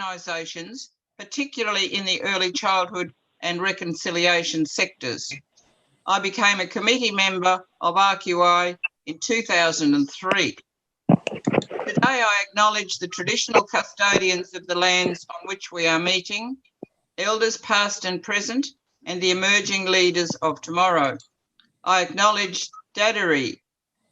organisations, particularly in the early childhood and reconciliation sectors. I became a committee member of RQI in 2003. Today I acknowledge the traditional custodians of the lands on which we are meeting, elders past and present, and the emerging leaders of tomorrow. I acknowledge Dadari,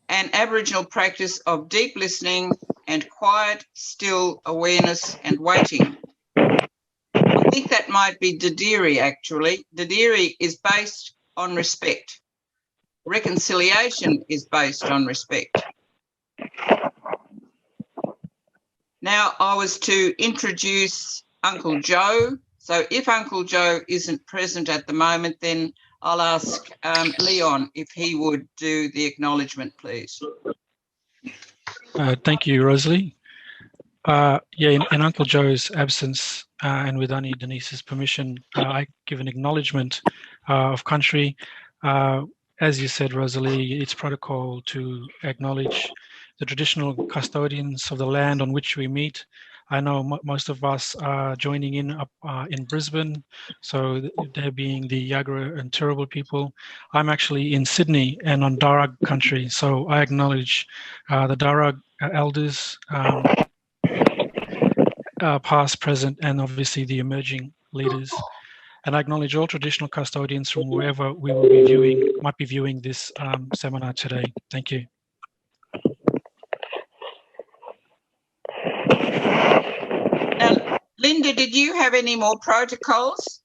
an Aboriginal practice of deep listening and quiet, still awareness and waiting. I think that might be Dadiri actually. Dadiri is based on respect. Reconciliation is based on respect. Now I was to introduce Uncle Joe. So if Uncle Joe isn't present at the moment, then I'll ask Leon if he would do the acknowledgement, please. Thank you, Rosalie. In Uncle Joe's absence and with Aunty Denise's permission, I give an acknowledgement of country. As you said, Rosalie, it's protocol to acknowledge the traditional custodians of the land on which we meet. I know most of us are joining in up in Brisbane, so they're being the Yagara and Turrbal people. I'm actually in Sydney and on Darug country, so I acknowledge the Darug elders, past, present, and obviously the emerging leaders. And I acknowledge all traditional custodians from wherever we will be might be viewing this seminar today. Thank you. Now, Linda, did you have any more protocols?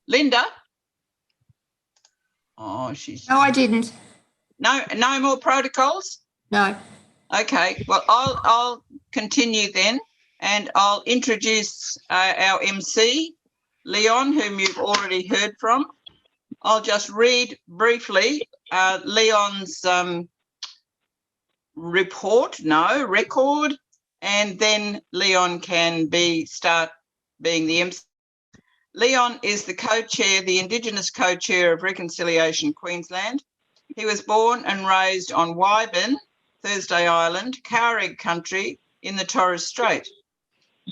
Linda? Oh, she's... No, I didn't. No more protocols? No. Okay, well, I'll continue then, and I'll introduce our MC, Leon, whom you've already heard from. I'll just read briefly Leon's record, and then Leon can start being the MC. Leon is the co-chair, the Indigenous co-chair of Reconciliation Queensland. He was born and raised on Wyburn, Thursday Island, Khareg country in the Torres Strait.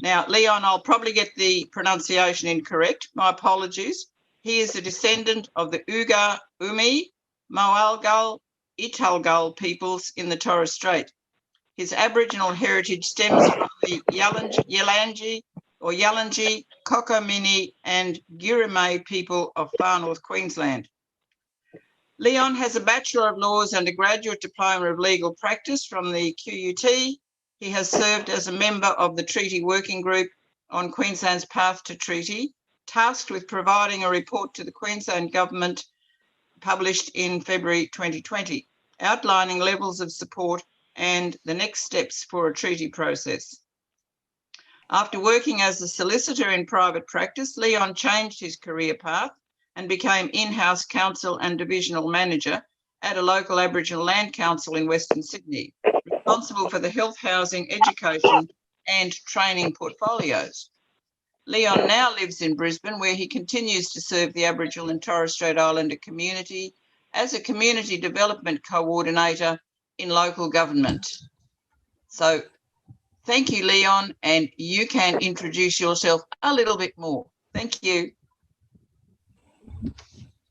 Now, Leon, I'll probably get the pronunciation incorrect. My apologies. He is a descendant of the Ugar, Umi, Moalgal, Italgal peoples in the Torres Strait. His Aboriginal heritage stems from the Yalanji, Kokomini and Girime people of Far North Queensland. Leon has a Bachelor of Laws and a Graduate Diploma of Legal Practice from the QUT. He has served as a member of the Treaty Working Group on Queensland's Path to Treaty, tasked with providing a report to the Queensland Government published in February 2020, outlining levels of support and the next steps for a treaty process. After working as a solicitor in private practice, Leon changed his career path and became in-house counsel and divisional manager at a local Aboriginal land council in Western Sydney, responsible for the health, housing, education and training portfolios. Leon now lives in Brisbane, where he continues to serve the Aboriginal and Torres Strait Islander community as a community development coordinator in local government. So thank you, Leon, and you can introduce yourself a little bit more. Thank you.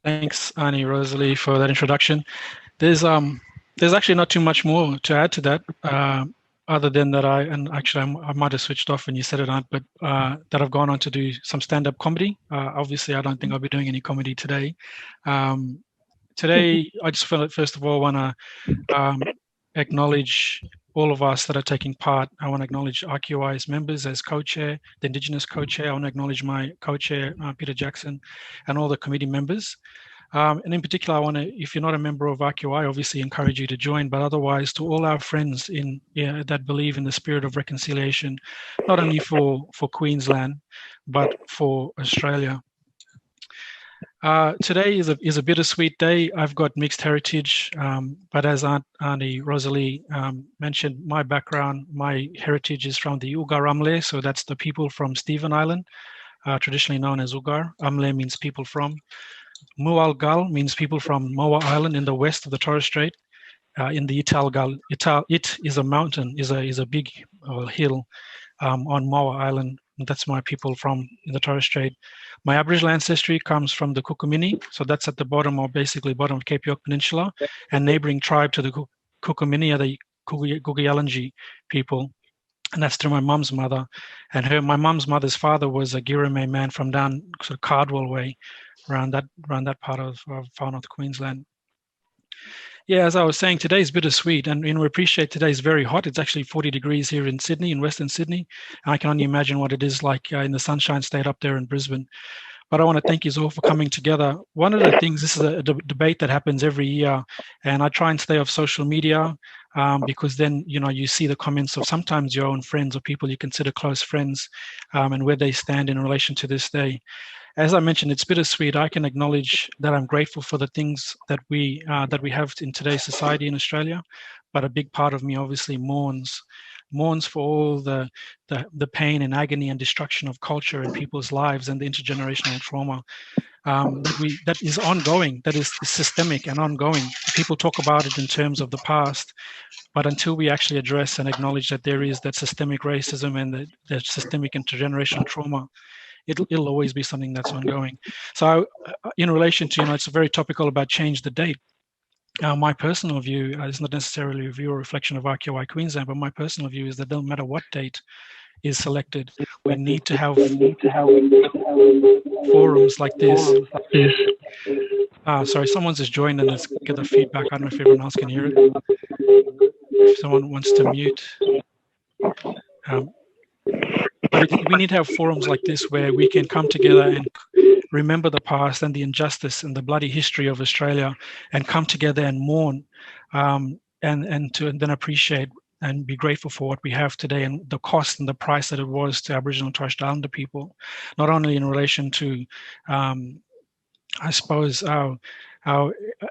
Thanks, Aunty Rosalie, for that introduction. There's actually not too much more to add to that, other than that I might have switched off when you said it, Aunt, but that I've gone on to do some stand-up comedy. Obviously, I don't think I'll be doing any comedy today. Today, I just first of all want to acknowledge all of us that are taking part. I want to acknowledge RQI's members as co-chair, the Indigenous co-chair. I want to acknowledge my co-chair, Peter Jackson, and all the committee members. And in particular, I want to, if you're not a member of RQI, obviously encourage you to join, but otherwise to all our friends that believe in the spirit of reconciliation, not only for Queensland, but for Australia. Today is a bittersweet day. I've got mixed heritage, but as Aunty Rosalie mentioned, my background, my heritage is from the Ugar Amle, so that's the people from Stephen Island, traditionally known as Ugar. Amle means people from. Mualgal means people from Moa Island in the west of the Torres Strait, in the Ital. It is a mountain, is a big hill on Moa Island. That's my people from the Torres Strait. My Aboriginal ancestry comes from the Kukumini, so that's at the bottom, or basically bottom of Cape York Peninsula, and neighboring tribe to the Kukumini are the Kukuyalanji people, and that's through my mum's mother. And my mum's mother's father was a Girame man from down sort of Cardwell way, around that part of far north Queensland. Yeah, as I was saying, today is bittersweet, and we appreciate today is very hot. It's actually 40 degrees here in Sydney, in Western Sydney. And I can only imagine what it is like in the Sunshine State up there in Brisbane. But I want to thank you all for coming together. One of the things, this is a debate that happens every year, and I try and stay off social media because then, you see the comments of sometimes your own friends or people you consider close friends and where they stand in relation to this day. As I mentioned, it's bittersweet. I can acknowledge that I'm grateful for the things that we have in today's society in Australia, but a big part of me obviously mourns for all the pain and agony and destruction of culture in people's lives and the intergenerational trauma that is ongoing, that is systemic and ongoing. People talk about it in terms of the past, but until we actually address and acknowledge that there is that systemic racism and the systemic intergenerational trauma, it'll always be something that's ongoing. So in relation to, it's very topical about change the date. My personal view is not necessarily a view or reflection of RQI Queensland, but my personal view is that no matter what date is selected, we need to have forums like this. Sorry, someone's just joined and let's get the feedback. I don't know if everyone else can hear it. If someone wants to mute. But we need to have forums like this where we can come together and remember the past and the injustice and the bloody history of Australia, and come together and mourn, and then appreciate and be grateful for what we have today and the cost and the price that it was to Aboriginal and Torres Strait Islander people, not only in relation to, I suppose, our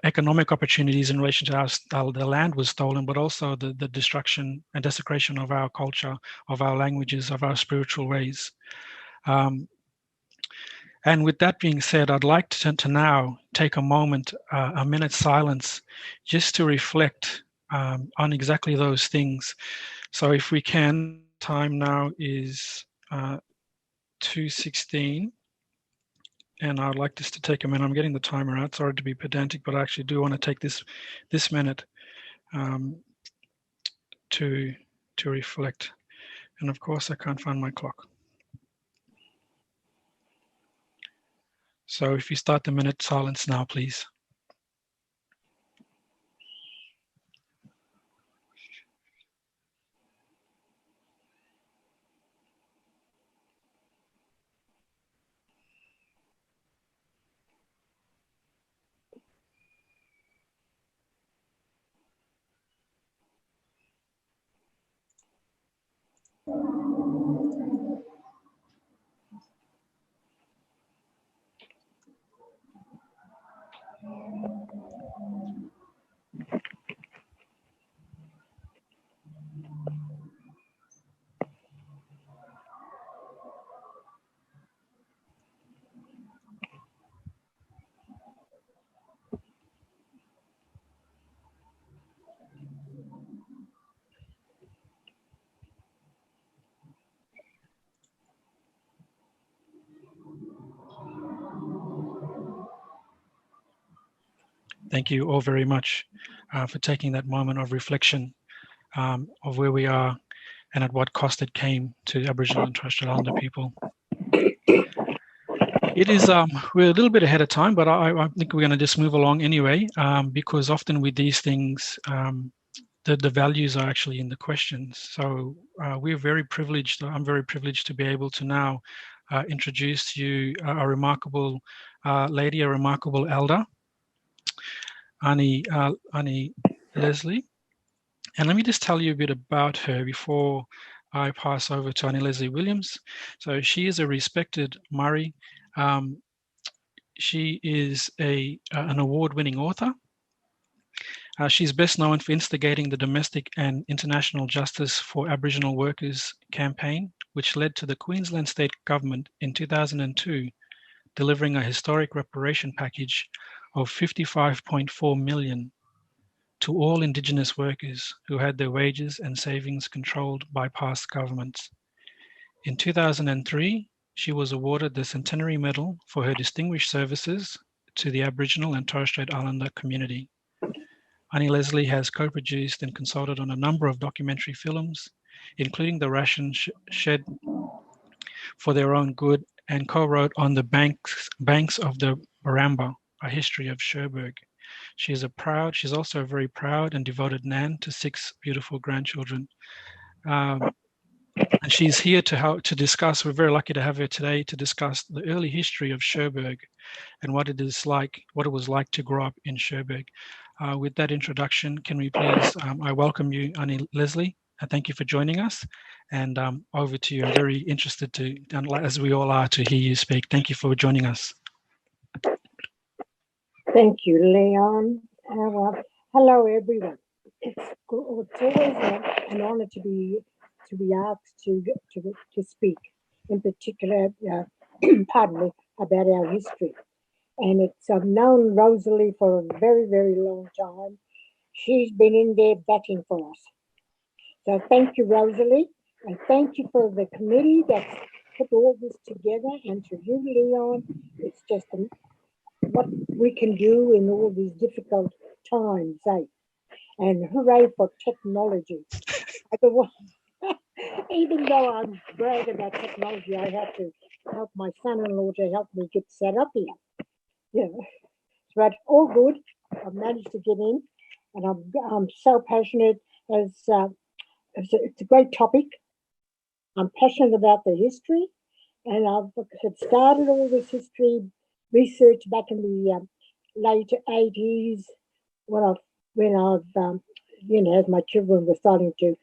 economic opportunities in relation to how the land was stolen, but also the destruction and desecration of our culture, of our languages, of our spiritual ways. And with that being said, I'd like to now take a moment, a minute's silence, just to reflect on exactly those things. So if we can, time now is 2:16. And I'd like just to take a minute. I'm getting the timer out. Sorry to be pedantic, but I actually do want to take this minute to reflect. And of course, I can't find my clock. So if you start the minute silence now, please. Thank you all very much for taking that moment of reflection of where we are and at what cost it came to Aboriginal and Torres Strait Islander people. It is, we're a little bit ahead of time, but I think we're going to just move along anyway, because often with these things, the values are actually in the questions. So we're very privileged, I'm very privileged to be able to now introduce to you a remarkable lady, a remarkable elder, Aunty Lesley. And let me just tell you a bit about her before I pass over to Aunty Lesley Williams. So she is a respected Murray. She is an award-winning author. She's best known for instigating the Domestic and International Justice for Aboriginal Workers campaign, which led to the Queensland State Government in 2002 delivering a historic reparation package of $55.4 million to all Indigenous workers who had their wages and savings controlled by past governments. In 2003, she was awarded the Centenary Medal for her distinguished services to the Aboriginal and Torres Strait Islander community. Aunty Lesley has co-produced and consulted on a number of documentary films, including the Ration Shed for Their Own Good, and co-wrote on the banks of the Baramba, A History of Cherbourg. She's also a very proud and devoted nan to 6 beautiful grandchildren. And she's here to discuss, we're very lucky to have her today, to discuss the early history of Cherbourg and what it was like to grow up in Cherbourg. With that introduction, can we please, I welcome you, Aunty Lesley, and thank you for joining us. And over to you. I'm very interested to, as we all are, to hear you speak. Thank you for joining us. Thank you, Leon. Hello, everyone. It's always an honour to be asked to speak, in particular, pardon me, about our history. And it's I've known Rosalie for a very, very long time. She's been in there batting for us. So thank you, Rosalie, and thank you for the committee that's put all this together, and to you, Leon. It's just what we can do in all these difficult times, eh? And hooray for technology. Even though I'm brave about technology, I have to help my son-in-law to help me get set up here. Yeah, but all good. I've managed to get in, and I'm so passionate. It's a great topic. I'm passionate about the history, and I've started all this history research back in the late 80s when I've as my children were starting to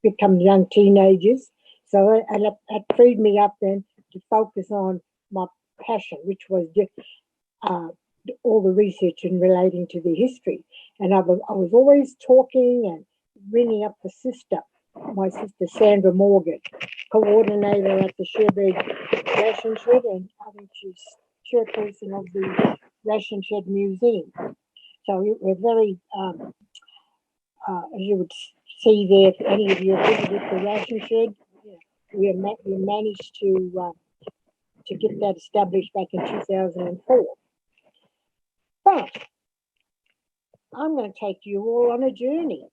become young teenagers. So it freed me up then to focus on my passion, which was all the research in relating to the history. And I was always talking and ringing up my sister Sandra Morgan, coordinator at the Cherbourg Ration Shed, and I think she's chairperson of the Ration Shed Museum. So we're very, as you would see there, if any of you have visited the Ration Shed, we managed to get that established back in 2004. But I'm going to take you all on a journey.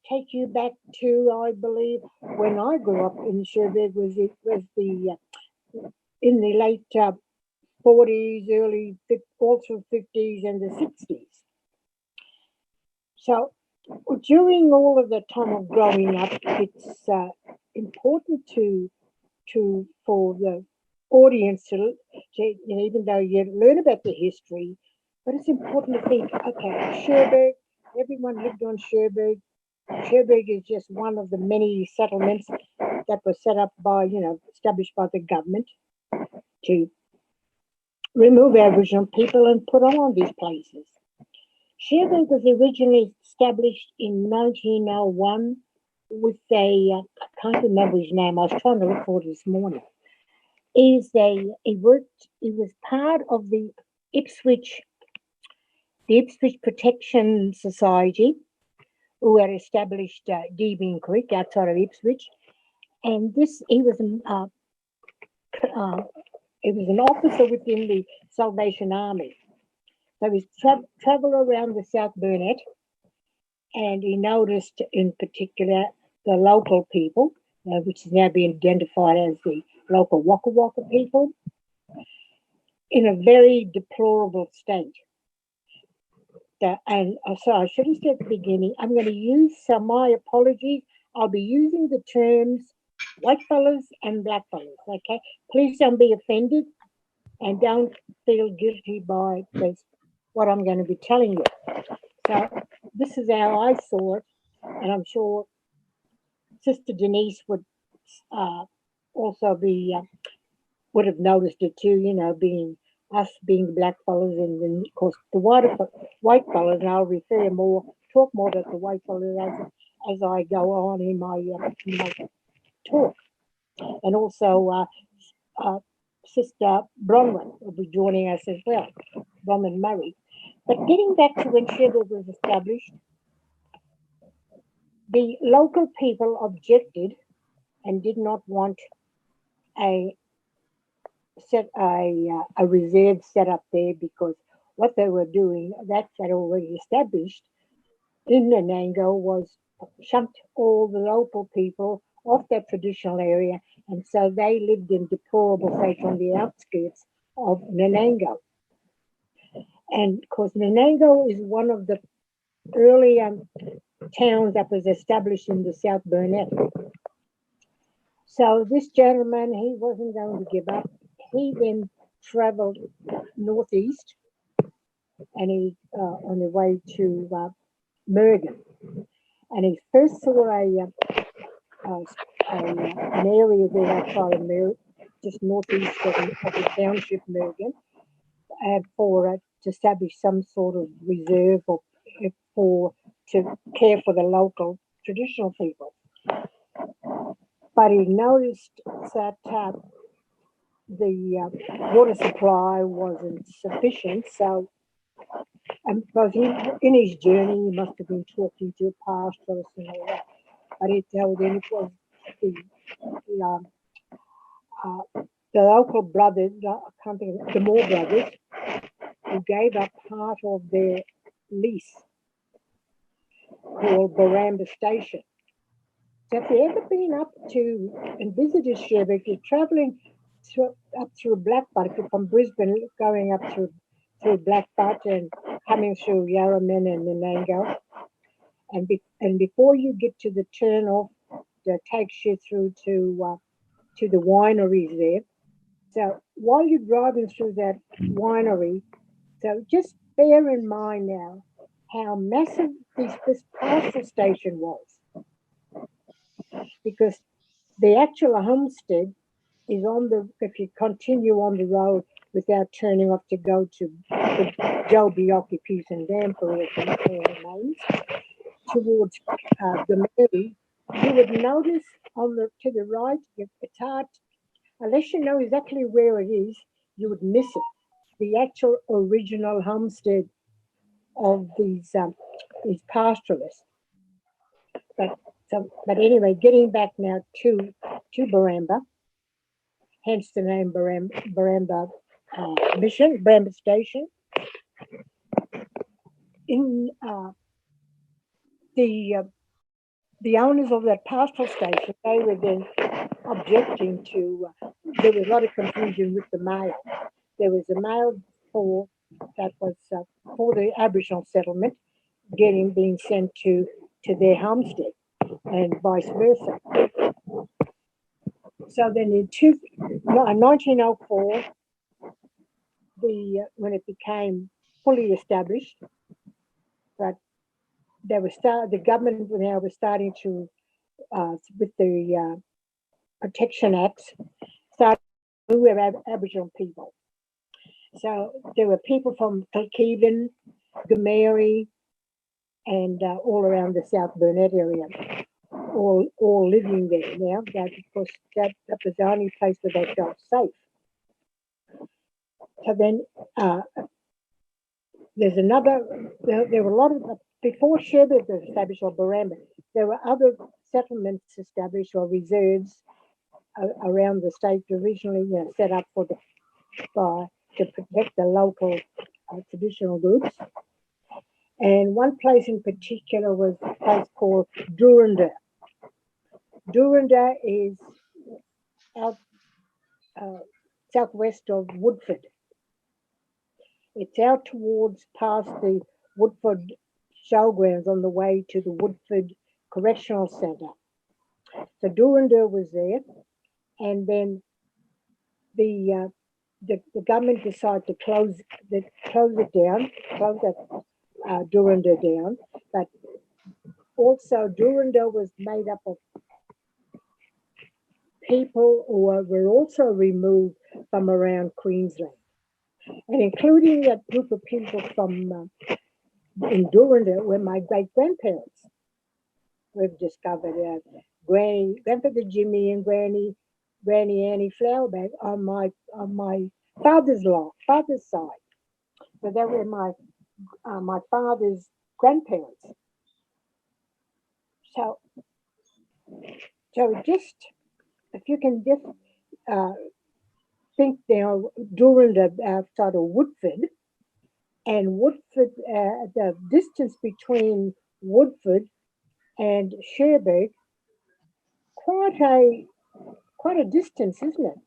Take you back to, I believe, when I grew up in Cherbourg was in the late 40s, early also 50s and the 60s. So during all of the time of growing up, it's important for the audience to even though you learn about the history, but it's important to think, okay, Cherbourg, everyone lived on Cherbourg. Cherbourg is just one of the many settlements that were set up by, established by the government to remove Aboriginal people and put on these places. Cherbourg was originally established in 1901 with I can't remember his name, I was trying to look for it this morning. He was part of the Ipswich Protection Society, who had established Deebing Creek outside of Ipswich, and he was an officer within the Salvation Army. So he travelled around the South Burnett, and he noticed in particular the local people, which is now being identified as the local Waka Waka people, in a very deplorable state. And so I should have said at the beginning, I'm going to use my apologies. I'll be using the terms white fellas and black fellas, okay? Please don't be offended and don't feel guilty by what I'm going to be telling you. So this is how I saw it, and I'm sure Sister Denise would also would have noticed it too, being the black fellas, and then of course the white fellas, and I'll talk more about the white fellas as I go on in my talk. And also Sister Bronwyn will be joining us as well, Bronwyn Murray. But getting back to when Cherbourg was established, the local people objected and did not want a reserve set up there, because what they were doing, that had already established in Nanango, was shunt all the local people off that traditional area, and so they lived in deplorable state on the outskirts of Nanango. And of course, Nanango is one of the early towns that was established in the South Burnett. So this gentleman, he wasn't going to give up. He then travelled northeast, and he on the way to Mergen, and he first saw an area there outside of Mergen, just northeast of the township Mergen, to establish some sort of reserve to care for the local traditional people. But he noticed that the water supply wasn't sufficient, so because in his journey he must have been talking to a pastoralist and all that, but he told him it was the local brothers, I can't think of it, the Moore brothers, who gave up part of their lease called Baramba Station. So if you've ever been up to and visited Cherbourg, if you're travelling up through Blackbutt, if you're from Brisbane going up through Blackbutt and coming through Yarraman and Nanango, and before you get to the turn off that takes you through to the wineries there. So while you're driving through that winery, so just bear in mind now how massive this pastoral station was, because the actual homestead is if you continue on the road without turning off to go to the Joe Biocchi Peace and Dam for all names, towards the Mary, you would notice to the right, it's hard, unless you know exactly where it is, you would miss it. The actual original homestead of these pastoralists. But anyway, getting back now to Baramba, hence the name Baramba Mission, Baramba Station. In the owners of that pastoral station, they were then objecting to. There was a lot of confusion with the mail. There was a mail that was for the Aboriginal settlement being sent to their homestead, and vice versa. So then in 1904, when it became fully established, but the government now was starting to, with the Protection Acts, start to move Aboriginal people. So there were people from Kilkeevan, Gameri, and all around the South Burnett area, all living there now, because that was the only place where they felt safe. So then there were a lot of, before Cherbourg was established, or Baramba, there were other settlements established or reserves around the state, originally set up to protect the local traditional groups. And one place in particular was a place called Dooranda. Dooranda is out southwest of Woodford. It's out towards past the Woodford showgrounds on the way to the Woodford Correctional Centre. So Dooranda was there, and then the government decided to close that Dooranda down, but also Dooranda was made up of people who were also removed from around Queensland, and including that group of people from in Dooranda were my great-grandparents. We've discovered Grandfather Jimmy and Granny Annie Flowerbag on my father's side. So they were my my father's grandparents. So just, if you can just think now, during the outside of Woodford, and Woodford, the distance between Woodford and Cherbourg, quite a distance, isn't it?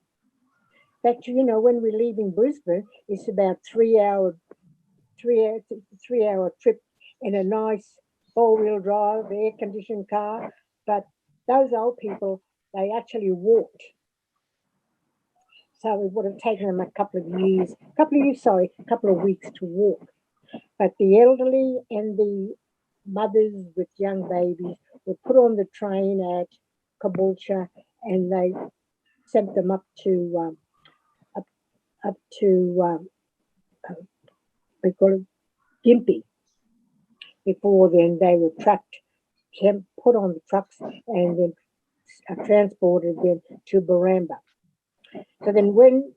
That, you know, when we're leaving Brisbane, it's about 3 hour trip in a nice 4-wheel drive, air-conditioned car. But those old people, they actually walked. So it would have taken them a couple of weeks to walk. But the elderly and the mothers with young babies were put on the train at Caboolture, and they sent them up to we call it Gympie. Before then, they were trucked, put on the trucks, and then transported them to Baramba. So then when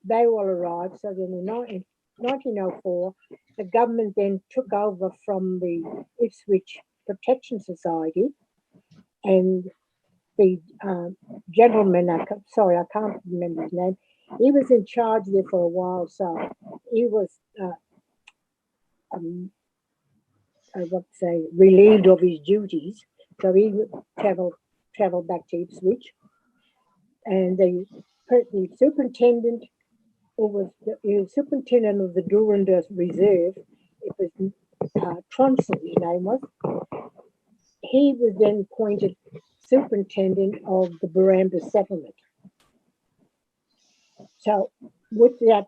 they all arrived, so then in 1904, the government then took over from the Ipswich Protection Society, and the gentleman, I can't remember his name, he was in charge there for a while, so he was relieved of his duties, so he would travel back to Ipswich, and the superintendent, who was the superintendent of the Dooranda Reserve, it was Tronson, his name was. He was then appointed superintendent of the Baramba settlement. So with that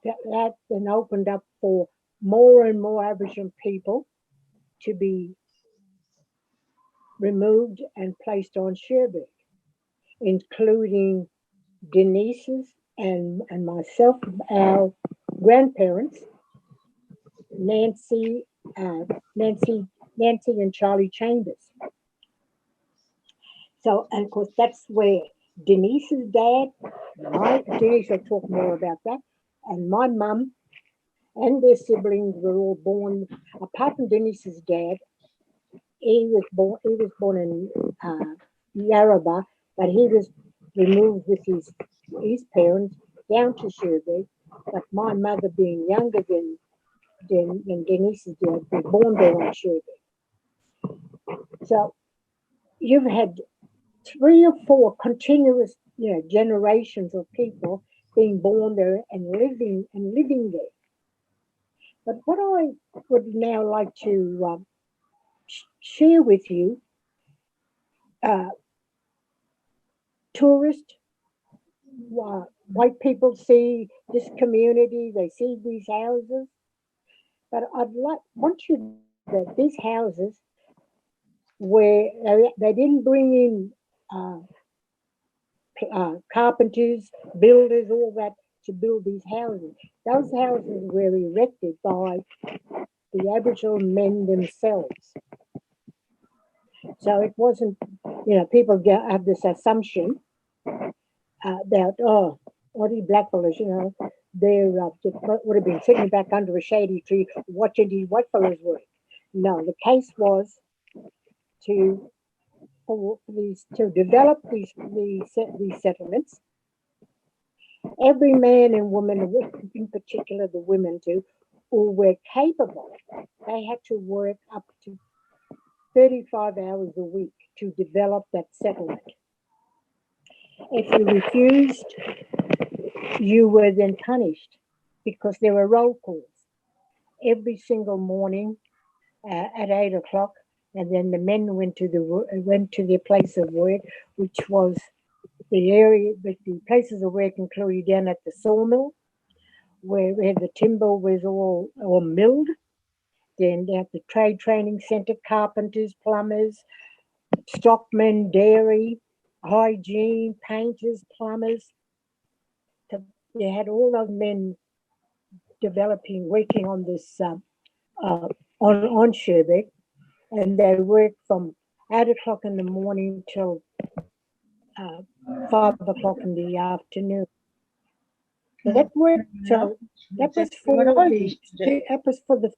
then opened up for more and more Aboriginal people to be removed and placed on Cherbourg, including Denise's and myself, our grandparents, Nancy and Charlie Chambers. So, and of course, that's where Denise's dad, Denise will talk more about that, and my mum and their siblings were all born, apart from Denise's dad. He was born in Yarrabah, but he was removed with his parents down to Cherbourg. But my mother, being younger than Denise's dad, was born there on Cherbourg. So you've had 3 or 4 continuous, generations of people being born there and living there. But what I would now like to share with you, tourists, white people see this community, they see these houses, but want you that these houses, where they didn't bring in carpenters, builders, all that to build these houses. Those houses were erected by the Aboriginal men themselves. So it wasn't, people have this assumption that, all these blackfellas, they would have been sitting back under a shady tree watching these whitefellas work. No, the case was to develop these settlements. Every man and woman, in particular the women too, who were capable, they had to work up to 35 hours a week to develop that settlement. If you refused, you were then punished, because there were roll calls every single morning at 8 o'clock, and then the men went to their place of work, which was the places of work included down at the sawmill, where the timber was all milled. Then at the trade training centre, carpenters, plumbers, stockmen, dairy, hygiene, painters, plumbers. You had all those men working on this on Cherbourg, and they worked from 8 o'clock in the morning till 5 o'clock in the afternoon. So that worked. So that was for the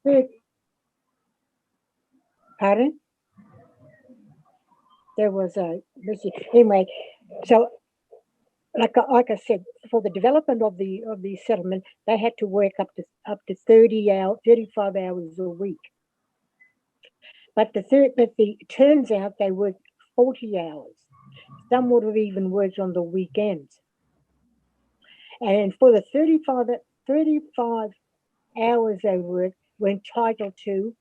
Pardon? There was anyway. So, like I said, for the development of the settlement, they had to work up to 35 hours a week. But it turns out they worked 40 hours. Some would have even worked on the weekends. And for the 35 hours they worked, were entitled to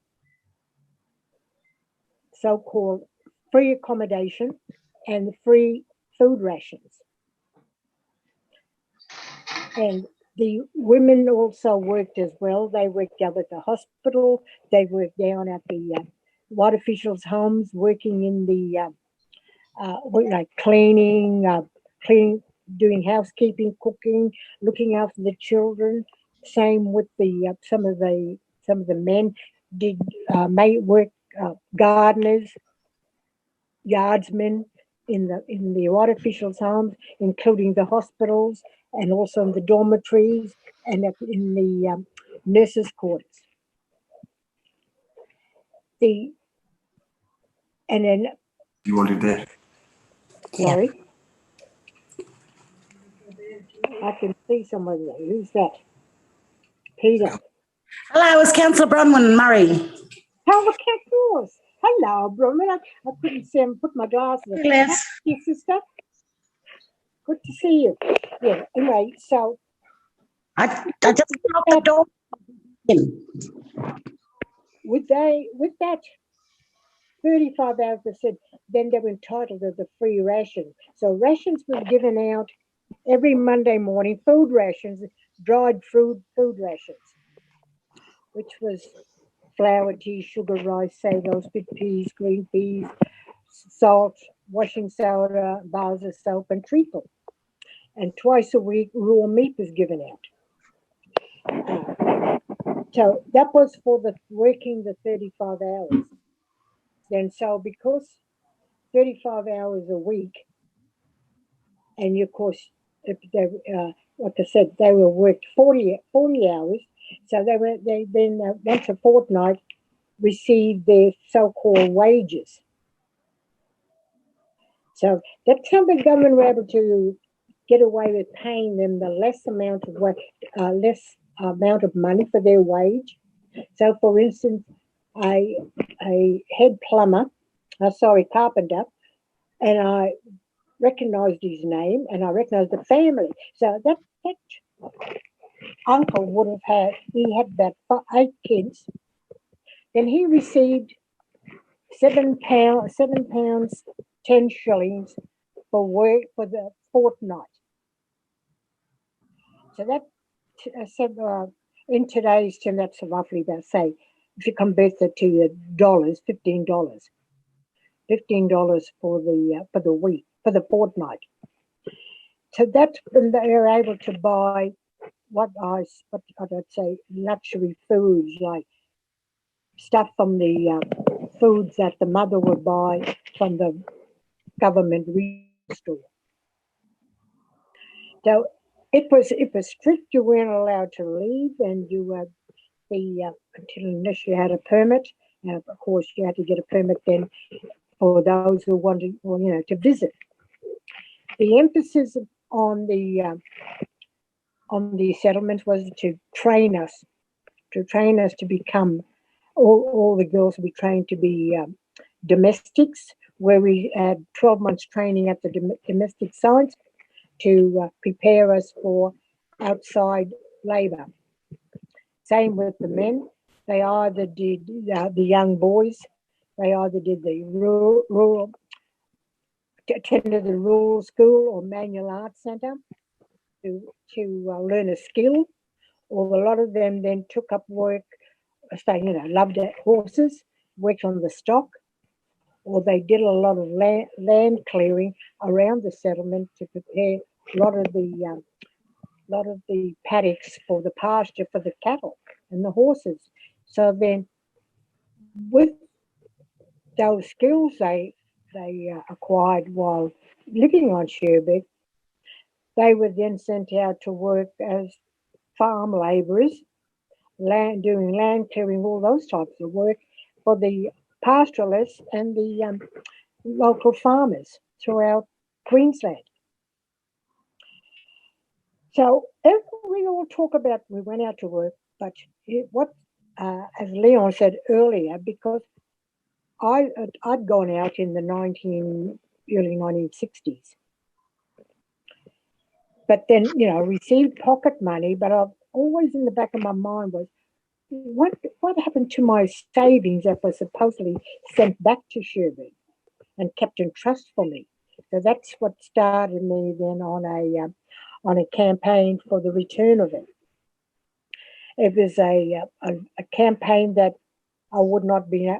so-called free accommodation and free food rations. And the women also worked as well. They worked up at the hospital. They worked down at the white officials' homes, working in the cleaning, doing housekeeping, cooking, looking after the children. Same with the some of the men did work, gardeners, yardsmen in the white officials' homes, including the hospitals and also in the dormitories and in the nurses' quarters. And then You wanted that? sorry, I can see someone there. Who's that? Peter. Hello, it's Councillor Bronwyn Murray. How the cat yours? Hello, Bronwyn. I couldn't see him. Put my glasses on. Yes. Hey, sister. Good to see you. Yeah. Anyway, so I just got the door. with that 35 hours, they said, then they were entitled to the free ration. So rations were given out every Monday morning, food rations, dried food rations, which was flour, tea, sugar, rice, sago, split peas, green peas, salt, washing soda, bars of soap, and treacle. And twice a week, raw meat was given out. So that was for working the 35 hours. Then so because 35 hours a week, and of course, like I said, they were worked 40 hours. So they then once a fortnight received their so-called wages. So that's how the government were able to get away with paying them the less amount of money for their wage. So, for instance, a head carpenter, and I recognised his name and I recognised the family. So that uncle would have he had about 8 kids. Then he received £7, 10 shillings for work for the fortnight. So that in today's term, that's roughly about, say, if you convert that to dollars, $15 for the week, for the fortnight. So that's when they are able to buy what I'd say luxury foods, like stuff from the foods that the mother would buy from the government store. So it was strict. You weren't allowed to leave, and you were unless you had a permit. And of course, you had to get a permit then for those who wanted, to visit. The emphasis on the settlement was to train us to become. All the girls would be trained to be domestics, where we had 12 months training at the domestic sites to prepare us for outside labour. Same with the men. They either did the young boys. They either did the rural, attended the rural school or manual arts centre to learn a skill, or a lot of them then took up work. Loved horses, worked on the stock, or they did a lot of land clearing around the settlement to prepare a lot of the paddocks for the pasture for the cattle and the horses. So then, with those skills they acquired while living on Cherbourg, they were then sent out to work as farm labourers, doing land clearing, all those types of work for the pastoralists and the local farmers throughout Queensland. So we all talk about we went out to work, but as Leon said earlier, because I'd gone out in the early 1960s, but then received pocket money. But I've always in the back of my mind was, what happened to my savings that was supposedly sent back to Cherbourg and kept in trust for me? So that's what started me then on a campaign for the return of it. It was a campaign that I wouldn't have been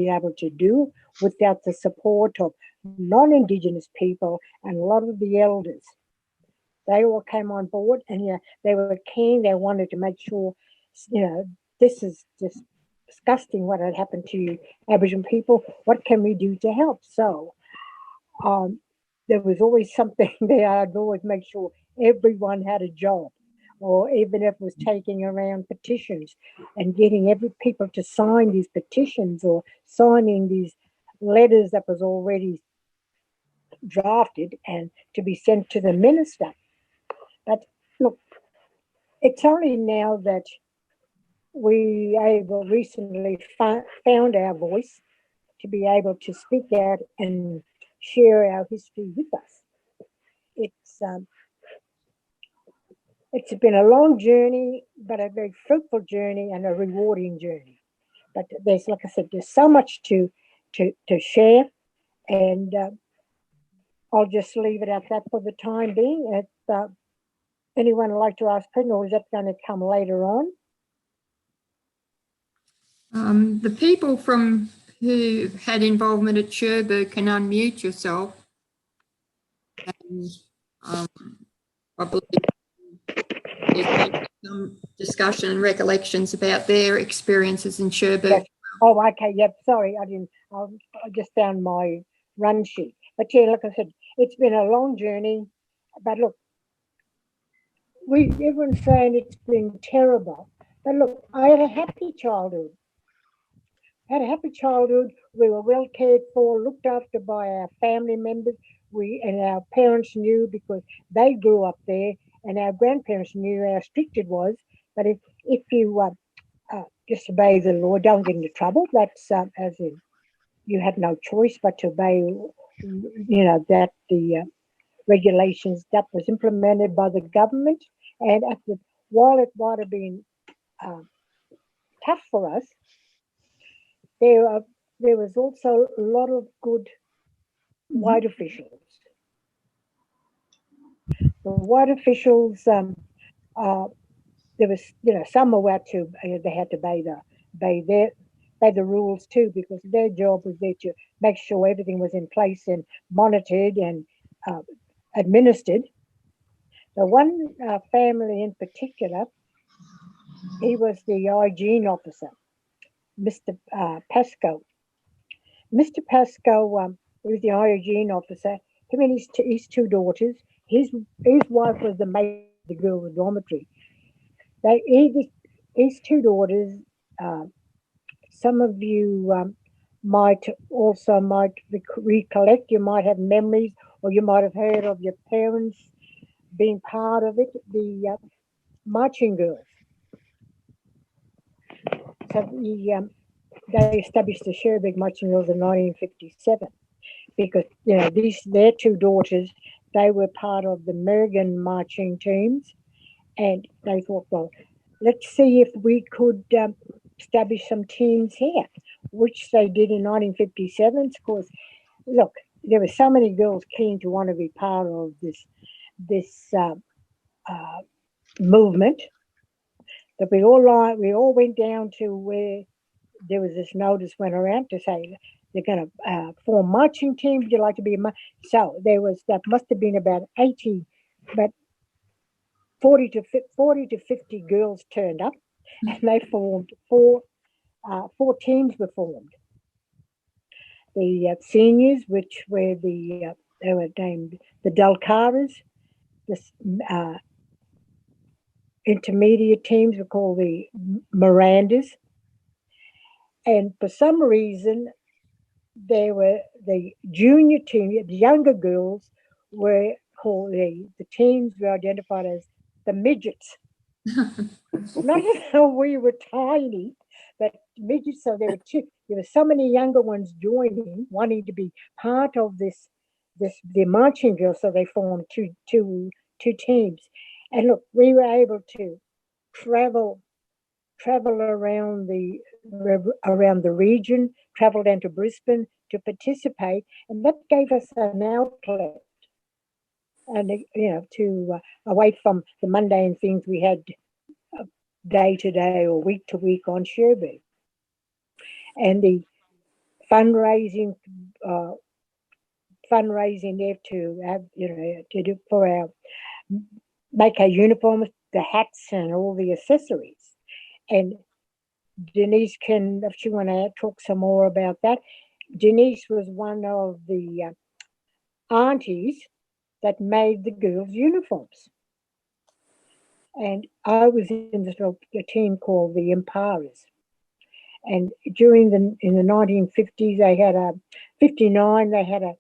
able to do without the support of non-Indigenous people and a lot of the elders. They all came on board, and they were keen. They wanted to make sure, this is just disgusting what had happened to Aboriginal people. What can we do to help? So there was always something there. I'd always make sure everyone had a job, or even if it was taking around petitions and getting people to sign these petitions or signing these letters that was already drafted and to be sent to the minister. But look, it's only now that we recently found our voice to be able to speak out and share our history with us. It's been a long journey, but a very fruitful journey and a rewarding journey. But there's, like I said, there's so much to share, and I'll just leave it at that for the time being. Anyone would like to ask questions, or is that going to come later on? The people who had involvement at Cherbourg can unmute yourself. And, I believe there's been some discussion and recollections about their experiences in Cherbourg. Yes. Oh, okay. Yep. Sorry, I didn't. I just found my run sheet. But yeah, like I said, it's been a long journey. But look, everyone's saying it's been terrible. But look, I had a happy childhood. We were well cared for, looked after by our family members. And our parents knew, because they grew up there, and our grandparents knew how strict it was. But if you just obey the law, don't get into trouble. That's as in you had no choice but to obey. That the regulations that was implemented by the government, and while it might have been tough for us, there was also a lot of good white officials. The white officials, there was, some were out to, they had to obey the rules too, because their job was there to make sure everything was in place and monitored and administered. The one family in particular, he was the hygiene officer, Mr. Pascoe. Mr. Pascoe was the hygiene officer. Him and his two daughters. His wife was the maid of the girls' dormitory. His two daughters. Some of you might recollect. You might have memories, or you might have heard of your parents being part of it. The marching girls. So they established the Cherbourg Marching Girls in 1957, because their two daughters, they were part of the Mergen marching teams, and they thought, well, let's see if we could establish some teams here, which they did in 1957. Of course, look, there were so many girls keen to want to be part of this movement that we all went down to where there was this notice went around to say they're going to form marching teams. Would you like to be so that must have been about 80, but 40 to 50 girls turned up, and they formed four teams were formed. The seniors, which were they were named the Dalcaras. The intermediate teams were called the Mirandas. And for some reason, there were the junior team, the younger girls were called, the teams were identified as the midgets. Not as though we were tiny, but midgets. So there were so many younger ones joining, wanting to be part of the marching girls. So they formed two teams. And look, we were able to travel around the region, travel down to Brisbane to participate, and that gave us an outlet. And to away from the mundane things we had day to day or week to week on Cherbourg. And the fundraising there to have, to do for our, make our uniforms, the hats and all the accessories. And Denise can, if you want to talk some more about that, Denise was one of the aunties that made the girls' uniforms. And I was in this little team called the Empires. And in the 1950s, they had 59, they had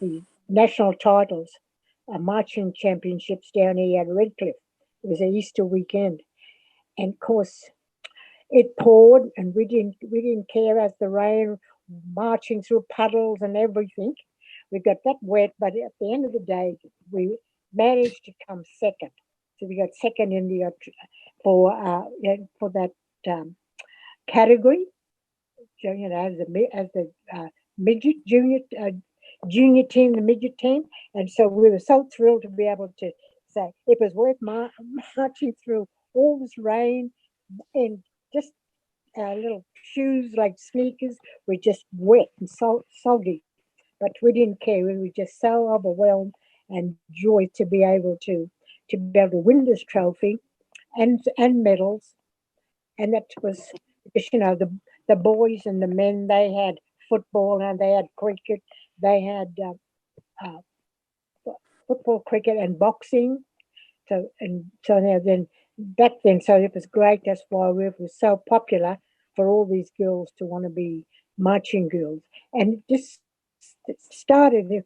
the national titles, marching championships down here at Redcliffe. It was an Easter weekend. And of course, it poured and we didn't care as the rain, marching through puddles and everything. We got that wet, but at the end of the day, we managed to come second. So we got second in the for that category. So, as the midget junior team, the midget team, and so we were so thrilled to be able to say it was worth marching through all this rain, and just our little shoes like sneakers were just wet and soggy. But we didn't care. We were just so overwhelmed and joyed to be able to win this trophy and medals. And that was because, the boys and the men, they had football and they had cricket. They had football, cricket and boxing. So now then, back then, so it was great. That's why it was so popular for all these girls to want to be marching girls. And this started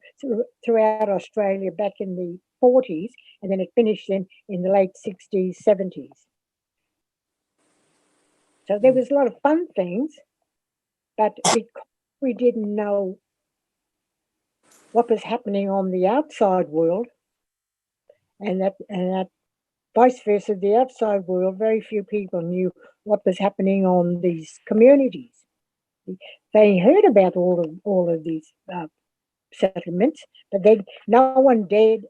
throughout Australia back in the 40s, and then it finished in the late 60s, 70s. So there was a lot of fun things, but because we didn't know what was happening on the outside world, and that vice versa, the outside world, very few people knew what was happening on these communities. They heard about all of these settlements, but no one dared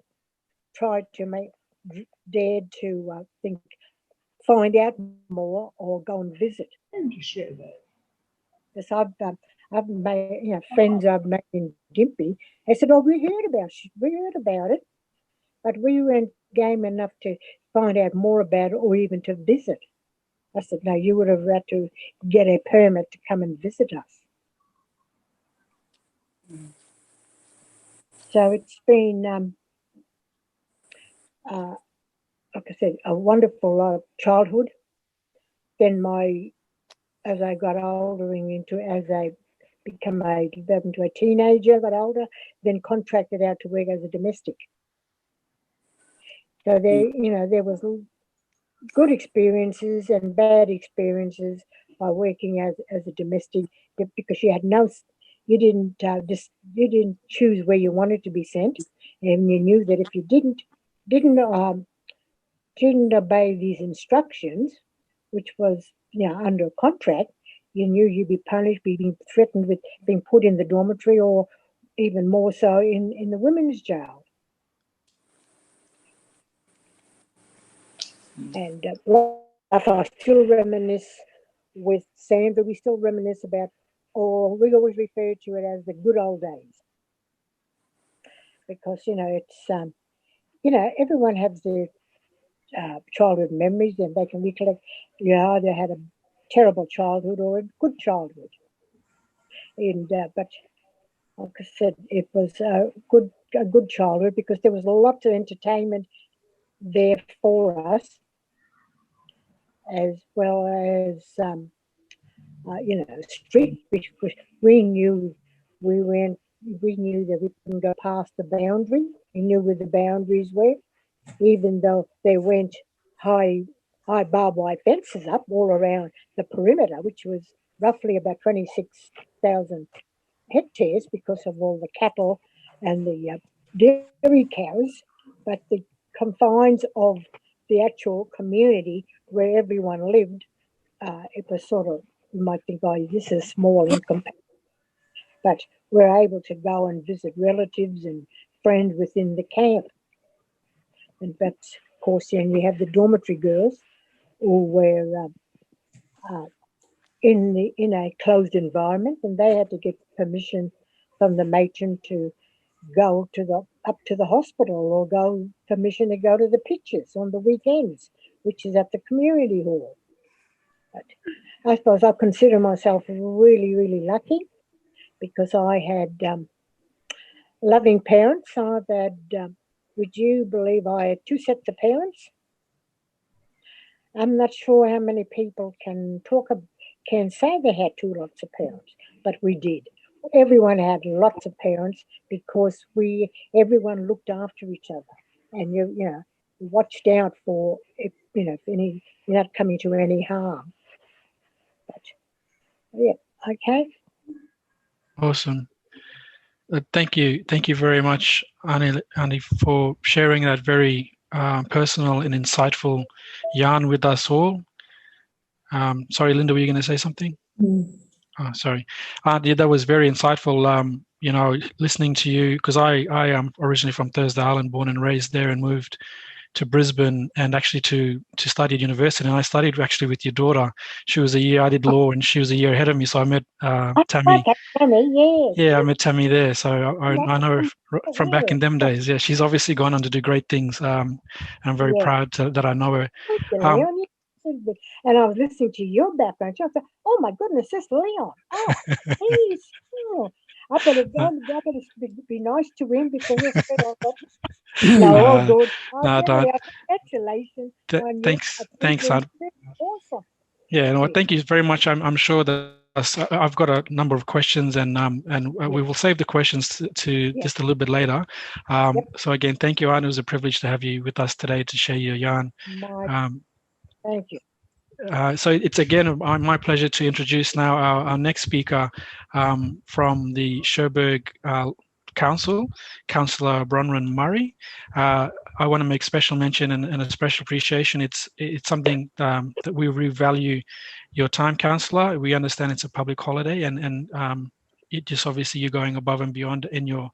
find out more or go and visit. Because I've made friends I've made in Gympie. They said, "Oh, we heard about it, but we weren't game enough to find out more about it or even to visit." I said, "No, you would have had to get a permit to come and visit us." So it's been, like I said, a wonderful childhood. Then as I got older as I developed into a teenager, got older, then contracted out to work as a domestic. So there was good experiences and bad experiences by working as a domestic, because you didn't choose where you wanted to be sent, and you knew that if you didn't obey these instructions, which was under a contract, you knew you'd be punished, being threatened with being put in the dormitory, or even more so in the women's jail. And I still reminisce with Sandra. We still reminisce about, or we always refer to it as the good old days, because it's everyone has their childhood memories, and they can recollect either had a terrible childhood or a good childhood. And but like I said, it was a good childhood because there was lots of entertainment there for us, as well as strict, because we knew that we couldn't go past the boundary. We knew where the boundaries were, even though there went high barbed wire fences up all around the perimeter, which was roughly about 26,000 hectares because of all the cattle and the dairy cows. But the confines of the actual community where everyone lived, it was sort of, you might think, oh, this is small in comparison. But we're able to go and visit relatives and friends within the camp. And that's, of course, then you have the dormitory girls who were in a closed environment, and they had to get permission from the matron to go up to the hospital, or permission to go to the pictures on the weekends, which is at the community hall. But I suppose I consider myself really, really lucky, because I had loving parents. I've had, would you believe I had 2 sets of parents? I'm not sure how many people can say they had 2 lots of parents, but we did. Everyone had lots of parents, because everyone looked after each other, and you watched out for if you're not coming to any harm. But yeah, okay. Awesome. Thank you very much, Aunty, for sharing that very personal and insightful yarn with us all. Sorry, Linda, were you going to say something? Oh, sorry. Yeah, that was very insightful. Listening to you, because I am originally from Thursday Island, born and raised there, and moved to Brisbane and actually to study at university. And I studied actually with your daughter. She was a year, I did law, and she was a year ahead of me. So I met Tammy. Tammy, yes. Yeah, I met Tammy there. So I know her from back in them days. Yeah, she's obviously gone on to do great things. And I'm very proud that I know her. And I was listening to your background. I thought, oh my goodness, this Leon. Oh, he's. I better be nice to him, because he'll spit on that. No, all good. Congratulations. Thanks, Aunt. Awesome. Yeah, no, thank you very much. I'm sure that I've got a number of questions, and we will save the questions to just a little bit later. So again, thank you, Aunt. It was a privilege to have you with us today to share your yarn. Thank you. So it's again my pleasure to introduce now our next speaker from the Cherbourg Council, Councillor Bronwyn Murray. I want to make special mention and a special appreciation. It's something that we really value your time, Councillor. We understand it's a public holiday, and it just obviously you're going above and beyond in your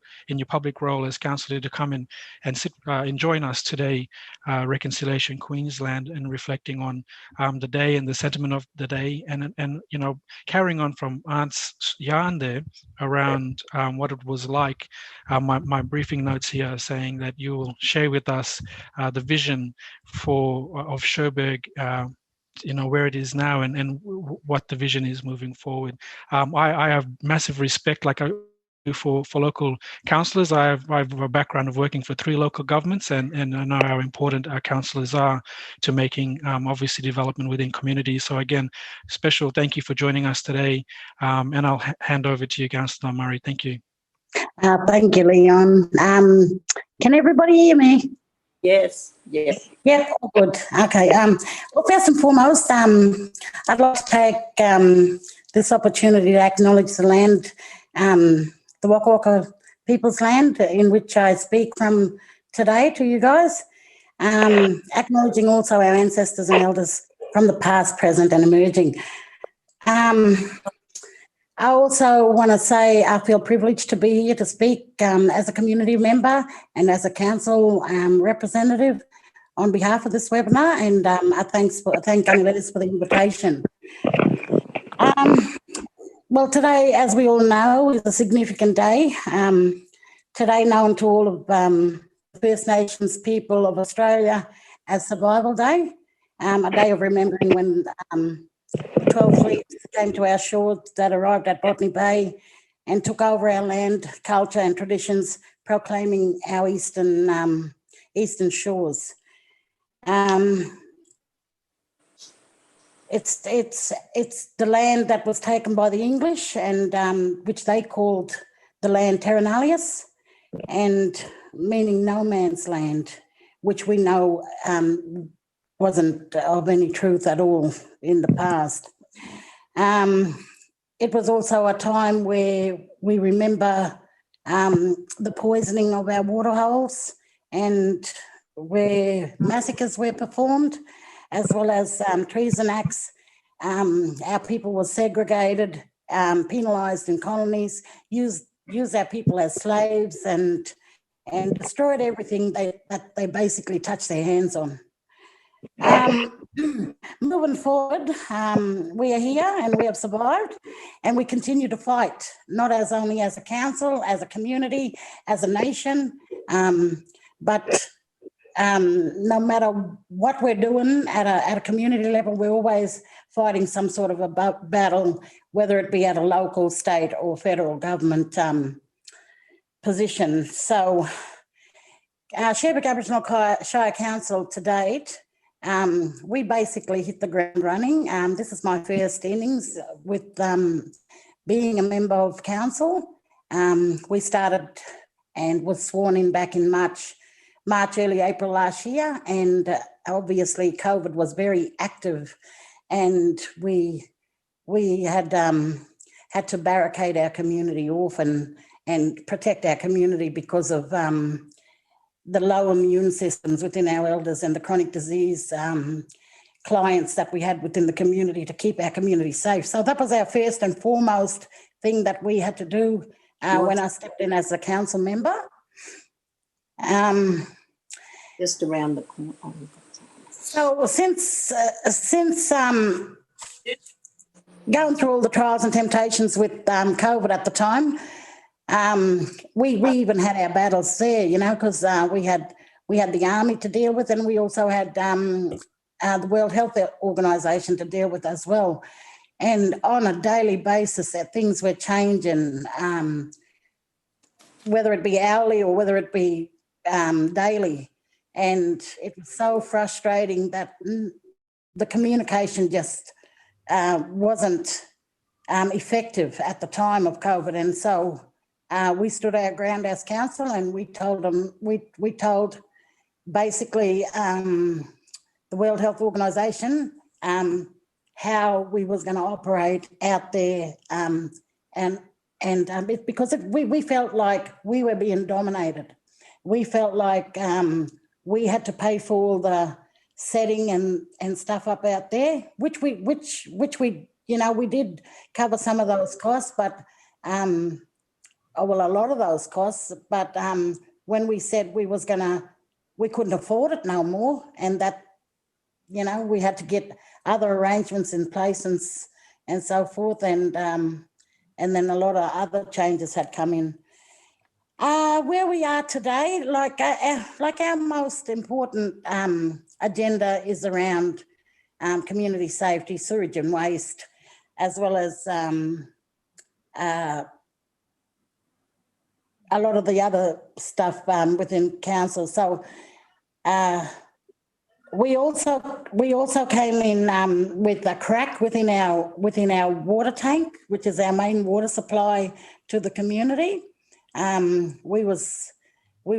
public role as councillor to come in and sit and join us today, Reconciliation Queensland, and reflecting on the day and the sentiment of the day, and carrying on from Aunt's yarn there around what it was like. My briefing notes here are saying that you will share with us the vision of Cherbourg, where it is now and what the vision is moving forward. I have massive respect, like I do for local councillors. I have a background of working for 3 local governments, and I know how important our councillors are to making obviously development within communities. So again, special thank you for joining us today, and I'll hand over to you, Councillor Murray. Thank you. Thank you, Leon. Can everybody hear me? Yes. Yeah, all good. Okay. Well, first and foremost, I'd like to take this opportunity to acknowledge the land, the Waka Waka people's land, in which I speak from today to you guys, acknowledging also our ancestors and elders from the past, present and emerging. I also want to say I feel privileged to be here to speak as a community member and as a council representative on behalf of this webinar, and I thank Aunty Lesley for the invitation. Well, today, as we all know, is a significant day. Today known to all of the First Nations people of Australia as Survival Day, a day of remembering when 12 fleets came to our shores that arrived at Botany Bay and took over our land, culture and traditions, proclaiming our eastern shores. It's the land that was taken by the English, and which they called the land Terra Nullius, and meaning no man's land, which we know wasn't of any truth at all in the past. It was also a time where we remember the poisoning of our waterholes, and where massacres were performed, as well as treason acts. Our people were segregated, penalised in colonies, used our people as slaves, and destroyed everything that they basically touched their hands on. Moving forward, we are here and we have survived, and we continue to fight, not as only as a council, as a community, as a nation, but no matter what we're doing at a community level, we're always fighting some sort of a battle, whether it be at a local, state or federal government position. So Cherbourg Aboriginal Shire Council to date, we basically hit the ground running. This is my first innings with being a member of council. We started and was sworn in back in March, early April last year, and obviously COVID was very active, and we had to barricade our community off and protect our community because of the low immune systems within our elders and the chronic disease clients that we had within the community to keep our community safe. So that was our first and foremost thing that we had to do when I stepped in as a council member. Just around the corner. So since going through all the trials and temptations with COVID at the time, we even had our battles there, you know, because we had the army to deal with, and we also had the World Health Organization to deal with as well. And on a daily basis, that things were changing, whether it be hourly or whether it be daily. And it was so frustrating that the communication just wasn't effective at the time of COVID. And so we stood our ground as council, and we told them, we told basically the World Health Organization how we was going to operate out there, because we felt like we were being dominated. We felt like we had to pay for all the setting and stuff up out there, which we you know, we did cover some of those costs, but a lot of those costs. But when we said we couldn't afford it no more, and that, you know, we had to get other arrangements in place and so forth, and then a lot of other changes had come in. Where we are today, like our most important agenda is around community safety, sewage and waste, as well as a lot of the other stuff within council. So we also came in with a crack within our water tank, which is our main water supply to the community. We were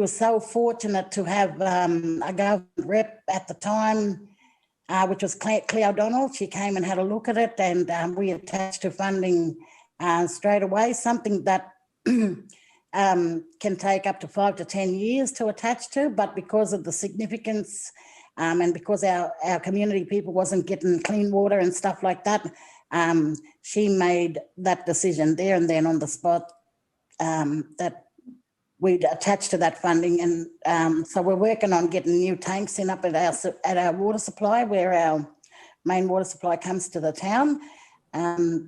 so fortunate to have a government rep at the time, which was Claire O'Donnell. She came and had a look at it, and we attached to funding straight away, something that can take up to 5 to 10 years to attach to, but because of the significance and because our community people wasn't getting clean water and stuff like that, she made that decision there and then on the spot that we'd attach to that funding. And so we're working on getting new tanks in up at our water supply, where our main water supply comes to the town,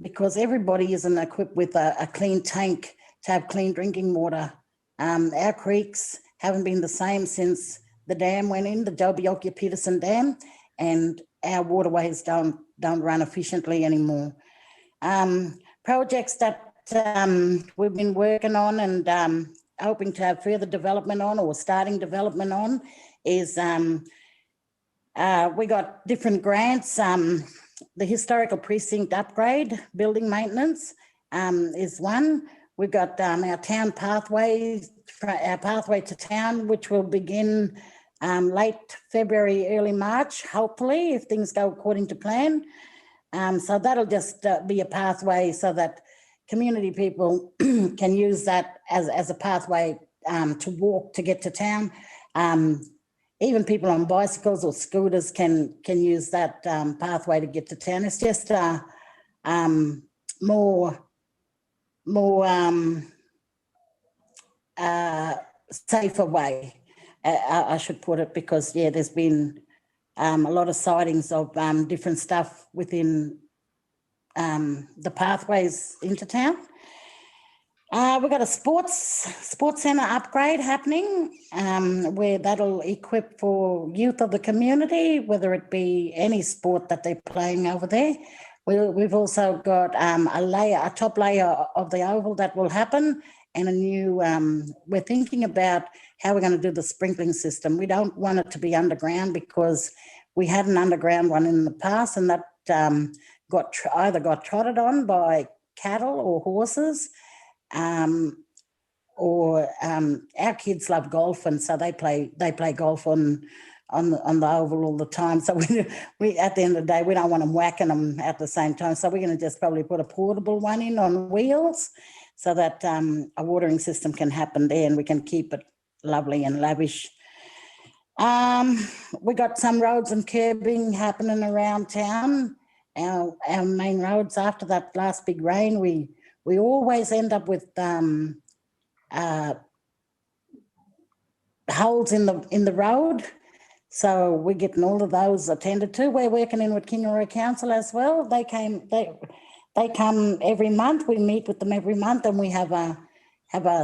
because everybody isn't equipped with a clean tank to have clean drinking water. Our creeks haven't been the same since the dam went in, the Jobiyokia Peterson Dam, and our waterways don't run efficiently anymore. Projects that we've been working on and hoping to have further development on, or starting development on, is we got different grants. the historical precinct upgrade, building maintenance is one. We've got our town pathway, our pathway to town, which will begin late February, early March, hopefully, if things go according to plan. So that'll just be a pathway so that community people can use that as a pathway to walk to get to town. Even people on bicycles or scooters can use that pathway to get to town. It's just more safer way, I should put it, because yeah, there's been a lot of sightings of different stuff within the pathways into town. We've got a sports centre upgrade happening where that'll equip for youth of the community, whether it be any sport that they're playing over there. We've also got a top layer of the oval that will happen, and a new, we're thinking about how we're going to do the sprinkling system. We don't want it to be underground because we had an underground one in the past, and that either got trotted on by cattle or horses, or our kids love golf, and so they play golf on the oval all the time. So we at the end of the day, we don't want them whacking them at the same time. So we're going to just probably put a portable one in on wheels so that a watering system can happen there, and we can keep it lovely and lavish. We got some roads and curbing happening around town. Our main roads, after that last big rain, we always end up with holes in the road. So we're getting all of those attended to. We're working in with Kingaroy Council as well. They come every month. We meet with them every month, and we have a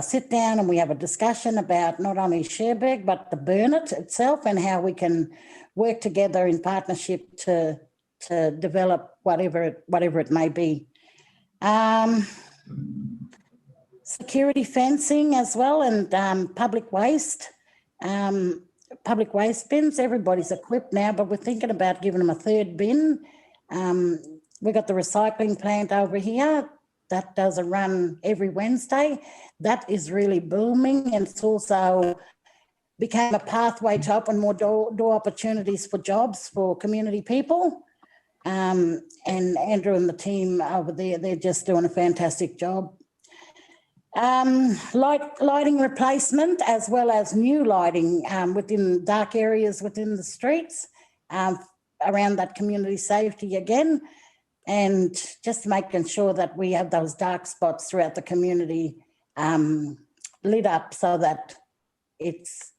sit down, and we have a discussion about not only Cherbourg but the Burnett itself, and how we can work together in partnership to develop whatever it may be. Security fencing as well, and public waste bins. Everybody's equipped now, but we're thinking about giving them a third bin. We've got the recycling plant over here that does a run every Wednesday. That is really booming, and it's also became a pathway to open more door opportunities for jobs for community people. And Andrew and the team over there, they're just doing a fantastic job. Lighting replacement, as well as new lighting within dark areas within the streets, around that community safety again, and just making sure that we have those dark spots throughout the community lit up so that it's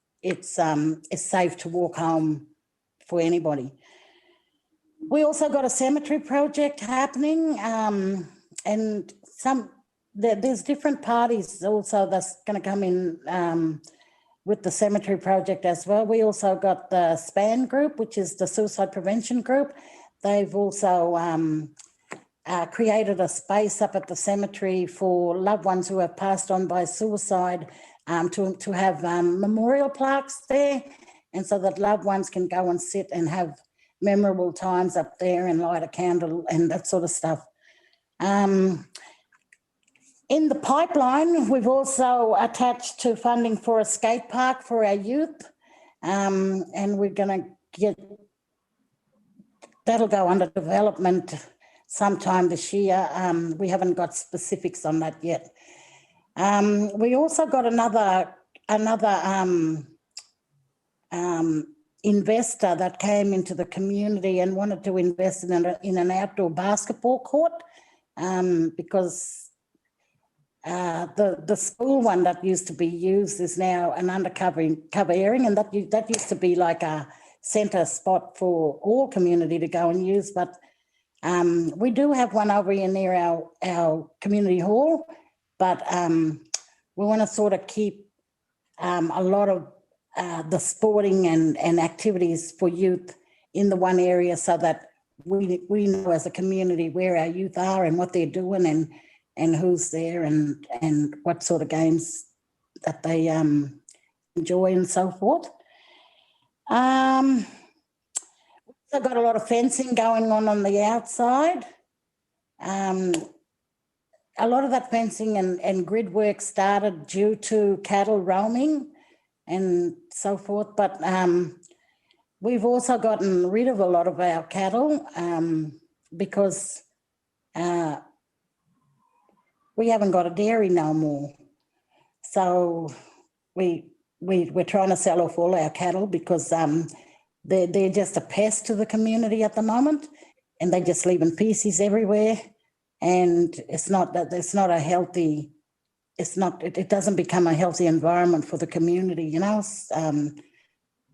safe to walk home for anybody. We also got a cemetery project happening, and there's different parties also that's going to come in with the cemetery project as well. We also got the SPAN group, which is the suicide prevention group. They've also created a space up at the cemetery for loved ones who have passed on by suicide, to have memorial plaques there, and so that loved ones can go and sit and have memorable times up there and light a candle and that sort of stuff. In the pipeline, we've also attached to funding for a skate park for our youth, and we're going to that'll go under development sometime this year. We haven't got specifics on that yet. We also got another investor that came into the community and wanted to invest in an outdoor basketball court, because the school one that used to be used is now an undercover airing, and that used to be like a centre spot for all community to go and use. But we do have one over here near our community hall, but we want to sort of keep a lot of the sporting and activities for youth in the one area, so that we know as a community where our youth are and what they're doing and who's there and what sort of games that they enjoy and so forth. So got a lot of fencing going on the outside. A lot of that fencing and grid work started due to cattle roaming and so forth, but we've also gotten rid of a lot of our cattle because we haven't got a dairy no more. So we're trying to sell off all our cattle because they're just a pest to the community at the moment, and they're just leaving feces everywhere. And it's not a healthy. It doesn't become a healthy environment for the community, you know,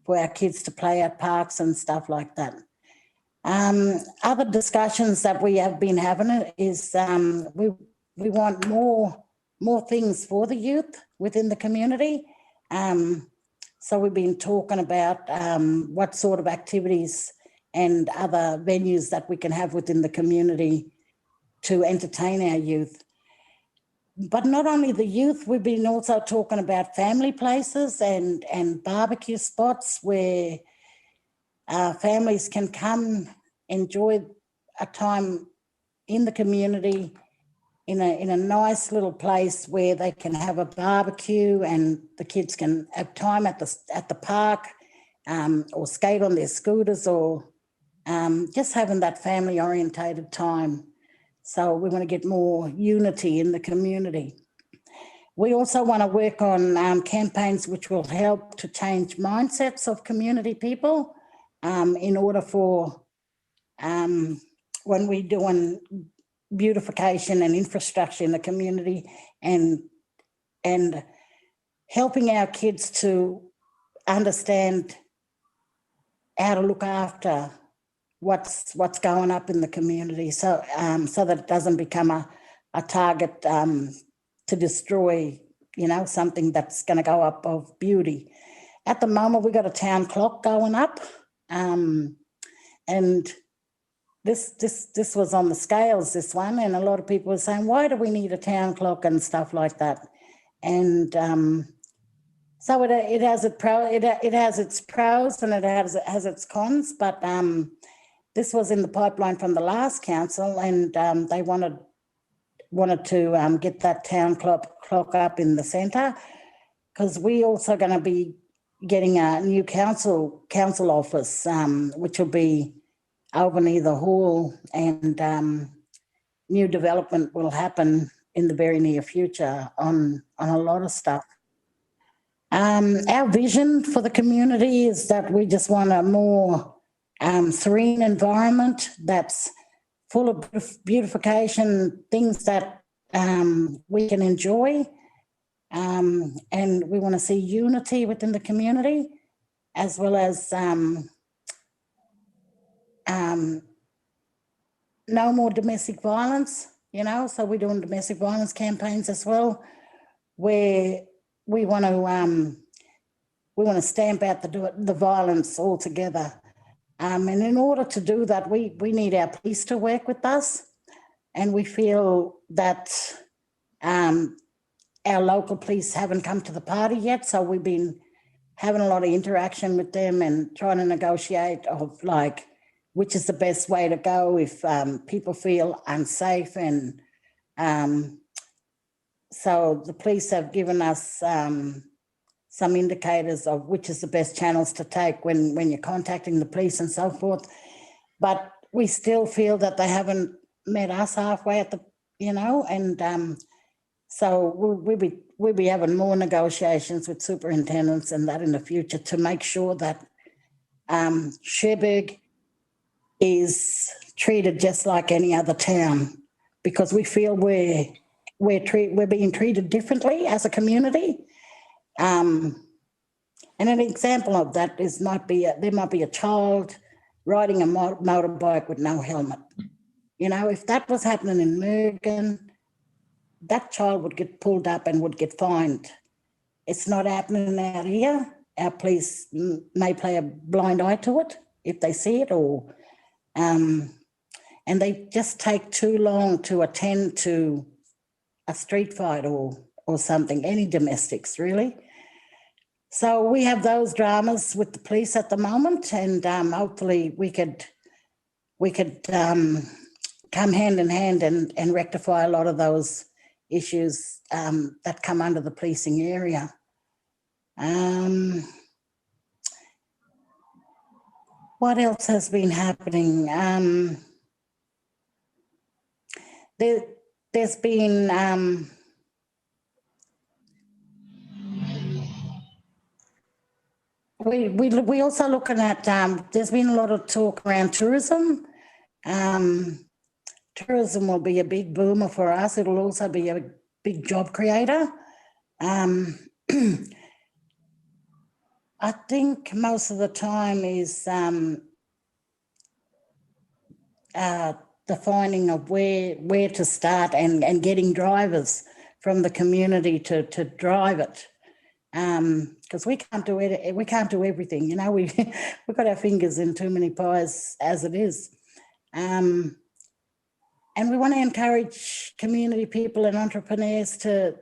for our kids to play at parks and stuff like that. Other discussions that we have been having is we want more things for the youth within the community. So we've been talking about what sort of activities and other venues that we can have within the community to entertain our youth. But not only the youth, we've been also talking about family places and barbecue spots where families can come enjoy a time in the community in a nice little place where they can have a barbecue and the kids can have time at the park or skate on their scooters or just having that family orientated time. So we want to get more unity in the community. We also want to work on campaigns which will help to change mindsets of community people in order for when we're doing beautification and infrastructure in the community and helping our kids to understand how to look after what's going up in the community, so that it doesn't become a target to destroy, you know, something that's going to go up of beauty. At the moment, we've got a town clock going up, and this was on the scales, this one, and a lot of people were saying, why do we need a town clock and stuff like that? And so it has its pros and it has its cons, but this was in the pipeline from the last council, and they wanted to get that town clock up in the centre, because we also going to be getting a new council office, which will be over near the hall, and new development will happen in the very near future on a lot of stuff. Our vision for the community is that we just want a more serene environment that's full of beautification, things that we can enjoy, and we want to see unity within the community, as well as no more domestic violence, you know, so we're doing domestic violence campaigns as well, where we want to stamp out the violence altogether. And in order to do that, we need our police to work with us, and we feel that our local police haven't come to the party yet, so we've been having a lot of interaction with them and trying to negotiate of like which is the best way to go if people feel unsafe. And so the police have given us some indicators of which is the best channels to take when you're contacting the police and so forth. But we still feel that they haven't met us halfway at the, you know, and so we'll be having more negotiations with superintendents and that in the future to make sure that Cherbourg is treated just like any other town, because we feel we're being treated differently as a community. And an example of that is there might be a child riding a motorbike with no helmet. You know, if that was happening in Mergen, that child would get pulled up and would get fined. It's not happening out here. Our police may play a blind eye to it if they see it, or and they just take too long to attend to a street fight or something, any domestics really. So we have those dramas with the police at the moment, and hopefully we could come hand in hand and rectify a lot of those issues that come under the policing area. What else has been happening? There's been we also looking at there's been a lot of talk around tourism. Tourism will be a big boomer for us. It'll also be a big job creator. I think most of the time is the finding of where to start and getting drivers from the community to drive it. Because we can't do it, we can't do everything. You know, we've got our fingers in too many pies as it is. And we want to encourage community people and entrepreneurs to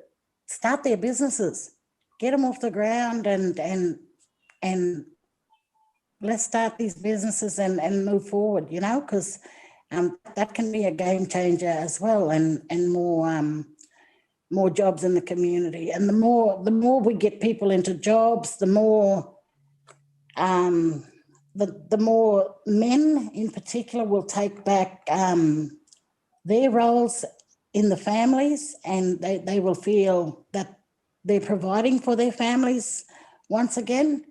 start their businesses, get them off the ground, and let's start these businesses and move forward. You know, because that can be a game changer as well, and more jobs in the community. And the more we get people into jobs, the more the more men in particular will take back their roles in the families, and they will feel that they're providing for their families once again.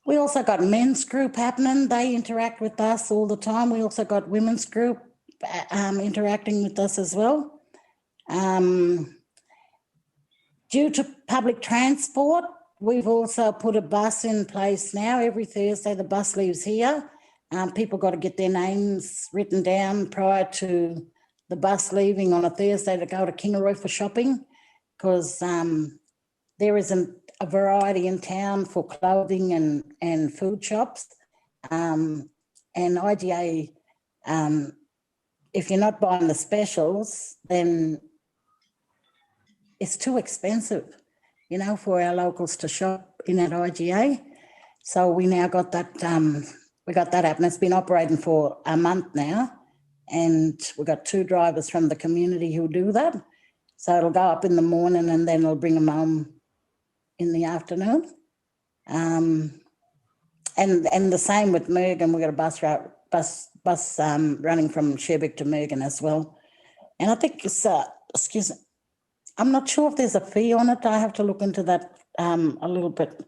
We also got men's group happening. They interact with us all the time. We also got women's group interacting with us as well. Due to public transport, we've also put a bus in place now. Every Thursday the bus leaves here. People got to get their names written down prior to the bus leaving on a Thursday to go to Kingaroy for shopping, because there isn't a variety in town for clothing and food shops. And IGA, if you're not buying the specials, then it's too expensive, you know, for our locals to shop in at IGA. So we now got that, we got that happening. It's been operating for a month now, and we've got 2 drivers from the community who do that. So it'll go up in the morning and then it'll bring them home in the afternoon. And the same with Mergen. We've got a bus running from Cherbourg to Mergen as well. And I think it's, excuse me, I'm not sure if there's a fee on it. I have to look into that a little bit.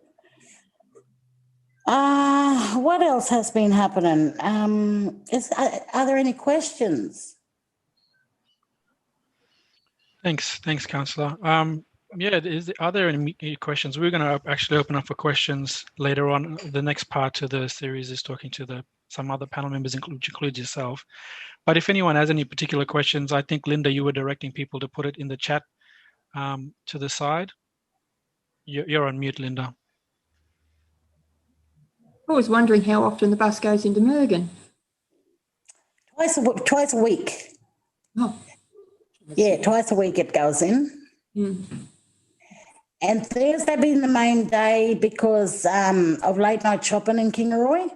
What else has been happening? Are there any questions? Thanks, Councillor. Yeah, are there any questions? We're going to actually open up for questions later on. The next part of the series is talking to some other panel members, which includes yourself. But if anyone has any particular questions, I think, Linda, you were directing people to put it in the chat to the side. You're on mute, Linda. I was wondering how often the bus goes into Mergen. Twice a week. Oh. Yeah, twice a week it goes in. Mm. And Thursday being the main day because of late night shopping in Kingaroy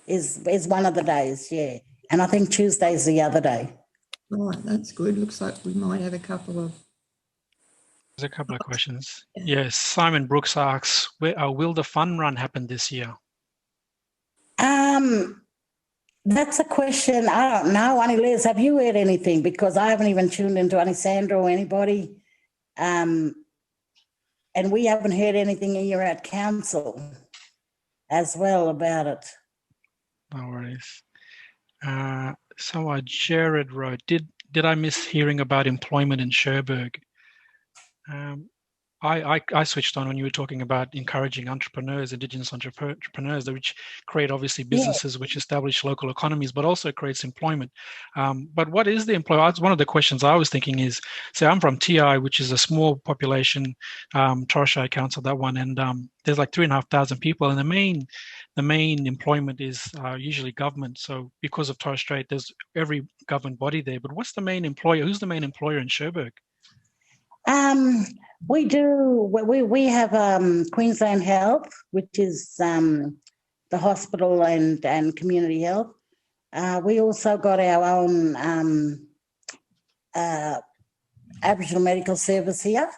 is one of the days, yeah. And I think Tuesday's the other day. Right, that's good. Looks like we might have a couple of... There's a couple of questions. Yes, Simon Brooks asks, will the fun run happen this year? That's a question. I don't know. Aunty Liz, have you heard anything? Because I haven't even tuned into Aunty Sandra or anybody. And we haven't heard anything here at council as well about it. No worries. So Jared wrote, did I miss hearing about employment in Cherbourg? I switched on when you were talking about encouraging entrepreneurs, Indigenous entrepreneurs, which create obviously businesses which establish local economies, but also creates employment. But what is the employment? One of the questions I was thinking is, say I'm from TI, which is a small population, Torres Shire Council, that one, and there's like 3,500 people, and the main employment is usually government. So because of Torres Strait, there's every government body there. But what's the main employer? Who's the main employer in Cherbourg? We do. We have Queensland Health, which is the hospital and community health. We also got our own Aboriginal Medical Service here.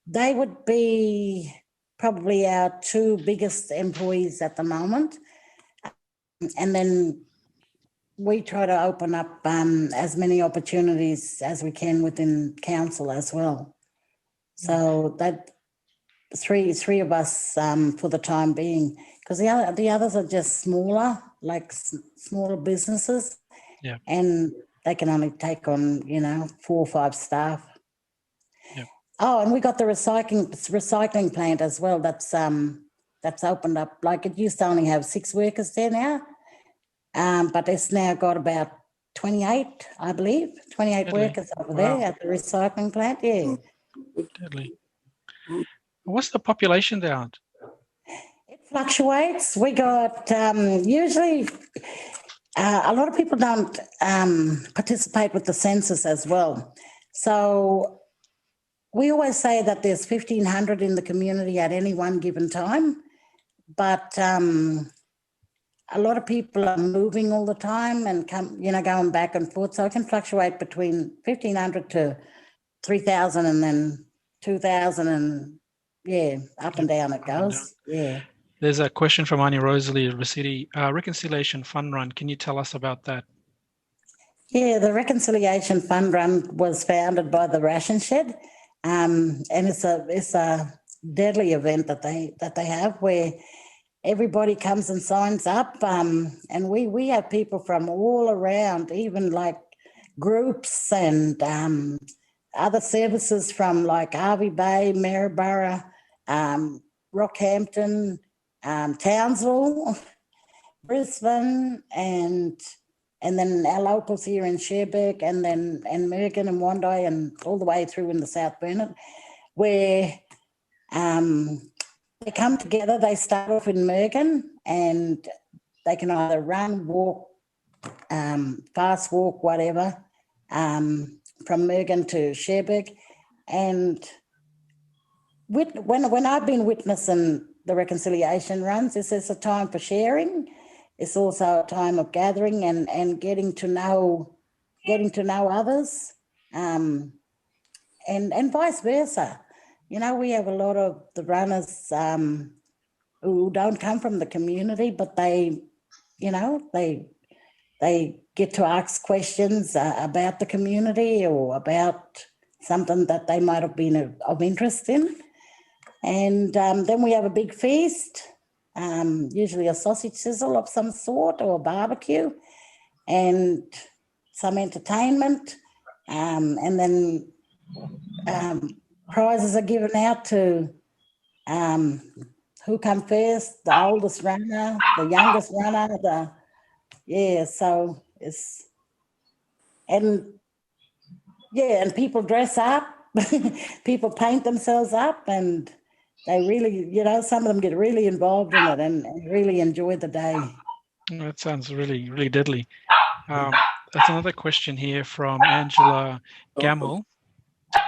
They would be probably our two biggest employees at the moment. And then we try to open up as many opportunities as we can within council as well. So that three of us for the time being, because the others are just smaller, like smaller businesses. Yeah. And they can only take on, 4 or 5 staff. Yeah. Oh, and we got the recycling plant as well. That's opened up. Like, it used to only have 6 workers there now, but it's now got about 28, I believe, 28 Deadly. workers over there at the recycling plant. Yeah. Deadly. What's the population there, Aunt? It fluctuates. We got usually a lot of people don't participate with the census as well. So we always say that there's 1,500 in the community at any one given time, but a lot of people are moving all the time and going back and forth. So it can fluctuate between 1,500 to 3,000 and then 2,000 and up and down it goes. Yeah. There's a question from Aunty Rosalie of the city. Reconciliation Fund Run. Can you tell us about that? Yeah, the Reconciliation Fund Run was founded by the Ration Shed, and it's a deadly event that they have where everybody comes and signs up, and we have people from all around, even like groups and other services from like Hervey Bay, Maryborough, Rockhampton, Townsville, Brisbane, and then our locals here in Cherbourg, and Mergen and Wandai, and all the way through in the South Burnett, where they come together. They start off in Mergen, and they can either run, walk, fast walk, whatever, from Mergen to Cherbourg. And when I've been witnessing the reconciliation runs, it's a time for sharing. It's also a time of gathering and getting to know others, and vice versa. We have a lot of the runners who don't come from the community, but they get to ask questions about the community or about something that they might have been of interest in. And then we have a big feast, usually a sausage sizzle of some sort or a barbecue, and some entertainment, and then prizes are given out to who come first, the oldest runner, the youngest runner, so it's, and people dress up, people paint themselves up, and they really, some of them get really involved in it and really enjoy the day. That sounds really, really deadly. That's another question here from Angela Gamble.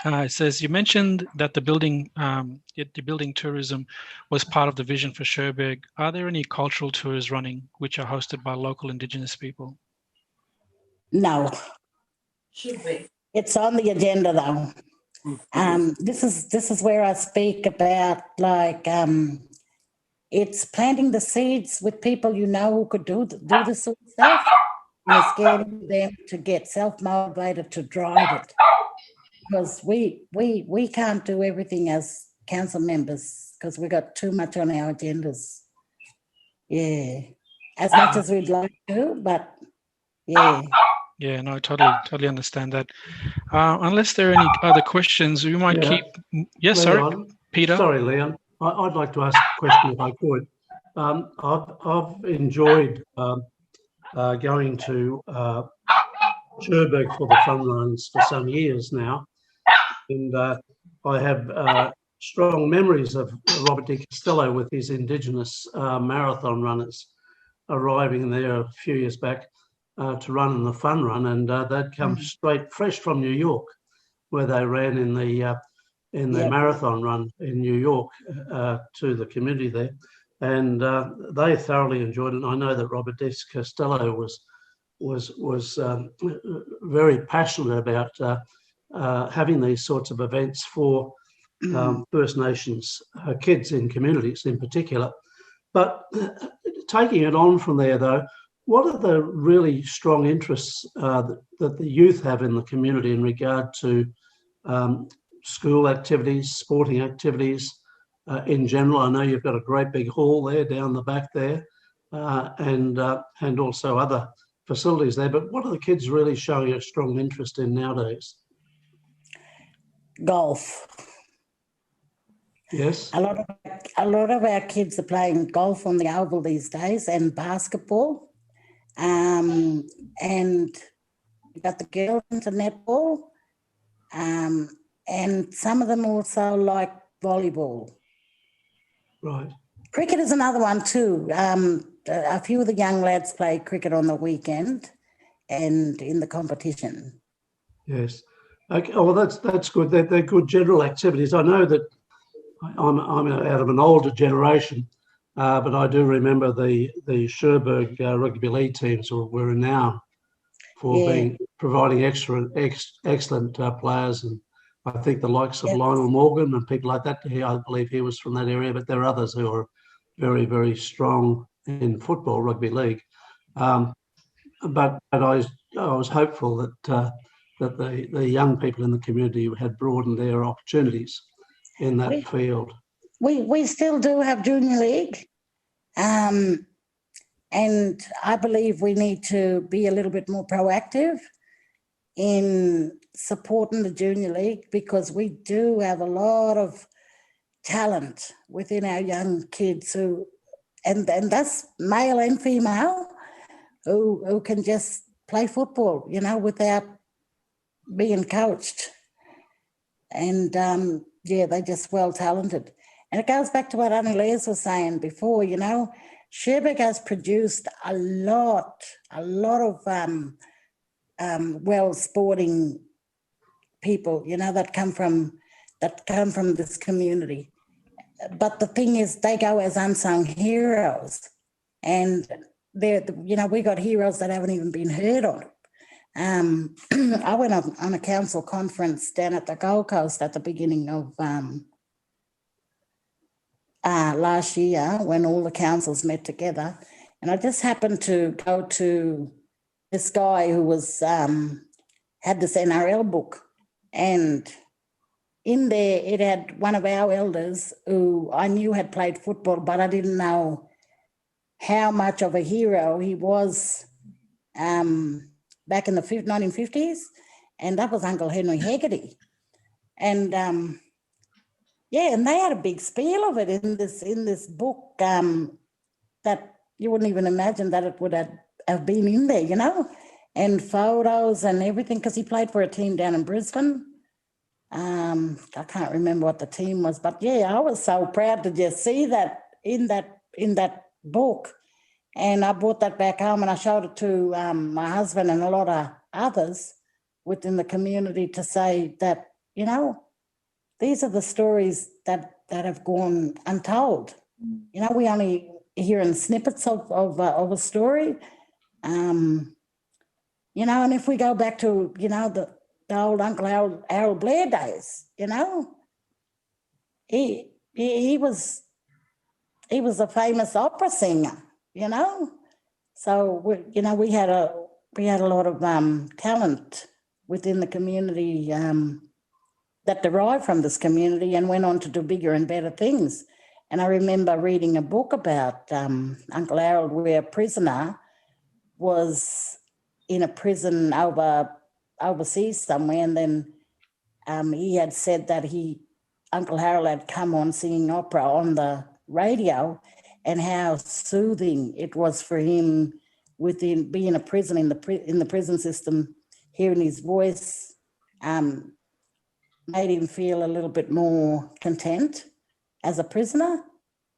It says, you mentioned that the building tourism was part of the vision for Cherbourg. Are there any cultural tours running which are hosted by local Indigenous people? No. Should be. It's on the agenda though. This is where I speak about it's planting the seeds with people who could do this sort of stuff, and it's getting them to get self-motivated to drive it. Because we can't do everything as council members because we got too much on our agendas. Yeah, as much as we'd like to, but yeah. Yeah, no, totally understand that. Unless there are any other questions, we might keep. Yes, sorry, Peter. Sorry, Leon. I'd like to ask a question if I could. I've enjoyed going to Cherbourg for the fun runs for some years now, and I have strong memories of Robert Di Castello with his Indigenous marathon runners arriving there a few years back to run in the fun run, and they'd come fresh from New York, where they ran in the marathon run in New York to the community there, and they thoroughly enjoyed it. And I know that Robert Di Costello was very passionate about having these sorts of events for First Nations kids in communities in particular. But taking it on from there, though, what are the really strong interests that the youth have in the community in regard to school activities, sporting activities in general? I know you've got a great big hall there down the back there, and also other facilities there. But what are the kids really showing a strong interest in nowadays? Golf. Yes. A lot of our kids are playing golf on the oval these days, and basketball. And you've got the girls into netball. And some of them also like volleyball. Right. Cricket is another one too. A few of the young lads play cricket on the weekend and in the competition. Yes. Okay. Oh, well, that's good. They're good general activities. I know that I'm out of an older generation, but I do remember the Cherbourg rugby league teams were renowned for providing excellent players, and I think the likes of Lionel Morgan and people like that. I believe he was from that area, but there are others who are very, very strong in football, rugby league. But I was hopeful that the young people in the community had broadened their opportunities in that field. We still do have junior league, and I believe we need to be a little bit more proactive in supporting the junior league, because we do have a lot of talent within our young kids and that's male and female, who can just play football, without being coached. And they're just well talented. And it goes back to what Aunty Les was saying before, Cherbourg has produced a lot of well sporting people, that come from this community. But the thing is, they go as unsung heroes, and we got heroes that haven't even been heard of. I went on a council conference down at the Gold Coast at the beginning of last year, when all the councils met together, and I just happened to go to this guy who was had this NRL book, and in there it had one of our elders who I knew had played football, but I didn't know how much of a hero he was back in the 1950s, and that was Uncle Henry Hegarty. And and they had a big spiel of it in this book that you wouldn't even imagine that it would have been in there, and photos and everything, because he played for a team down in Brisbane. I can't remember what the team was, but I was so proud to just see that in that book. And I brought that back home and I showed it to my husband and a lot of others within the community to say that, these are the stories that have gone untold. We only hear in snippets of a story. And if we go back to, the old Uncle Harold Blair days, he was a famous opera singer, So we had a lot of talent within the community that derived from this community and went on to do bigger and better things. And I remember reading a book about Uncle Harold, where a prisoner was in a prison overseas somewhere, and then he had said that Uncle Harold had come on singing opera on the radio, and how soothing it was for him within being a prison in the prison system. Hearing his voice made him feel a little bit more content as a prisoner.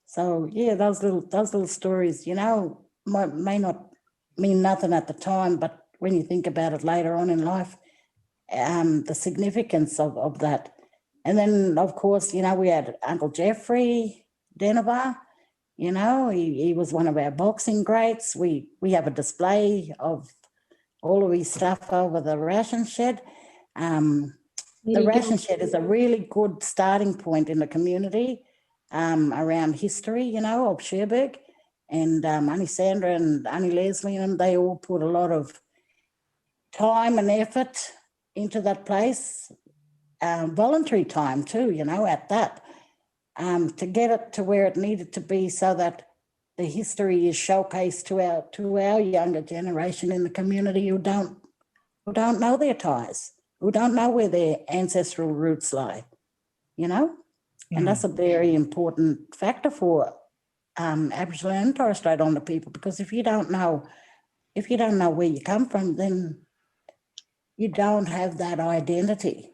So those little stories, may not mean nothing at the time, but when you think about it later on in life, the significance of that. And then, of course, we had Uncle Jeffrey Denver. He was one of our boxing greats. We have a display of all of his stuff over the ration shed. The ration shed is a really good starting point in the community around history, of Cherbourg. And Aunty Sandra and Aunty Lesley and they all put a lot of time and effort into that place, voluntary time too, at that, to get it to where it needed to be so that the history is showcased to our younger generation in the community who don't know their ties, who don't know where their ancestral roots lie, and that's a very important factor for Aboriginal and Torres Strait Islander people, because if you don't know where you come from, then you don't have that identity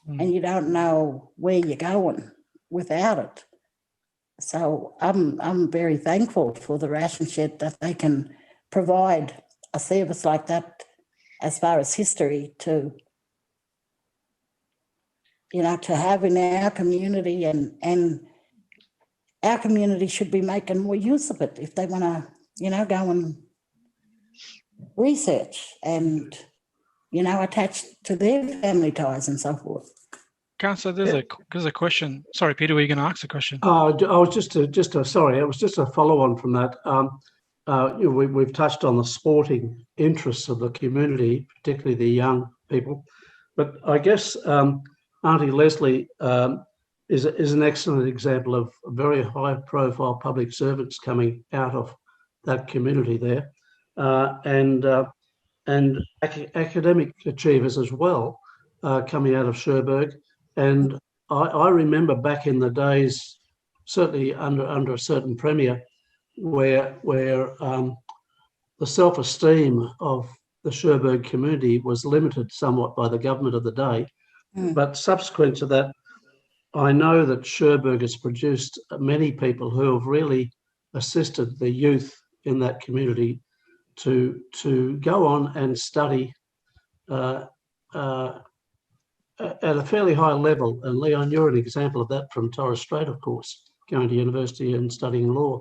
and you don't know where you're going without it. So I'm very thankful for the ration shed that they can provide a service like that as far as history to have in our community, and our community should be making more use of it if they want to, go and research and, attach to their family ties and so forth. Councillor, there's a question. Sorry, Peter, were you going to ask a question? I was just a follow-on from that. We've touched on the sporting interests of the community, particularly the young people, but I guess Aunty Lesley is an excellent example of very high-profile public servants coming out of that community there, and academic achievers as well, coming out of Cherbourg. And I remember back in the days, certainly under a certain premier, where the self-esteem of the Cherbourg community was limited somewhat by the government of the day. But subsequent to that, I know that Cherbourg has produced many people who have really assisted the youth in that community to go on and study at a fairly high level. And Leon, you're an example of that from Torres Strait, of course, going to university and studying law.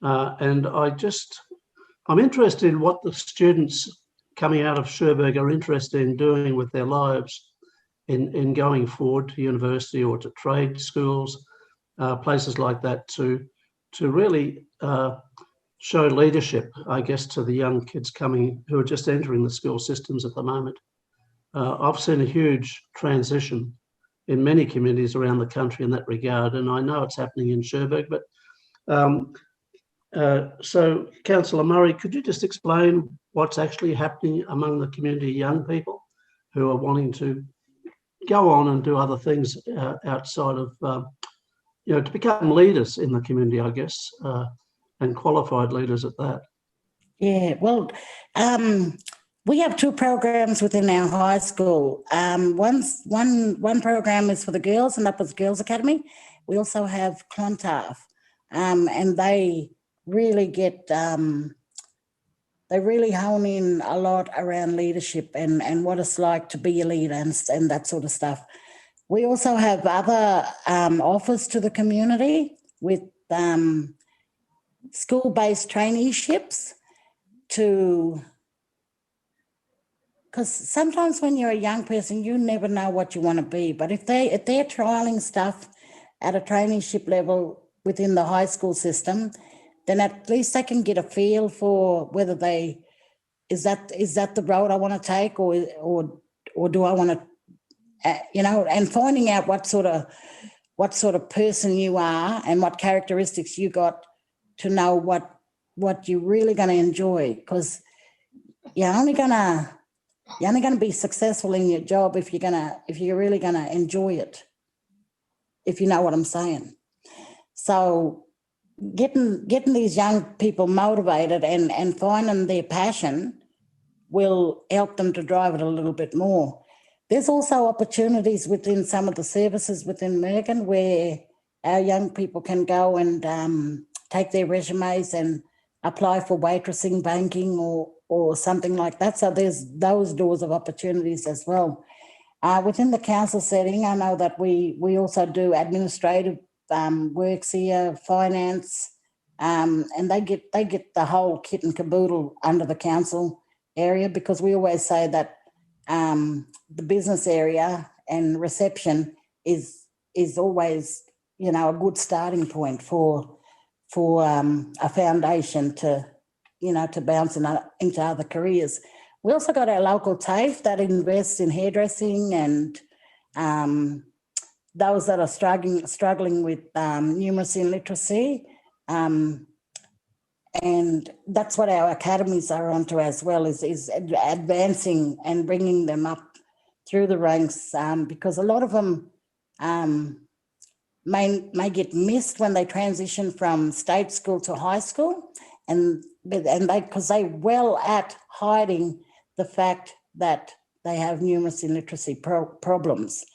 And I'm interested in what the students coming out of Cherbourg are interested in doing with their lives in going forward to university or to trade schools, places like that, to really show leadership, I guess, to the young kids who are just entering the school systems at the moment. I've seen a huge transition in many communities around the country in that regard, and I know it's happening in Cherbourg. But so, Councillor Murray, could you just explain what's actually happening among the community young people who are wanting to go on and do other things outside of, to become leaders in the community, I guess, and qualified leaders at that? Yeah, well, we have two programs within our high school. One program is for the girls, and that was Girls Academy. We also have Clontarf, and they really they really hone in a lot around leadership and what it's like to be a leader and that sort of stuff. We also have other offers to the community with school-based traineeships because sometimes when you're a young person, you never know what you want to be. But if they're trialling stuff at a traineeship level within the high school system, then at least they can get a feel for whether is that the road I want to take or do I want to, and finding out what sort of person you are and what characteristics you got to know what you're really going to enjoy, because you're only going to be successful in your job if you're really going to enjoy it, if you know what I'm saying. So getting these young people motivated and finding their passion will help them to drive it a little bit more. There's also opportunities within some of the services within Mergen where our young people can go and take their resumes and apply for waitressing, banking, or something like that. So there's those doors of opportunities as well. Within the council setting, I know that we also do administrative works here, finance, and they get the whole kit and caboodle under the council area, because we always say that the business area and reception is always, you know, a good starting point for a foundation to, you know, to bounce into other careers. We also got our local TAFE that invests in hairdressing and those that are struggling with numeracy and literacy. And that's what our academies are onto as well, is advancing and bringing them up through the ranks, because a lot of them may get missed when they transition from state school to high school, and because they're well at hiding the fact that they have numeracy and literacy problems,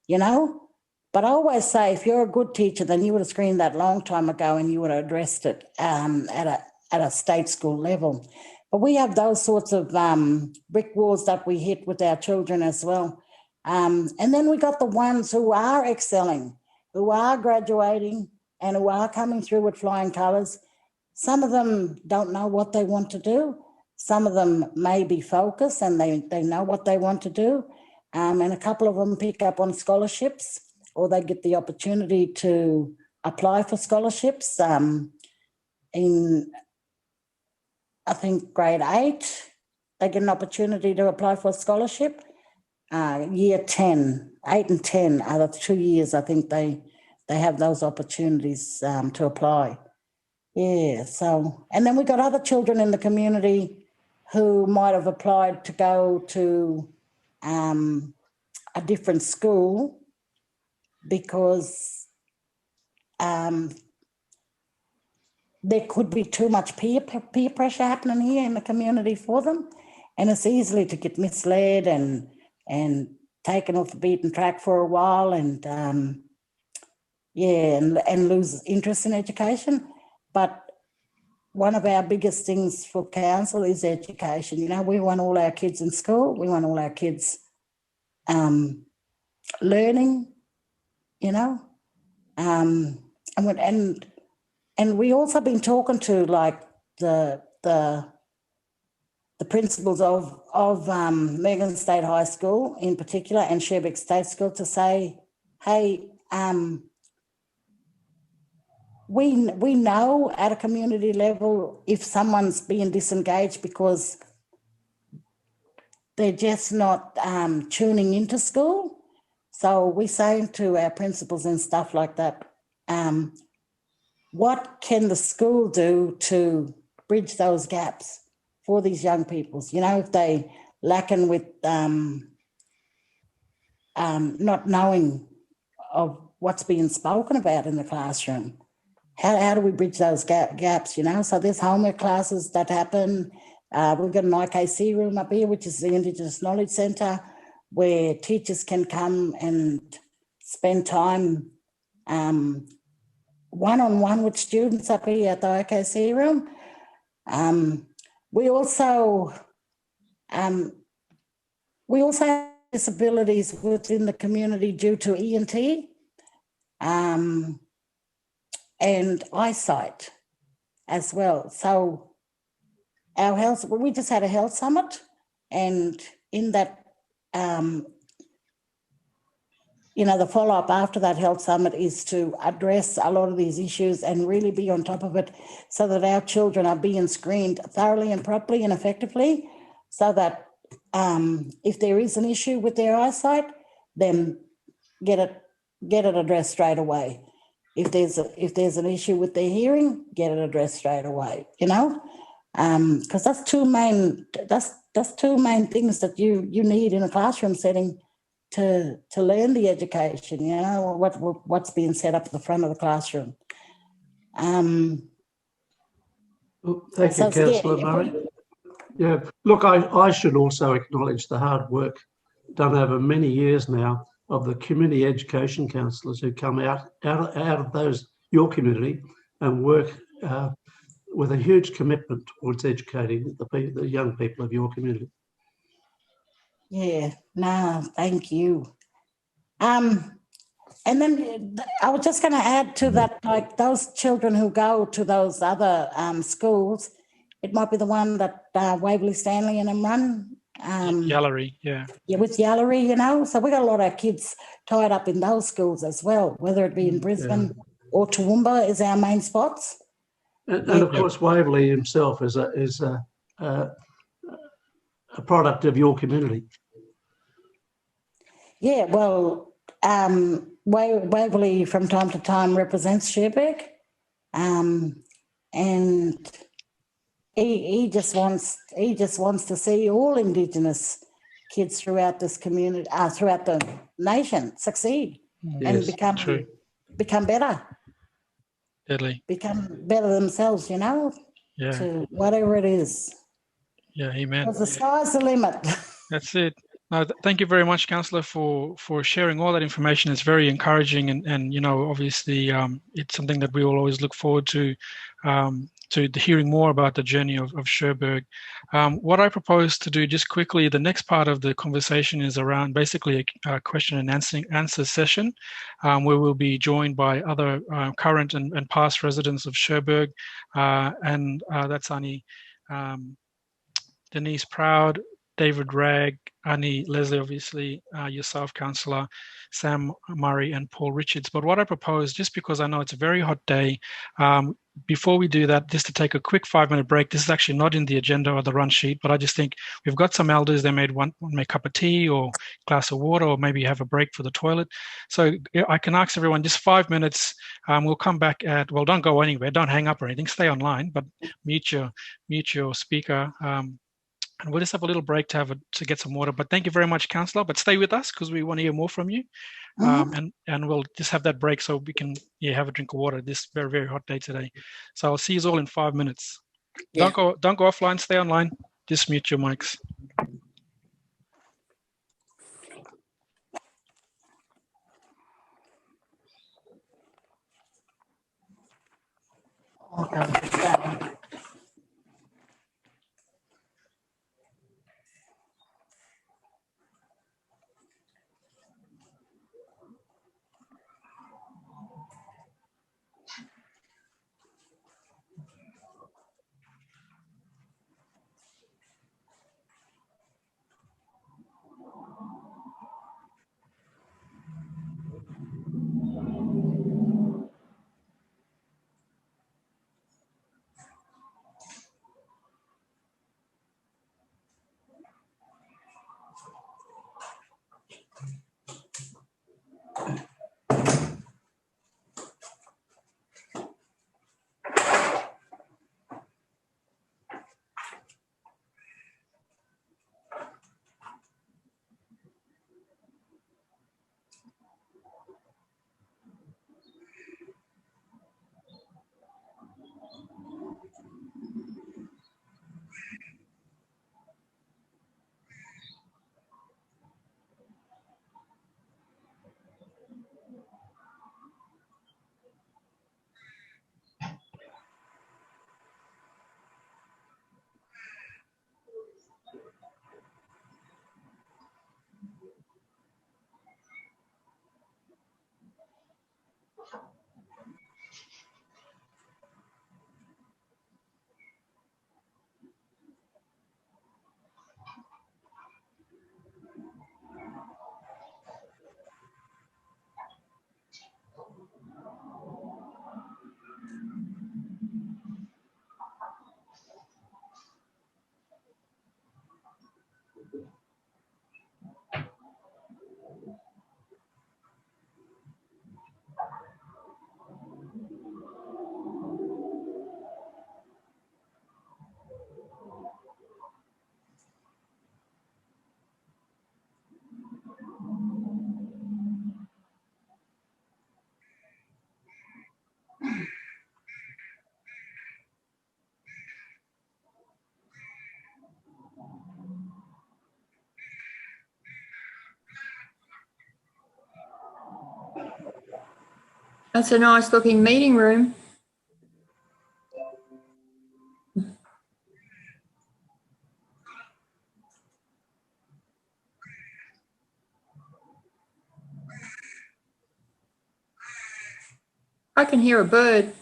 you know. But I always say, if you're a good teacher, then you would have screened that long time ago and you would have addressed it at a state school level. But we have those sorts of brick walls that we hit with our children as well. And then we got the ones who are excelling, who are graduating and who are coming through with flying colours. Some of them don't know what they want to do. Some of them may be focused and they know what they want to do. And a couple of them pick up on scholarships, or they get the opportunity to apply for scholarships. In, I think, grade 8, they get an opportunity to apply for a scholarship. Year 10, 8 and 10 are the 2 years I think they have those opportunities to apply. Yeah, so, and then we got other children in the community who might have applied to go to a different school because there could be too much peer pressure happening here in the community for them, and it's easily to get misled and taken off the beaten track for a while, and and lose interest in education. But one of our biggest things for council is education. You know, we want all our kids in school. We want all our kids learning, you know. And we also been talking to like the principals of Megan State High School in particular and Cherbourg State School to say, hey, we know at a community level if someone's being disengaged because they're just not tuning into school. So we're saying to our principals and stuff like that, what can the school do to bridge those gaps for these young people? You know, if they lacking with not knowing of what's being spoken about in the classroom, how do we bridge those gaps, you know? So there's homework classes that happen. We've got an IKC room up here, which is the Indigenous Knowledge Centre, where teachers can come and spend time one-on-one with students up here at the IKC room. We also have disabilities within the community due to ENT and eyesight as well. So our health, we just had a health summit, and in that, you know, the follow-up after that health summit is to address a lot of these issues and really be on top of it so that our children are being screened thoroughly and properly and effectively, so that if there is an issue with their eyesight, then get it addressed straight away. If there's an issue with their hearing, get it addressed straight away, you know, because that's two main things that you need in a classroom setting to learn the education, you know, what's being set up at the front of the classroom. Well, thank you, Councillor Murray. Yeah, look, I should also acknowledge the hard work done over many years now of the community education counsellors who come out of your community and work with a huge commitment towards educating the young people of your community. Yeah, no, thank you. And then I was just going to add to that, like those children who go to those other schools, it might be the one that Waverley Stanley and them run. Gallery, yeah. Yeah, with Yallery, you know. So we got a lot of kids tied up in those schools as well, whether it be in Brisbane or Toowoomba is our main spots. And of course, Waverley himself is a product of your community. Yeah, well, Waverley from time to time represents Cherbourg, and he just wants to see all Indigenous kids throughout this community, throughout the nation, succeed and become better. Deadly. Become better themselves, you know. Yeah. To whatever it is. Yeah, amen. Because the sky's the limit. That's it. No, thank you very much, Councillor, for sharing all that information. It's very encouraging, and you know, obviously, it's something that we will always look forward to hearing more about the journey of Cherbourg. What I propose to do just quickly, the next part of the conversation is around basically a question and answer session, where we'll be joined by other current and past residents of Cherbourg, and that's Aunty Denise Proud, David Ragg, Aunty Lesley, obviously, yourself, Councillor, Sam Murray and Paul Richards. But what I propose, just because I know it's a very hot day, before we do that, just to take a quick 5-minute break. This is actually not in the agenda or the run sheet, but I just think we've got some elders. They made one make a cup of tea or a glass of water, or maybe have a break for the toilet. So I can ask everyone just 5 minutes. We'll come back at, well, don't go anywhere. Don't hang up or anything. Stay online, but mute your speaker. And we'll just have a little break to get some water. But thank you very much, Councillor. But stay with us because we want to hear more from you. And we'll just have that break so we can have a drink of water this very, very hot day today. So I'll see you all in 5 minutes. Yeah. Don't go offline. Stay online. Just mute your mics. Okay. That's a nice looking meeting room. I can hear a bird.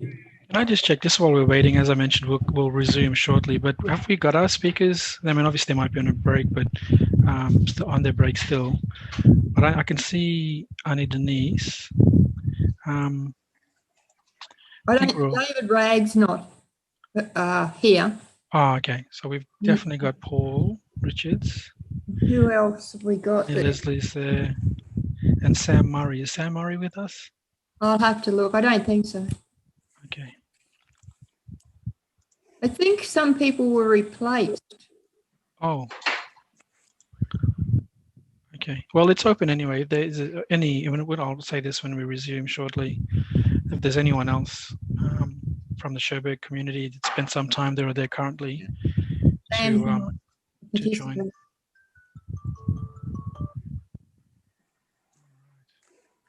Can I just check this while we're waiting? As I mentioned, we'll resume shortly, but have we got our speakers? I mean, obviously they might be on a break, but still on their break still. But I can see Aunty Denise. I don't, David Ragg's not here. Oh, okay. So we've definitely got Paul Richards. Who else have we got? Leslie's there. And Sam Murray. Is Sam Murray with us? I'll have to look. I don't think so. Okay. I think some people were replaced. Oh. Okay. Well, it's open anyway. If there's any, I'll say this when we resume shortly. If there's anyone else from the Cherbourg community that spent some time there or there currently to join.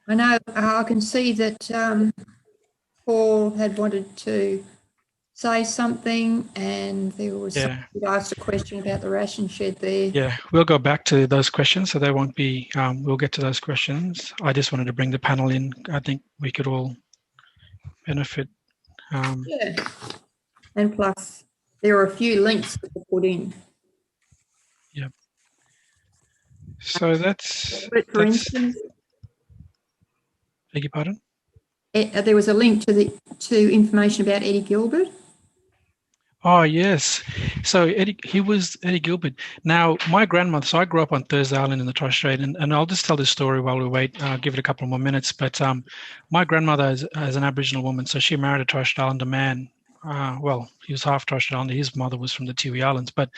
I know I can see that Paul had wanted to say something, and there was someone who asked a question about the ration shed there. Yeah, we'll go back to those questions, so they won't be, we'll get to those questions. I just wanted to bring the panel in. I think we could all benefit. Yeah, and plus there are a few links that were put in. Yep. So that's... For instance... Beg your pardon? There was a link to information about Eddie Gilbert. Oh, yes. So Eddie Gilbert. Now, my grandmother, so I grew up on Thursday Island in the Torres Strait, and I'll just tell this story while we wait. I'll give it a couple more minutes. But my grandmother is an Aboriginal woman, so she married a Torres Strait Islander man. Well, he was half Torres Strait Islander. His mother was from the Tiwi Islands. But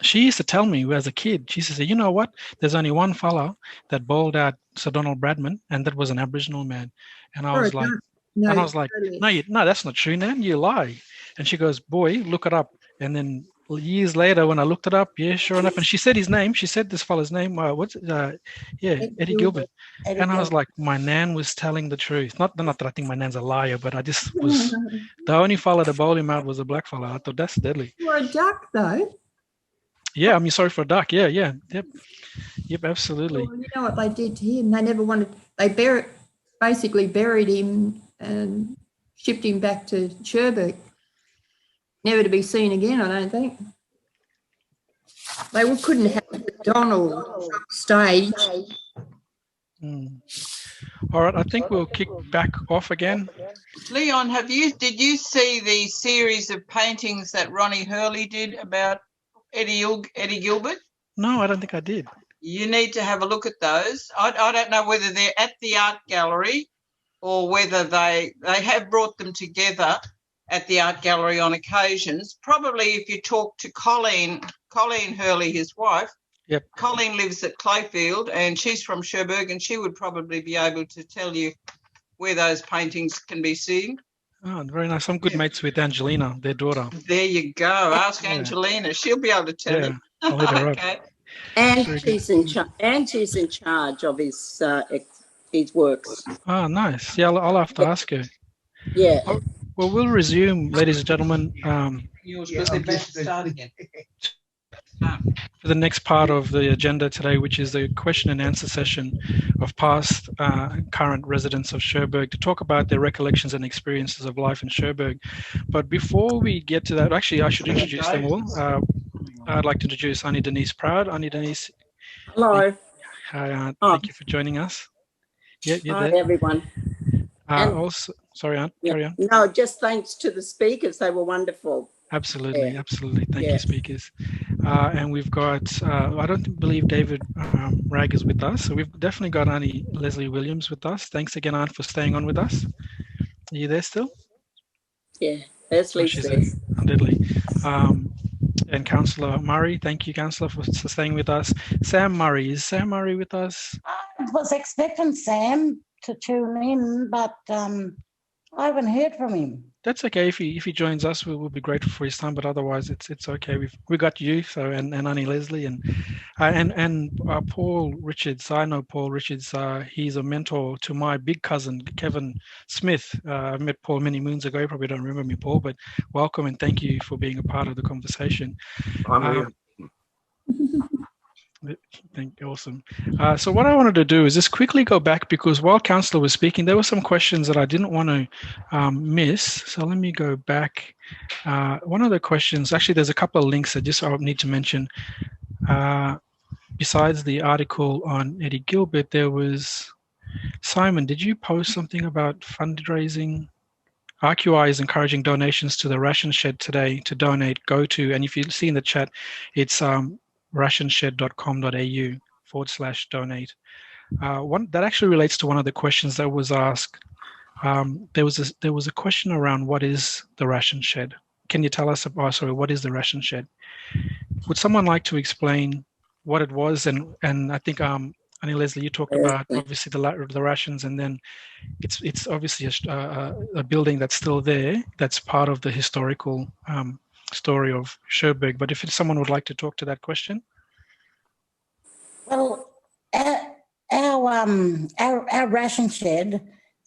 she used to tell me as a kid, she used to say, you know what? There's only one fella that bowled out Sir Donald Bradman, and that was an Aboriginal man. And I was like, no, that's not true, Nan. You lie. And she goes, boy, look it up. And then years later, when I looked it up, yeah, sure enough. And she said his name. She said this fella's name. Eddie Gilbert. And I was like, my Nan was telling the truth. Not that I think my Nan's a liar, but I just was, the only fella to bowl him out was a black fella. I thought, that's deadly. For a duck, though. Yeah, I mean, sorry for a duck. Yeah. Yep, absolutely. Well, you know what they did to him? They never wanted, basically buried him and shipped him back to Cherbourg. Never to be seen again, I don't think. They couldn't have Donald stage. All right, I think we'll kick back off again. Leon, did you see the series of paintings that Ronnie Hurley did about Eddie Gilbert? No, I don't think I did. You need to have a look at those. I don't know whether they're at the art gallery or whether they have brought them together at the art gallery on occasions. Probably if you talk to Colleen Hurley, his wife. Yep. Colleen lives at Clayfield and she's from Cherbourg, and she would probably be able to tell you where those paintings can be seen. Oh, very nice. I'm good mates with Angelina, their daughter. There you go. Ask Angelina. She'll be able to tell you. I'll let her Okay. up. And she's in charge of his works. Oh, nice. Yeah, I'll have to ask her. Yeah. Well, we'll resume, ladies and gentlemen, Start again. for the next part of the agenda today, which is the question and answer session of past and current residents of Cherbourg to talk about their recollections and experiences of life in Cherbourg. But before we get to that, actually, I should introduce them all. I'd like to introduce Aunty Denise Proud. Aunty Denise. Hello. Hi, thank you for joining us. Yeah, Hi, everyone. Also, sorry, Aunt, carry on. No, just thanks to the speakers. They were wonderful. Absolutely. Thank you, speakers. And we've got, I don't believe David Ragg is with us. So we've definitely got Aunty Lesley Williams with us. Thanks again, Aunt, for staying on with us. Are you there still? Yeah, Lesley's there. Undoubtedly. And Councillor Murray, thank you, Councillor, for staying with us. Sam Murray, is Sam Murray with us? I was expecting Sam to tune in, but I haven't heard from him. That's okay. If he joins us, we'll be grateful for his time. But otherwise, it's okay. We got you. So and Aunty Lesley and Paul Richards. I know Paul Richards. He's a mentor to my big cousin Kevin Smith. I met Paul many moons ago. You probably don't remember me, Paul, but welcome and thank you for being a part of the conversation. I'm here. Awesome. So what I wanted to do is just quickly go back, because while Councillor was speaking, there were some questions that I didn't want to miss. So let me go back. One of the questions, actually, there's a couple of links that just I need to mention. Besides the article on Eddie Gilbert, there was, Simon, did you post something about fundraising? RQI is encouraging donations to the Ration Shed today. To donate, go to, and if you see in the chat, it's rationshed.com.au/donate. One that actually relates to one of the questions that was asked. There was a question around what is the Ration Shed? Can you tell us about, what is the Ration Shed? Would someone like to explain what it was? And I think Aunty Lesley, you talked about obviously the rations, and then it's obviously a building that's still there. That's part of the historical story of Cherbourg. But if someone would like to talk to that question. Well, our ration shed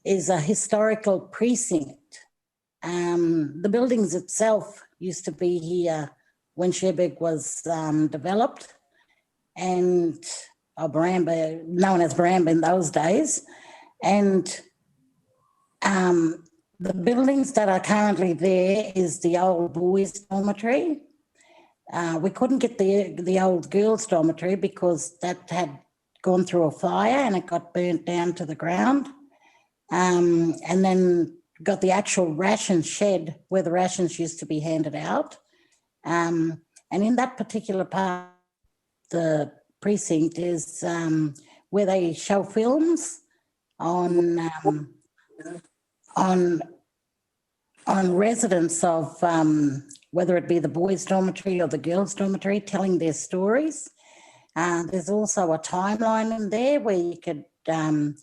is a historical precinct. The buildings itself used to be here when Cherbourg was developed, and Baramba, known as Baramba in those days, and the buildings that are currently there is the old boys' dormitory. We couldn't get the old girls' dormitory because that had gone through a fire and it got burnt down to the ground. And then got the actual ration shed where the rations used to be handed out. And in that particular part, the precinct is where they show films on residents of whether it be the boys' dormitory or the girls' dormitory, telling their stories. There's also a timeline in there where you could walk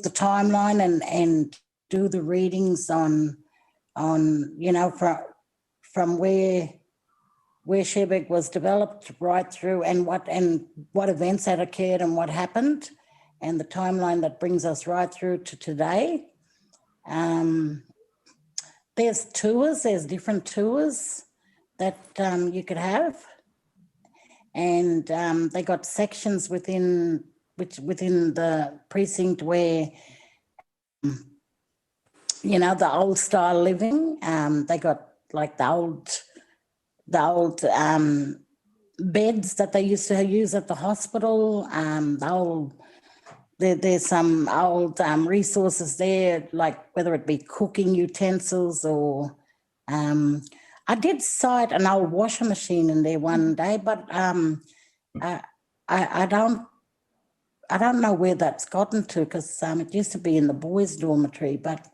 the timeline and do the readings on from where Cherbourg was developed right through, and what events had occurred and what happened, and the timeline that brings us right through to today. There's different tours that you could have, and they got sections within the precinct where the old style living. They got like the old beds that they used to use at the hospital. There's some old resources there, like whether it be cooking utensils or I did sight an old washing machine in there one day, but I don't know where that's gotten to, because it used to be in the boys' dormitory, but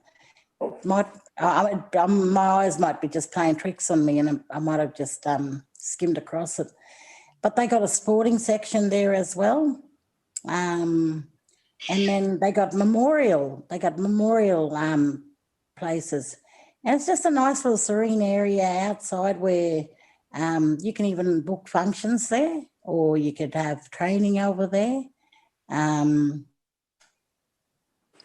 my eyes might be just playing tricks on me, and I might have just skimmed across it. But they got a sporting section there as well. And then they got memorial places. And it's just a nice little serene area outside where you can even book functions there, or you could have training over there.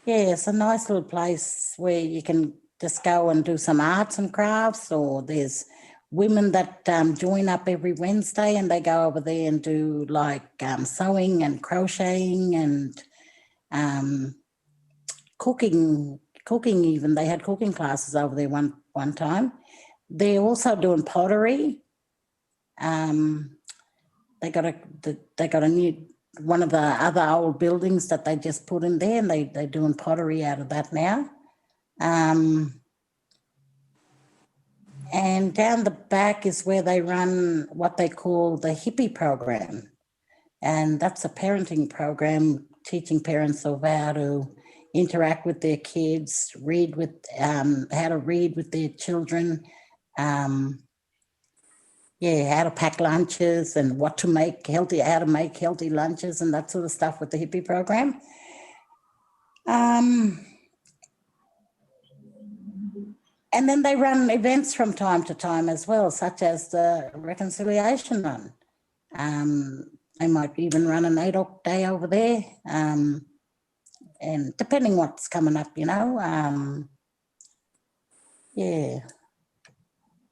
It's a nice little place where you can just go and do some arts and crafts, or there's women that join up every Wednesday and they go over there and do like sewing and crocheting and cooking even. They had cooking classes over there one time. They're also doing pottery. They got a new, one of the other old buildings that they just put in there, and they're doing pottery out of that now. And down the back is where they run what they call the hippie program. And that's a parenting program, teaching parents of how to interact with their kids, how to read with their children, how to pack lunches and how to make healthy lunches and that sort of stuff with the hippie program. And then they run events from time to time as well, such as the Reconciliation Run. They might even run an ADOC day over there, and depending what's coming up, you know. Yeah.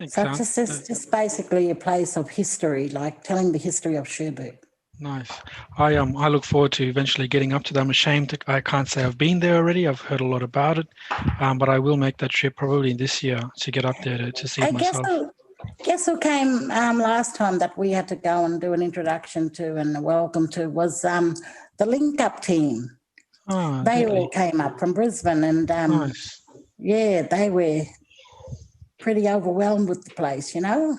So it's just basically a place of history, like telling the history of Cherbourg. Nice. I look forward to eventually getting up to that. I'm ashamed I can't say I've been there already. I've heard a lot about it, but I will make that trip probably this year to get up there to see it myself. Guess who came last time that we had to go and do an introduction to and a welcome to was the Link Up team. Oh, they really? all came up from Brisbane, and Nice. yeah, they were pretty overwhelmed with the place, you know,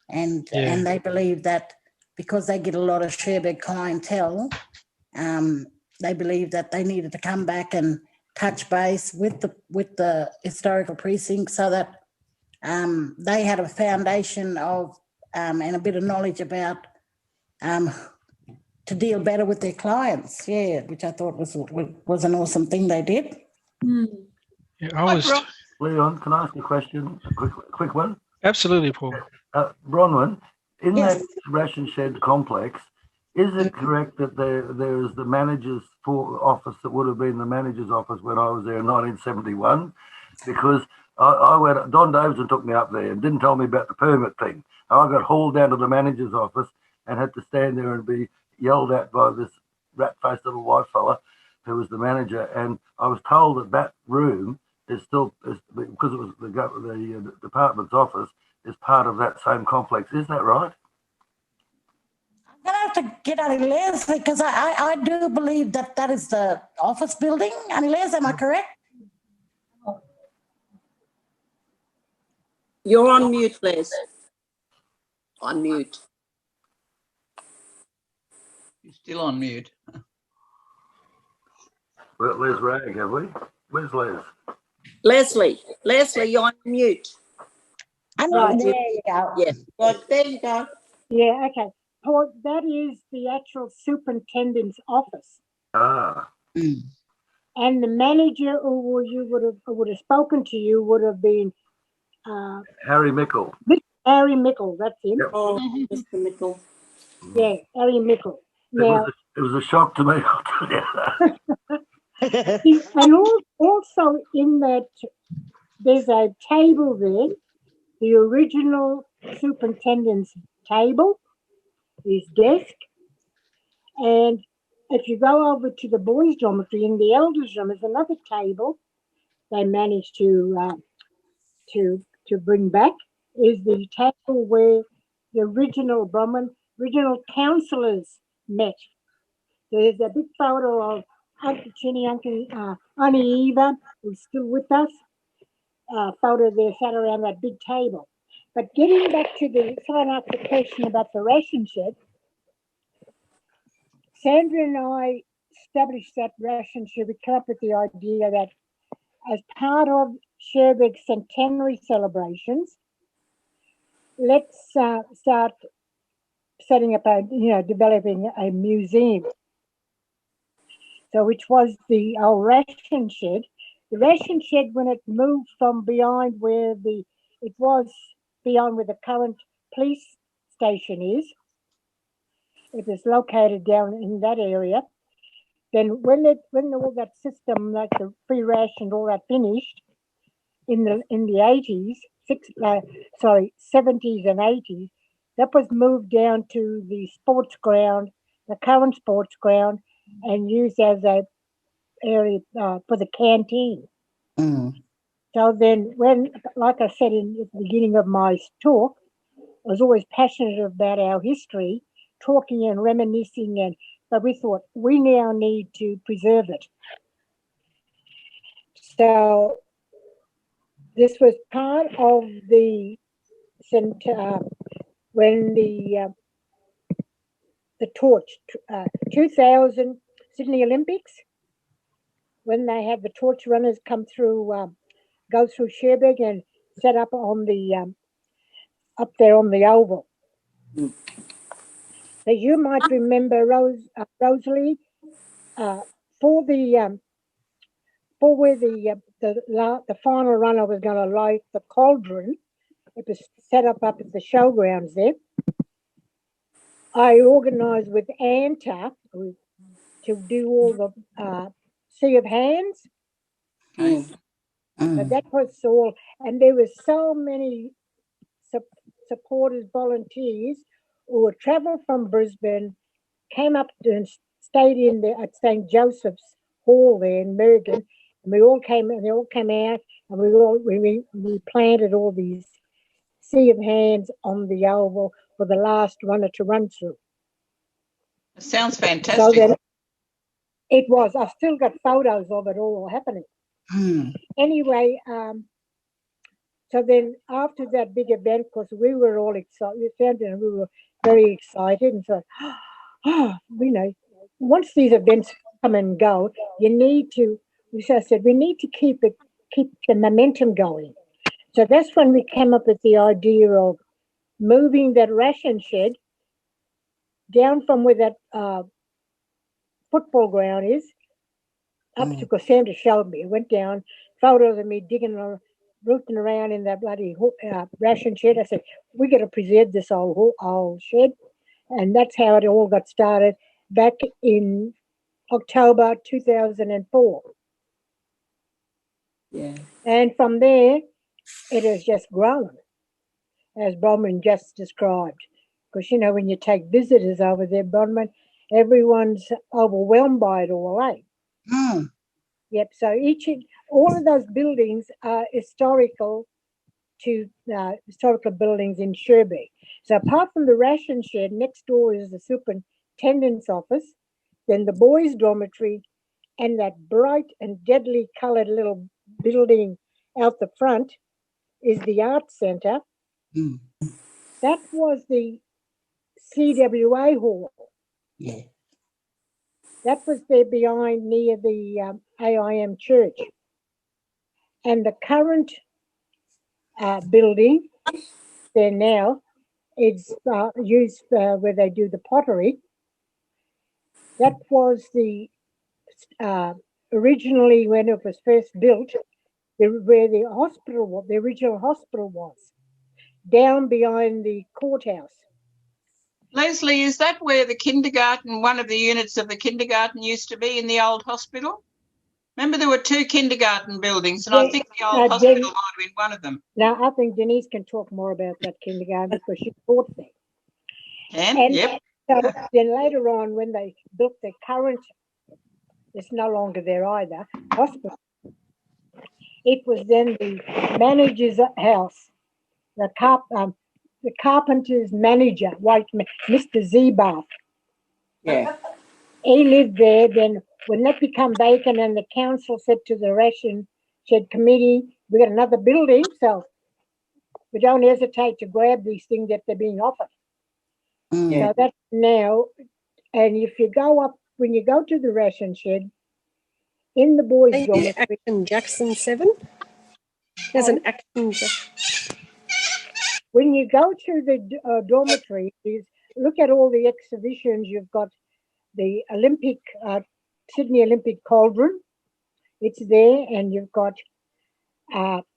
and they believe that because they get a lot of Cherbourg clientele, they believe that they needed to come back and touch base with the historical precinct so that they had a foundation of and a bit of knowledge about to deal better with their clients. Yeah, which I thought was an awesome thing they did. Yeah, I was. Leon, can I ask a question? A quick one. Absolutely, Paul. Bronwyn, in Yes. that ration shed complex, is it correct that there is the manager's office that would have been the manager's office when I was there in 1971? Because I went, Don Davidson took me up there and didn't tell me about the permit thing. I got hauled down to the manager's office and had to stand there and be yelled at by this rat-faced little white fella who was the manager. And I was told that room is still, because it was the department's office, is part of that same complex. Is that right? I'm going to have to get Aunty Lesley because I do believe that is the office building. Aunty Lesley, am I correct? You're on mute, Les. On mute. You're still on mute. Well, Les Rag, have we? Where's Les? Lesley, you're on mute. Right, there you go. Yes, right, there you go. Yeah, okay. Paul, that is the actual superintendent's office. Ah. And the manager who would have spoken to you would have been Harry Mickle. Harry Mickle, that's him. Yep. Oh, Mr. Mickle. Yeah, Harry Mickle. Now, It was a shock to me, I'll tell you. and also in that, there's a table there, the original superintendent's table, his desk, and if you go over to the boys' dormitory in the elders' room, there's another table they managed to bring back, is the table where the original councillors met. There's a big photo of Uncle Chinny, Auntie Eva, who's still with us. Photo there sat around that big table. But getting back to someone asked the question about the ration shed, Sandra and I established that ration shed. We came up with the idea that as part of Cherbourg centenary celebrations, let's start setting up developing a museum. So which was the old ration shed. The ration shed, when it moved from beyond where the current police station is, it was located down in that area. Then when all that system, like the free ration, all that finished in the 80s, 70s and 80s, that was moved down to the sports ground, the current sports ground, and used as a area for the canteen. So then when, like I said in the beginning of my talk, I was always passionate about our history, talking and reminiscing, but we thought we now need to preserve it. So this was part of the when the torch 2000 Sydney Olympics, when they had the torch runners come through, go through Cherbourg and set up on the up there on the oval. So you might remember Rosalie, for before where the final runner was going to light the cauldron, it was set up at the showgrounds there. I organised with Anta to do all the sea of hands. Okay. So that was all, and there were so many supporters, volunteers who would travel from Brisbane, came up and stayed in there at St. Joseph's Hall there in Mergen, and they all came out, and we planted all these sea of hands on the oval for the last runner to run through. It sounds So fantastic. then it was. I've still got photos of it all happening. Anyway, so then after that big event, because we were all excited, we were very excited, and so, once these events come and go, you need to. So I said we need to keep the momentum going. So that's when we came up with the idea of moving that ration shed down from where that football ground is, up to, because Sandra showed me, went down, photos of me rooting around in that bloody ration shed. I said, we got to preserve this old shed. And that's how it all got started back in October 2004. Yeah. And from there, it has just grown, as Bronwyn just described. Because, when you take visitors over there, Bronwyn, everyone's overwhelmed by it all, eh? Yep, so all of those buildings are historical buildings in Cherbourg. So apart from the ration shed, next door is the superintendent's office, then the boys' dormitory, and that bright and deadly coloured little building out the front is the Arts Centre. That was the CWA hall. Yeah. That was there behind near the AIM church. And the current building there now is used where they do the pottery. That was the originally when it was first built, where the hospital, the original hospital was, down behind the courthouse. Leslie, is that where the kindergarten, one of the units of the kindergarten used to be in the old hospital? Remember there were two kindergarten buildings, and I think the old hospital might have been one of them. Now, I think Denise can talk more about that kindergarten because she taught there. And yep. So then later on, when they built the current, it's no longer there either, hospital, it was then the manager's house, the carpenter's manager, Mr. Zebath. Yeah. He lived there. Then when that became vacant and the council said to the ration shed committee, we got another building, so we don't hesitate to grab these things that they're being offered. Yeah. So that's now, and if you go up, when you go to the ration shed, in the boys' dormitory. Action Jackson 7? There's an Action Jackson. When you go to the dormitory, look at all the exhibitions. You've got the Olympic, Sydney Olympic cauldron. It's there, and you've got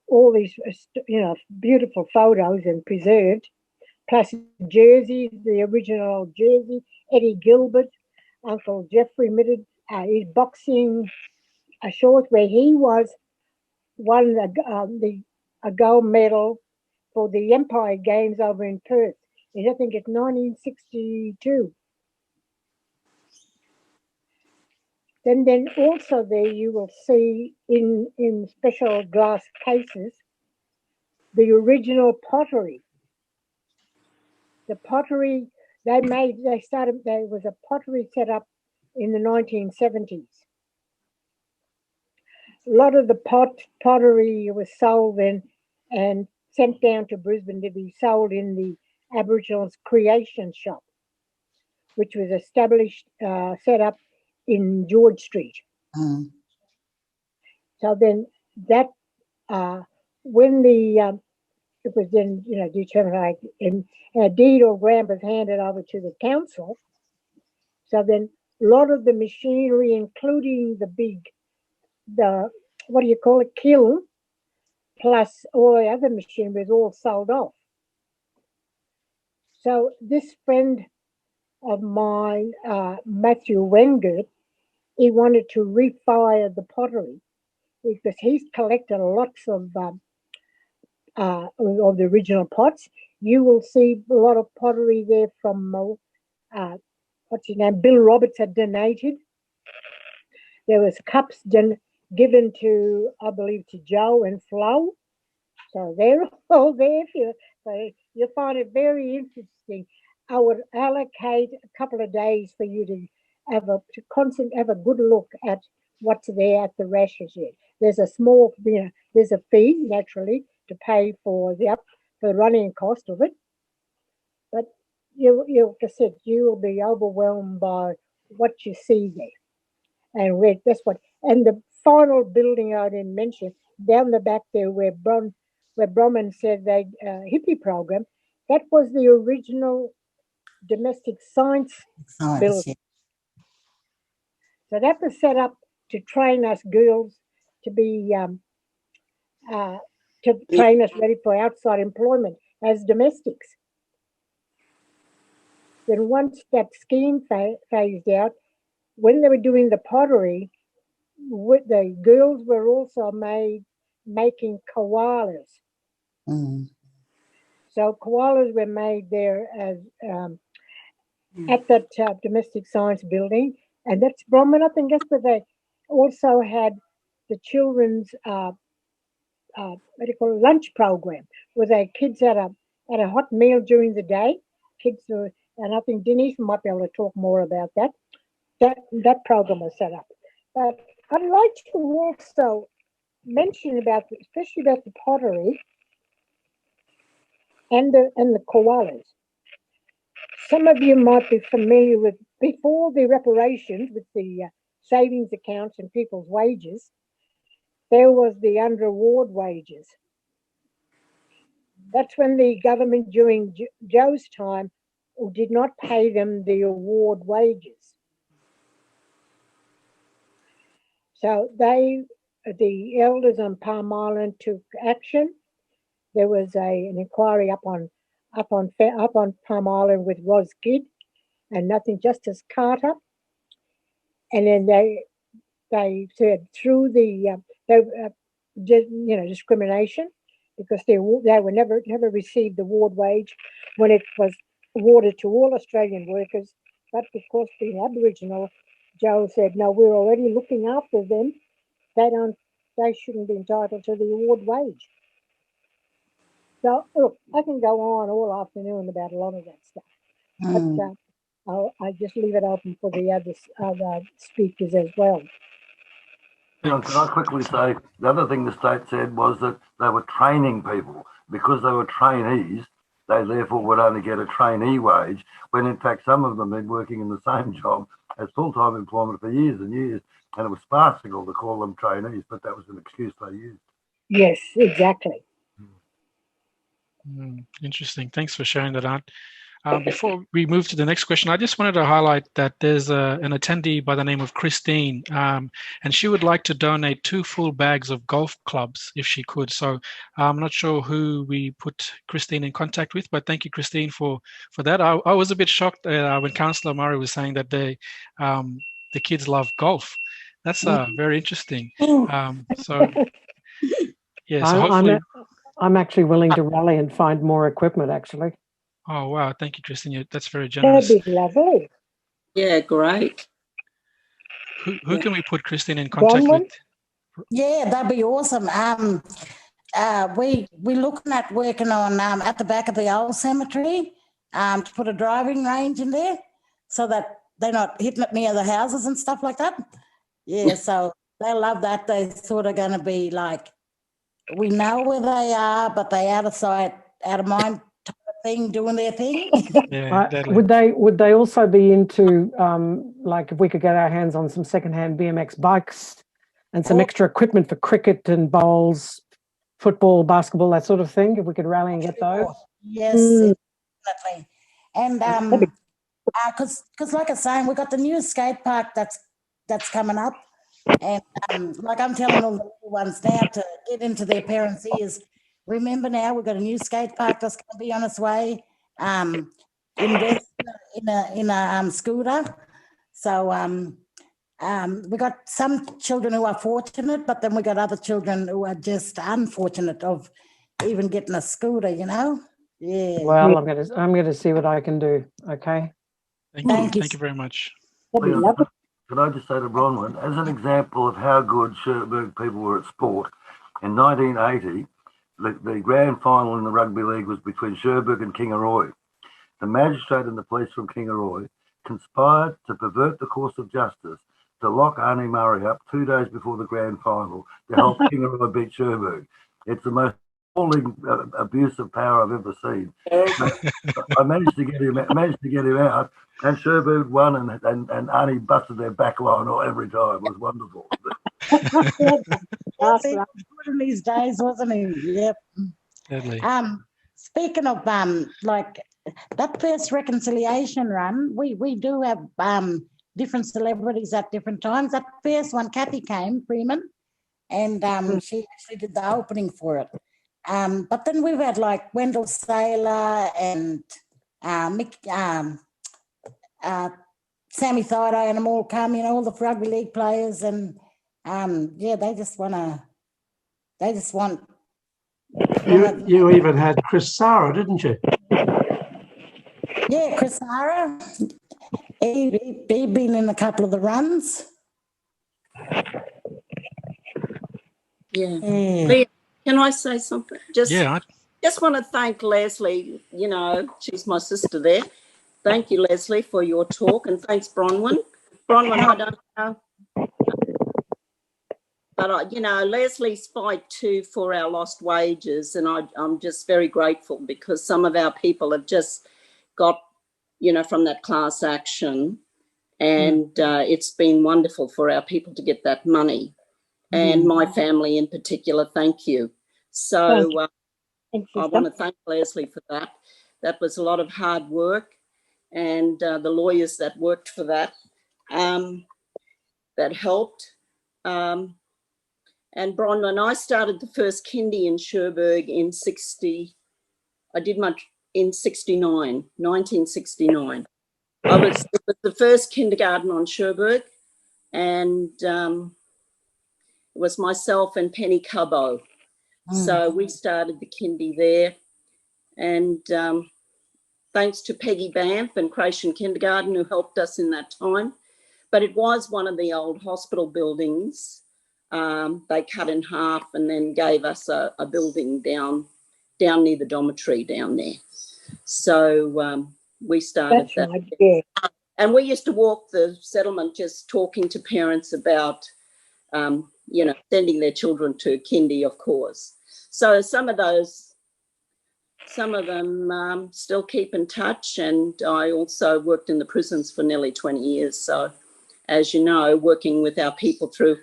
all these, beautiful photos and preserved, plus jerseys, the original jersey, Eddie Gilbert, Uncle Jeffrey Mitted, his boxing shorts, where he won a gold medal for the Empire Games over in Perth. I think it's 1962. Then also there you will see in special glass cases the original pottery. The pottery there was a pottery set up in the 1970s. A lot of the pottery was sold then and sent down to Brisbane to be sold in the Aboriginals Creation Shop, which was established, set up in George Street. So then that, when it was then, determined, and a deed or grant was handed over to the council. So then a lot of the machinery, including the what do you call it, kiln, plus all the other machinery was all sold off. So this friend of mine, Matthew Wengert, he wanted to refire the pottery because he's collected lots of the original pots. You will see a lot of pottery there from, what's his name, Bill Roberts had donated. There was cups given to, I believe, to Joe and Flo. So they're all there. So you'll find it very interesting. I would allocate a couple of days for you to have a good look at what's there at the Rations shed. There's a small, there's a fee naturally to pay for the running cost of it. But like I said, you will be overwhelmed by what you see there. And and the final building I didn't mention, down the back there where Bronwyn said they hippie program, that was the original domestic science building. Yeah. So that was set up to train us girls to be train us ready for outside employment as domestics. Then once that scheme phased out, when they were doing the pottery, the girls were also making koalas. Mm. So koalas were made there as at that domestic science building, and that's Bronwyn. I think that's where they also had the children's lunch program, where the kids had a hot meal during the day. And I think Denise might be able to talk more about that. That program was set up. But I'd like to also mention especially about the pottery and the koalas. Some of you might be familiar with, before the reparations with the savings accounts and people's wages, there was the under-award wages. That's when the government during Joe's time did not pay them the award wages. So the elders on Palm Island took action. There was an inquiry up on Palm Island with Ros Gidd and Nothing Justice Carter, and then they said through the discrimination, because they were never received award wage when it was awarded to all Australian workers, but because being Aboriginal, Joe said, no, we're already looking after them. They shouldn't be entitled to the award wage. So look, I can go on all afternoon about a lot of that stuff, but I just leave it open for the other speakers as well. Can I quickly say, the other thing the state said was that they were training people. Because they were trainees, they therefore would only get a trainee wage, when in fact some of them had been working in the same job as full-time employment for years and years, and it was farcical to call them trainees, but that was an excuse they used. Yes, exactly. Interesting. Thanks for sharing that, Aunt. Before we move to the next question, I just wanted to highlight that there's an attendee by the name of Christine, and she would like to donate 2 full bags of golf clubs if she could. So I'm not sure who we put Christine in contact with, but thank you, Christine, for that. I was a bit shocked when Councillor Murray was saying that the kids love golf. That's very interesting. So yeah, so hopefully... I'm actually willing to rally and find more equipment, actually. Oh, wow. Thank you, Christine. That's very generous. That'd be lovely. Yeah, great. Who can we put Christine in contact with? Yeah, that'd be awesome. We're looking at working on at the back of the old cemetery to put a driving range in there so that they're not hitting it near the houses and stuff like that. Yeah, so they love that. They're sort of going to be like, we know where they are, but they out of sight, out of mind type of thing, doing their thing. Yeah, would they also be into like if we could get our hands on some secondhand BMX bikes and some extra equipment for cricket and bowls, football, basketball, that sort of thing, if we could rally and get those? Yes, definitely. And because like I was saying, we've got the new skate park that's coming up. And like I'm telling all the little ones now to get into their parents' ears. Remember now, we've got a new skate park that's going to be on its way. Invest in a scooter. So we got some children who are fortunate, but then we got other children who are just unfortunate of even getting a scooter. Yeah. Well, I'm gonna see what I can do. Okay. Thank you very much. Can I just say to Bronwyn, as an example of how good Cherbourg people were at sport, in 1980, the grand final in the rugby league was between Cherbourg and Kingaroy. The magistrate and the police from Kingaroy conspired to pervert the course of justice to lock Aunty Murray up 2 days before the grand final to help Kingaroy beat Cherbourg. It's the most appalling abuse of power I've ever seen. I managed to get him out, and Cherbourg won, and Aunty busted their back line every time. It was wonderful. Yes, he was good in these days, wasn't he? Yep. Deadly. Speaking of like that first reconciliation run, we do have different celebrities at different times. That first one, Kathy came, Freeman, and she actually did the opening for it. But then we've had like Wendell Saylor and Sammy Thido and them all come, all the rugby league players, and they just want. You even had Chris Sarah, didn't you? Yeah, Chris Sarah. He'd been in a couple of the runs. Yeah. Leah, can I say something? Just want to thank Lesley. She's my sister there. Thank you, Lesley, for your talk, and thanks, Bronwyn. Bronwyn, I don't know. But, Leslie's fight too for our lost wages, and I'm just very grateful because some of our people have just got, from that class action, and it's been wonderful for our people to get that money, and my family in particular, thank you. So I want to thank Lesley for that. That was a lot of hard work, and the lawyers that worked for that, that helped. And Bronwyn, I started the first kindy in Cherbourg in 1969. It was the first kindergarten on Cherbourg, and it was myself and Penny Cubbo. So we started the kindy there, and thanks to Peggy Banff and Ration Kindergarten who helped us in that time. But it was one of the old hospital buildings. They cut in half and then gave us a building down near the dormitory down there. So we started that. Right, yeah. And we used to walk the settlement just talking to parents about, sending their children to kindy, of course. So some of them still keep in touch, and I also worked in the prisons for nearly 20 years. So, as you know, working with our people through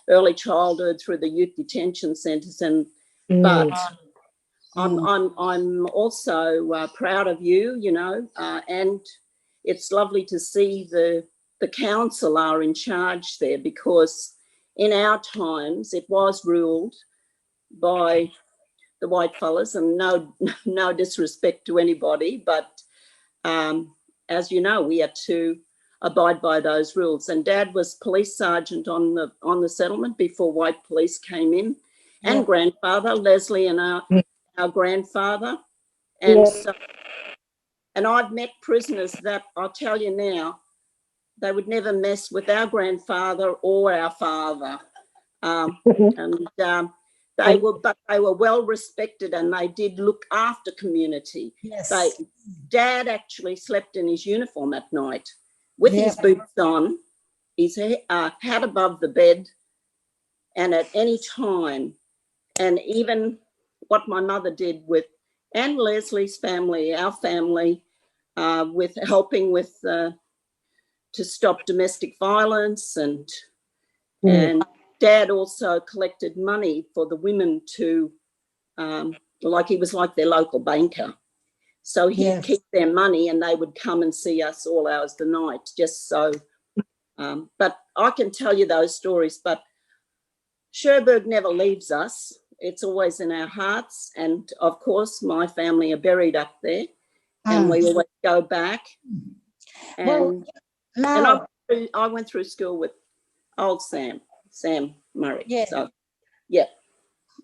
early childhood, through the youth detention centres, but I'm also proud of you, and it's lovely to see the council are in charge there, because in our times it was ruled by the white fellas, and no disrespect to anybody, but as you know, we had to abide by those rules. And Dad was police sergeant on the settlement before white police came in, and grandfather Lesley and our grandfather, and so, and I've met prisoners that I'll tell you now, they would never mess with our grandfather or our father, they were well respected, and they did look after community. Yes. Dad actually slept in his uniform at night with his boots on, his hat above the bed, and at any time. And even what my mother did and Leslie's family, our family, with helping with to stop domestic violence, and Dad also collected money for the women to, he was like their local banker. So he'd keep their money, and they would come and see us all hours of the night, just so But I can tell you those stories, but Cherbourg never leaves us. It's always in our hearts. And of course, my family are buried up there, and we always go back. And, I went through school with old Sam Murray. Yeah. So, yeah.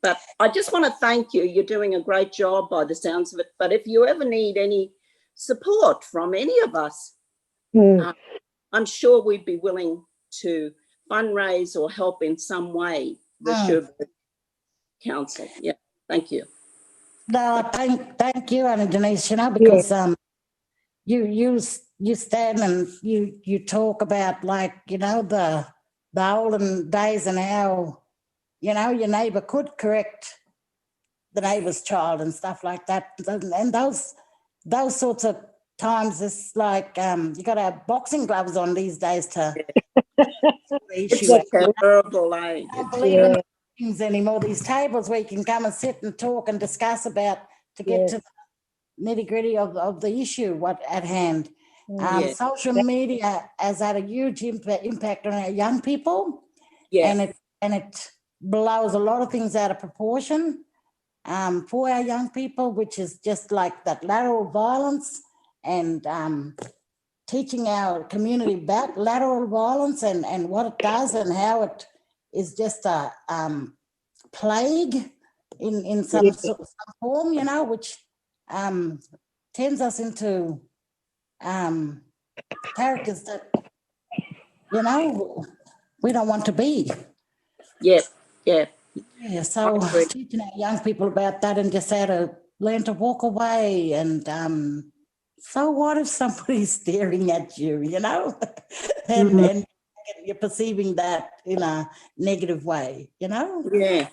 But I just want to thank you. You're doing a great job by the sounds of it. But if you ever need any support from any of us, I'm sure we'd be willing to fundraise or help in some way the Cherbourg Council. Yeah, thank you. No, thank you, Aunty Denise, because you stand and you talk about, like, the olden days and how, your neighbour could correct the neighbour's child and stuff like that. And those sorts of times, it's like you got to have boxing gloves on these days to It's a terrible, I don't believe in things anymore. These tables where you can come and sit and talk and discuss about to get to the nitty-gritty of the issue at hand. Social media has had a huge impact on our young people, and it blows a lot of things out of proportion for our young people, which is just like that lateral violence, and teaching our community about lateral violence and what it does and how it is just a plague in some form, which turns us into characters that, we don't want to be. Yeah. Yeah, so teaching our young people about that and just how to learn to walk away. And so what if somebody's staring at you, and you're perceiving that in a negative way, Yeah.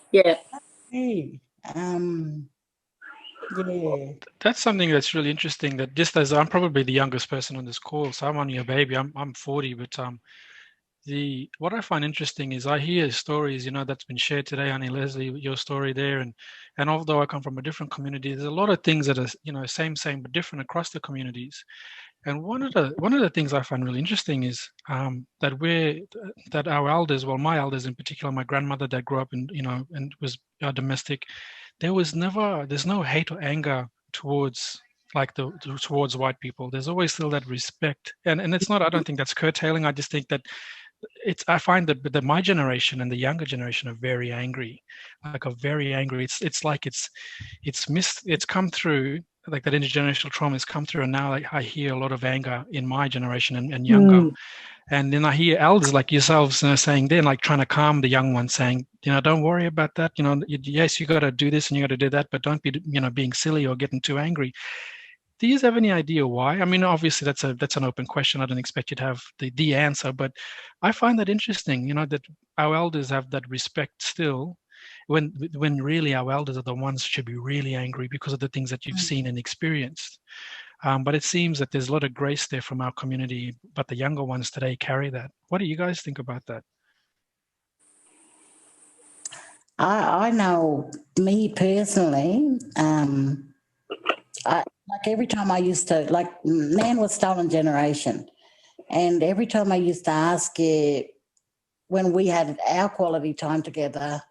That's something that's really interesting, that just as I'm probably the youngest person on this call, so I'm only a baby, I'm 40, but what I find interesting is I hear stories, that's been shared today, Aunty Lesley, your story there, and although I come from a different community, there's a lot of things that are same but different across the communities. And one of the things I find really interesting is that our elders, well, my elders in particular, my grandmother that grew up in, and was domestic, there's no hate or anger towards towards white people. There's always still that respect, and it's not. I don't think that's curtailing. I just think that I find that my generation and the younger generation are very angry, very angry. It's like it's come through, like that intergenerational trauma has come through, and now I hear a lot of anger in my generation and younger. And then I hear elders like yourselves saying, they're like trying to calm the young ones, saying, don't worry about that. Yes, you got to do this and you got to do that, but don't be, being silly or getting too angry. Do you have any idea why? I mean, obviously that's an open question. I don't expect you to have the answer, but I find that interesting, that our elders have that respect still, when really our elders are the ones who should be really angry because of the things that you've seen and experienced. But it seems that there's a lot of grace there from our community, but the younger ones today carry that. What do you guys think about that? I know, me personally, every time I used to, Nan was stolen generation, and every time I used to ask her when we had our quality time together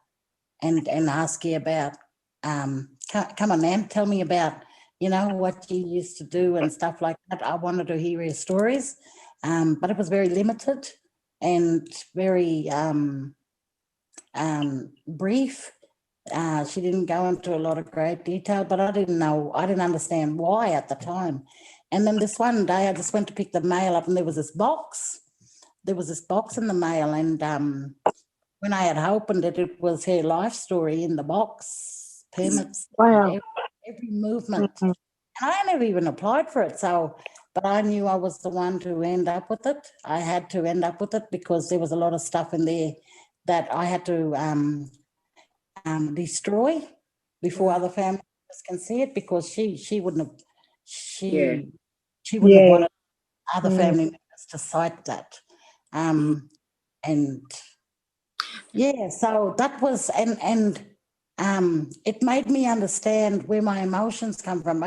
and ask her about, come on, Nan, tell me about, what you used to do and stuff like that. I wanted to hear her stories, but it was very limited and very brief. She didn't go into a lot of great detail, but I didn't understand why at the time. And then this one day I just went to pick the mail up, and there was this box in the mail, and when I had opened it, it was her life story in the box, permits. Wow. Every movement. And I never even applied for it, but I knew I was the one to end up with it. I had to end up with it because there was a lot of stuff in there that I had to destroy before other family members can see it, because she wouldn't have wanted other family members to cite that. So that was and it made me understand where my emotions come from.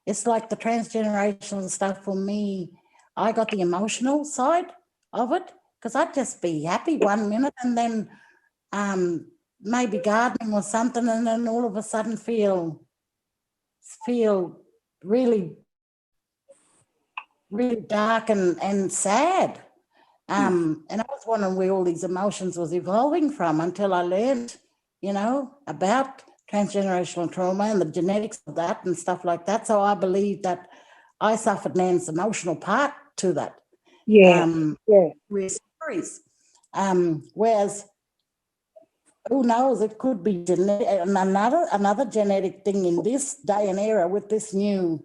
It's like the transgenerational stuff for me. I got the emotional side of it, because I'd just be happy 1 minute and then maybe gardening or something, and then all of a sudden feel really, really dark and sad. And I was wondering where all these emotions was evolving from until I learned, you know, about transgenerational trauma and the genetics of that and stuff like that. So I believe that I suffered Nan's emotional part to that. With stories. Whereas, who knows, it could be another genetic thing in this day and era with this new,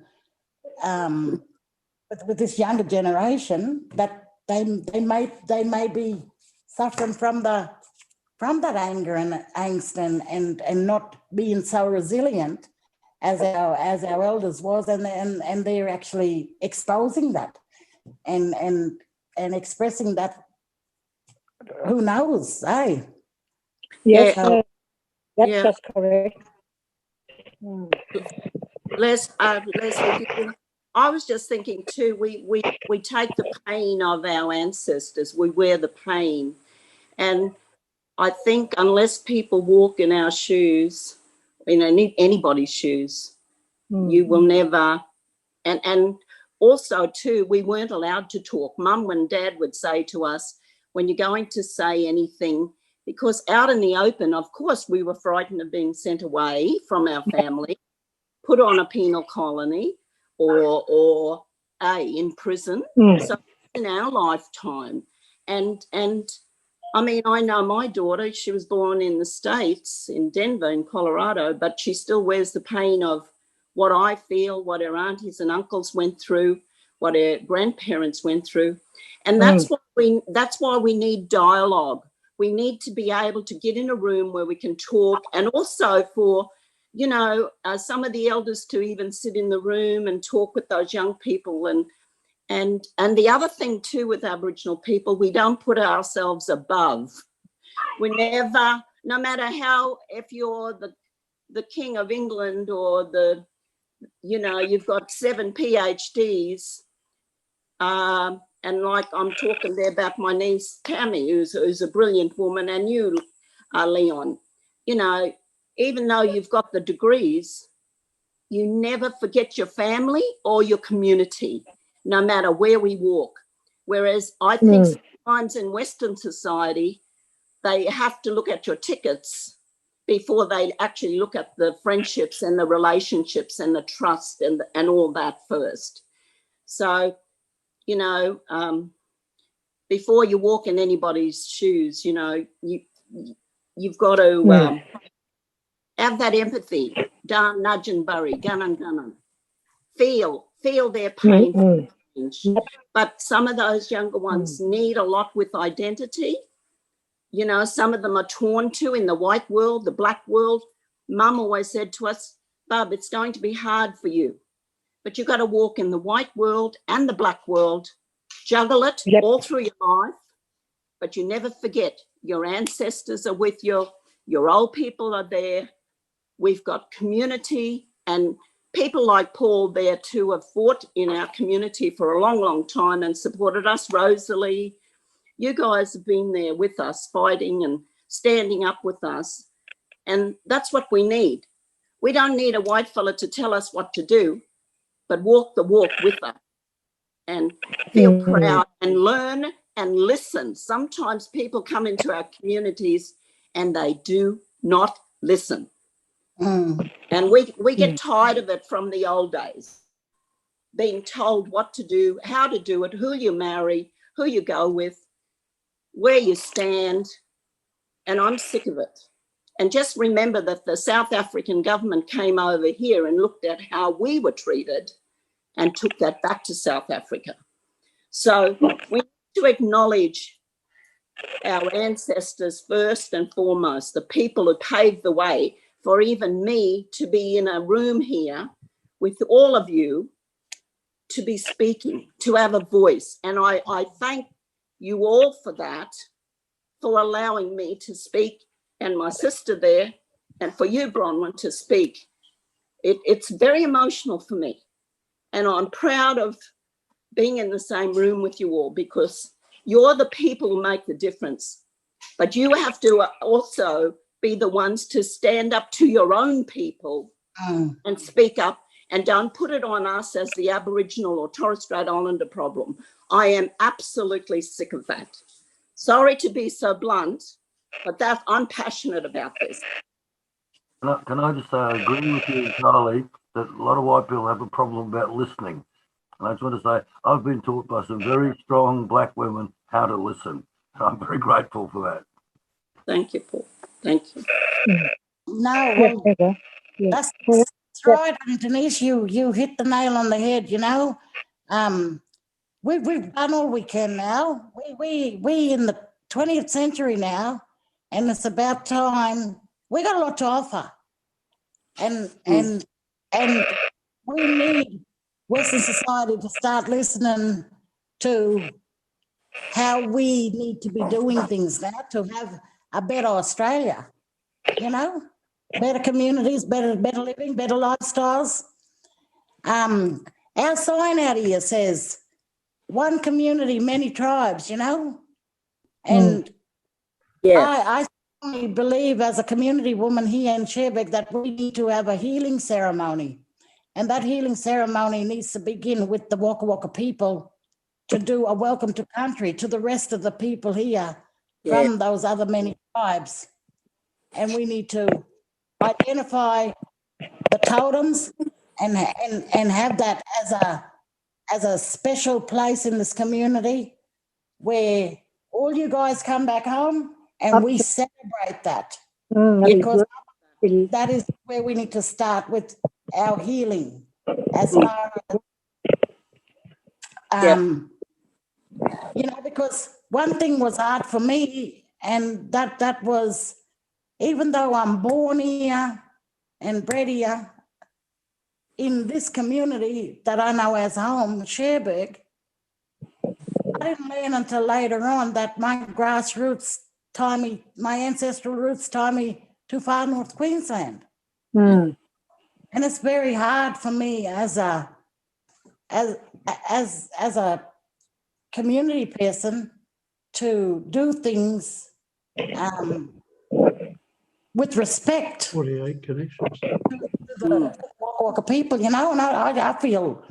with this younger generation, that they may be suffering from that anger and angst and not being so resilient as our elders was, and they're actually exposing that and expressing that. Who knows, eh? Yes, that's Yeah. just correct. Leslie, I was just thinking too, we take the pain of our ancestors, we wear the pain. And I think unless people walk in our shoes, in anybody's shoes, you will never, and also too, we weren't allowed to talk. Mum and Dad would say to us, when you're going to say anything, because out in the open, of course, we were frightened of being sent away from our family, put on a penal colony or in prison. So in our lifetime. And I mean, I know my daughter, she was born in the States, in Denver, in Colorado, but she still wears the pain of what I feel, what her aunties and uncles went through, what her grandparents went through. And that's why we need dialogue. We need to be able to get in a room where we can talk, and also for, you know, some of the elders to even sit in the room and talk with those young people. And the other thing too with Aboriginal people, we don't put ourselves above. We never, no matter how, if you're the King of England or you know, you've got 7 PhDs, and like I'm talking there about my niece Tammy, who's a brilliant woman, and you, Leon, you know, even though you've got the degrees, you never forget your family or your community, no matter where we walk. Whereas I think sometimes in Western society, they have to look at your tickets before they actually look at the friendships and the relationships and the trust and all that first. So, you know, before you walk in anybody's shoes, you know, you've got to have that empathy. Darn, nudge and bury, gun and gunner. Feel their pain. But some of those younger ones need a lot with identity. You know, some of them are torn too in the white world, the black world. Mum always said to us, Bub, it's going to be hard for you, but you've got to walk in the white world and the black world, juggle it all through your life, but you never forget your ancestors are with you, your old people are there. We've got community, and people like Paul there too have fought in our community for a long, long time and supported us. Rosalie, you guys have been there with us, fighting and standing up with us. And that's what we need. We don't need a white fella to tell us what to do, but walk the walk with us and feel proud and learn and listen. Sometimes people come into our communities and they do not listen. And we get tired of it from the old days, being told what to do, how to do it, who you marry, who you go with, where you stand, and I'm sick of it. And just remember that the South African government came over here and looked at how we were treated and took that back to South Africa. So we need to acknowledge our ancestors first and foremost, the people who paved the way for even me to be in a room here with all of you, to be speaking, to have a voice. And I thank you all for that, for allowing me to speak, and my sister there, and for you, Bronwyn, to speak. It's very emotional for me. And I'm proud of being in the same room with you all, because You're the people who make the difference. But you have to also be the ones to stand up to your own people and speak up, and don't put it on us as the Aboriginal or Torres Strait Islander problem. I am absolutely sick of that. Sorry to be so blunt, but I'm passionate about this. Can I just say, I agree with you entirely that a lot of white people have a problem about listening. And I just want to say, I've been taught by some very strong black women how to listen. I'm very grateful for that. Thank you, Paul. Thank you. No, well, that's right, and Denise, you hit the nail on the head. You know, we've done all we can now. We in the 20th century now, and it's about time. We got a lot to offer, and we need Western society to start listening to how we need to be doing things now to have a better Australia. You know, better communities, better living, better lifestyles. Our sign out here says, one community, many tribes, you know? And I strongly believe as a community woman here in Cherbourg that we need to have a healing ceremony. And that healing ceremony needs to begin with the Waka Waka people to do a welcome to country to the rest of the people here from those other many tribes. And we need to identify the totems and have that as a special place in this community where all you guys come back home and we celebrate that. Because that is where we need to start with our healing as far as, you know, because one thing was hard for me, and that was, even though I'm born here and bred here in this community that I know as home, Cherbourg, I didn't learn until later on that my grassroots tie me, my ancestral roots tie me to far north Queensland. And it's very hard for me as a community person to do things with respect 48 connections to the Waka Waka people, you know, and I feel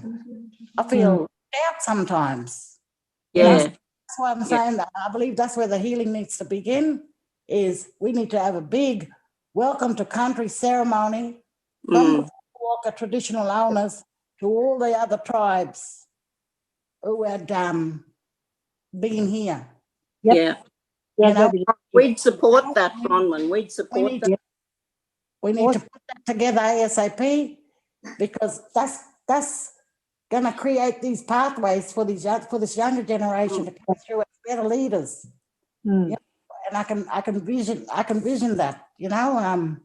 doubt sometimes. You know, that's why I'm saying that I believe that's where the healing needs to begin, is we need to have a big welcome to country ceremony from the Waka traditional owners to all the other tribes who had been here. You know, we'd support that, Bronwyn. We'd support that. We need to put that together ASAP, because that's going to create these pathways for this younger generation to come through as better leaders. You know, and I can vision that. You know,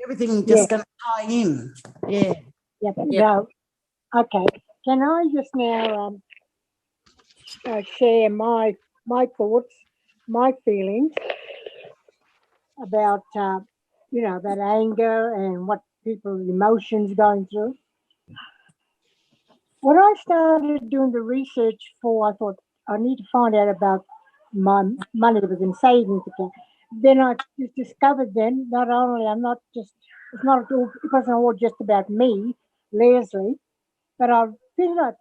everything just going to tie in. No. Okay. Can I just now share my thoughts, my feelings about you know, that anger and what people's emotions going through? When I started doing the research I thought I need to find out about my money that was in savings account. Then I just discovered then not only it wasn't all just about me, Lesley, but I figured out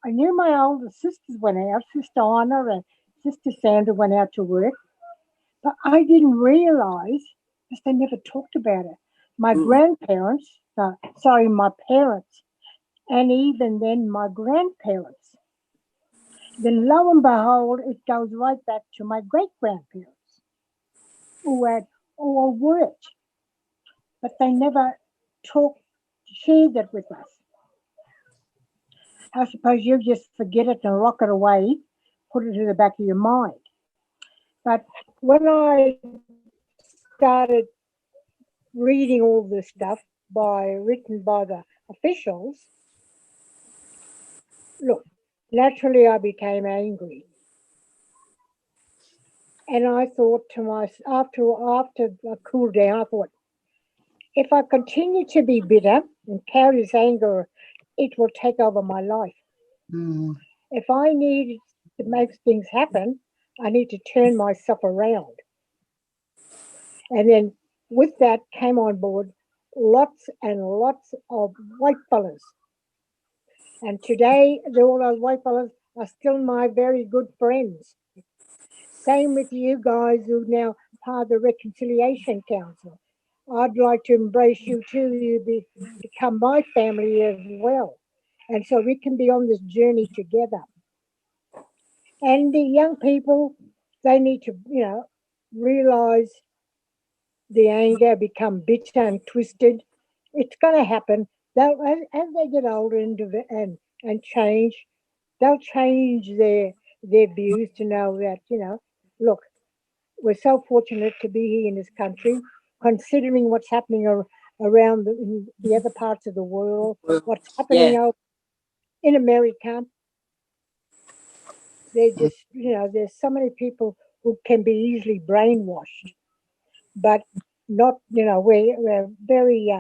I knew my older sisters went out, Sister Anna and Sister Sandra went out to work, but I didn't realise, because they never talked about it. My grandparents, my parents, and even then my grandparents. Then lo and behold, it goes right back to my great-grandparents who had all worked, but they never shared that with us. I suppose you just forget it and rock it away, put it to the back of your mind. But when I started reading all this stuff written by the officials, look, naturally I became angry. And I thought to myself, after I cooled down, I thought, if I continue to be bitter and carry this anger, it will take over my life. And if I need to make things happen, I need to turn myself around. And then with that came on board lots and lots of white fellas. And today, all those white fellas are still my very good friends. Same with you guys who are now part of the Reconciliation Council. I'd like to embrace you too. You become my family as well. And so we can be on this journey together. And the young people, they need to, realise the anger, become bitter and twisted. It's going to happen. They'll, as they get older and change, they'll change their views to know that, look, we're so fortunate to be here in this country, considering what's happening around in the other parts of the world, what's happening over in America. They're just, there's so many people who can be easily brainwashed, but not, we're very,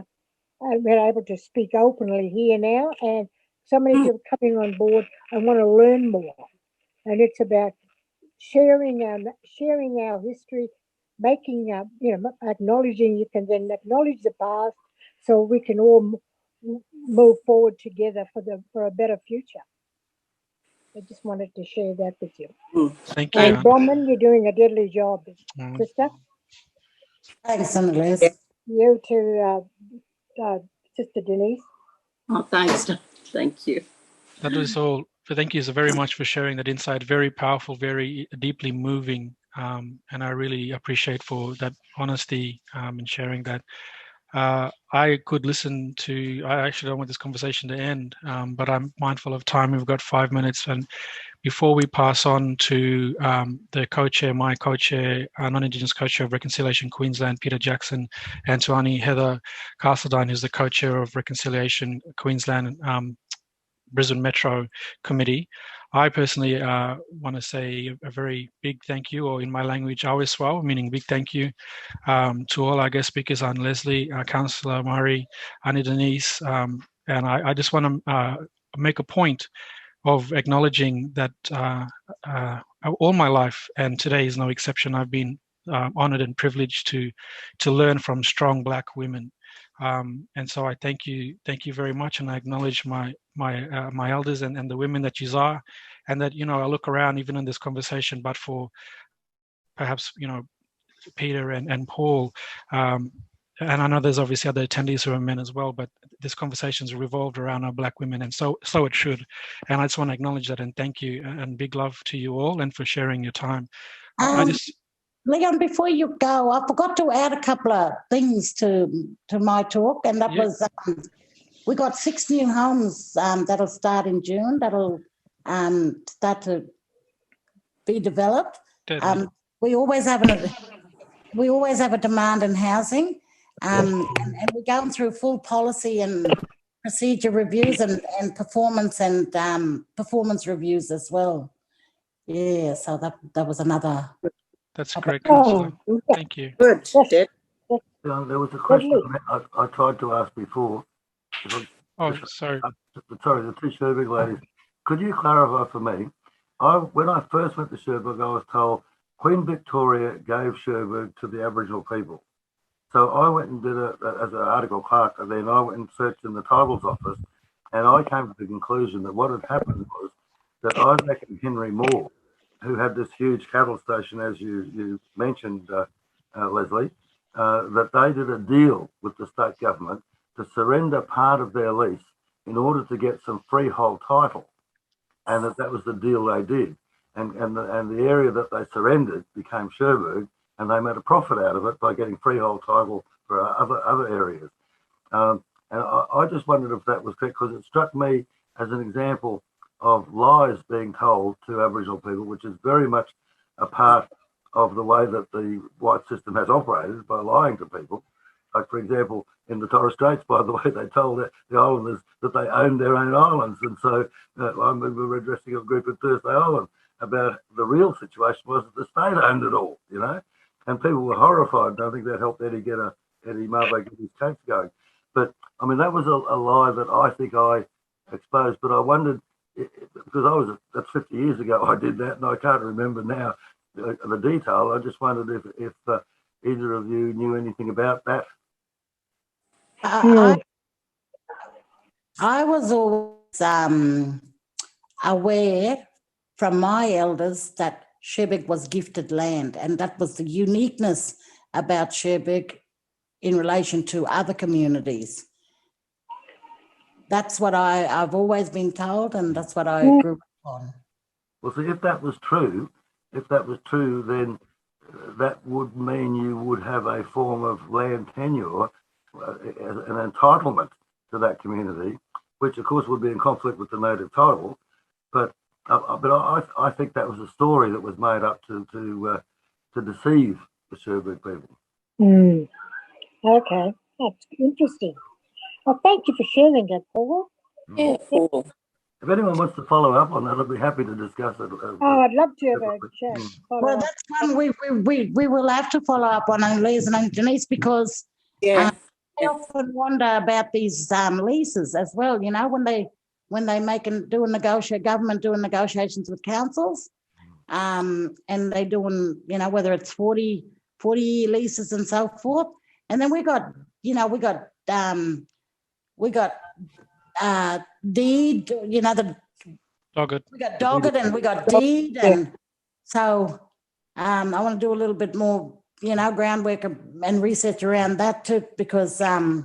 we're able to speak openly here now, and so many people coming on board and want to learn more. And it's about sharing our history, making, acknowledging, you can then acknowledge the past so we can all move forward together for a better future. I just wanted to share that with you. Thank you. And Bronwyn, you're doing a deadly job, sister. Thanks, Aunty Les. You too, Sister Denise. Oh, thanks. Thank you. That was all. Thank you so very much for sharing that insight. Very powerful, very deeply moving. And I really appreciate for that honesty in sharing that. I could listen to, I actually don't want this conversation to end, but I'm mindful of time. We've got 5 minutes. And before we pass on to the co-chair, my co-chair, non-Indigenous co-chair of Reconciliation Queensland, Peter Jackson, and to Aunty Heather Castledine, who's the co-chair of Reconciliation Queensland Brisbane Metro Committee, I personally want to say a very big thank you, or in my language, aweswau, meaning big thank you to all our guest speakers, Aunty Lesley, Councillor Murray, Aunty Denise, and I just want to make a point of acknowledging that all my life, and today is no exception, I've been honoured and privileged to learn from strong Black women. And so I thank you very much, and I acknowledge my elders and the women that you are, and that I look around even in this conversation, but for perhaps Peter and Paul, and I know there's obviously other attendees who are men as well, but this conversation's revolved around our Black women, and so it should. And I just want to acknowledge that and thank you, and big love to you all, and for sharing your time. Leon, before you go, I forgot to add a couple of things to my talk, and that was we got 6 new homes that'll start in June. That'll start to be developed. We always have a demand in housing, and we're going through full policy and procedure reviews and performance reviews as well. Yeah, so that was another. That's great, Councillor. Thank you. Good. There was a question I tried to ask before. Oh, sorry. Sorry, the two Cherbourg ladies. Could you clarify for me? When I first went to Cherbourg, I was told Queen Victoria gave Cherbourg to the Aboriginal people. So I went and did it as an article clerk, and then I went and searched in the titles office, and I came to the conclusion that what had happened was that Isaac and Henry Moore, who had this huge cattle station, as you mentioned, Lesley, that they did a deal with the state government to surrender part of their lease in order to get some freehold title, and that was the deal they did. And the area that they surrendered became Cherbourg, and they made a profit out of it by getting freehold title for other areas. And I just wondered if that was correct, because it struck me as an example of lies being told to Aboriginal people, which is very much a part of the way that the white system has operated, by lying to people. Like, for example, in the Torres Straits, by the way, they told the islanders that they owned their own islands. And so I remember addressing a group at Thursday Island about the real situation was that the state owned it all, and people were horrified. I think that helped Eddie Marbo get his case going. But, I mean, that was a lie that I think I exposed. But I wondered because that's 50 years ago I did that, and I can't remember now the detail. I just wondered if either of you knew anything about that. I was always aware from my elders that Cherbourg was gifted land, and that was the uniqueness about Cherbourg in relation to other communities. That's what I've always been told, and that's what I grew up on. Well, see, if that was true, then that would mean you would have a form of land tenure, an entitlement to that community, which of course would be in conflict with the native title. But I think that was a story that was made up to deceive the Cherbourg people. Okay, that's interesting. Well, thank you for sharing that, Paul. Yeah, Paul. If anyone wants to follow up on that, I'd be happy to discuss it. I'd love to have a chat. Well, that's one we will have to follow up on, Liz and Denise, because I often wonder about these leases as well. You know, when they government doing negotiations with councils, and they doing, you know, whether it's 40-year leases and so forth, and then we got deed, you know, Dogged. We got dogged and we got deed, and so I want to do a little bit more, you know, groundwork and research around that too, because I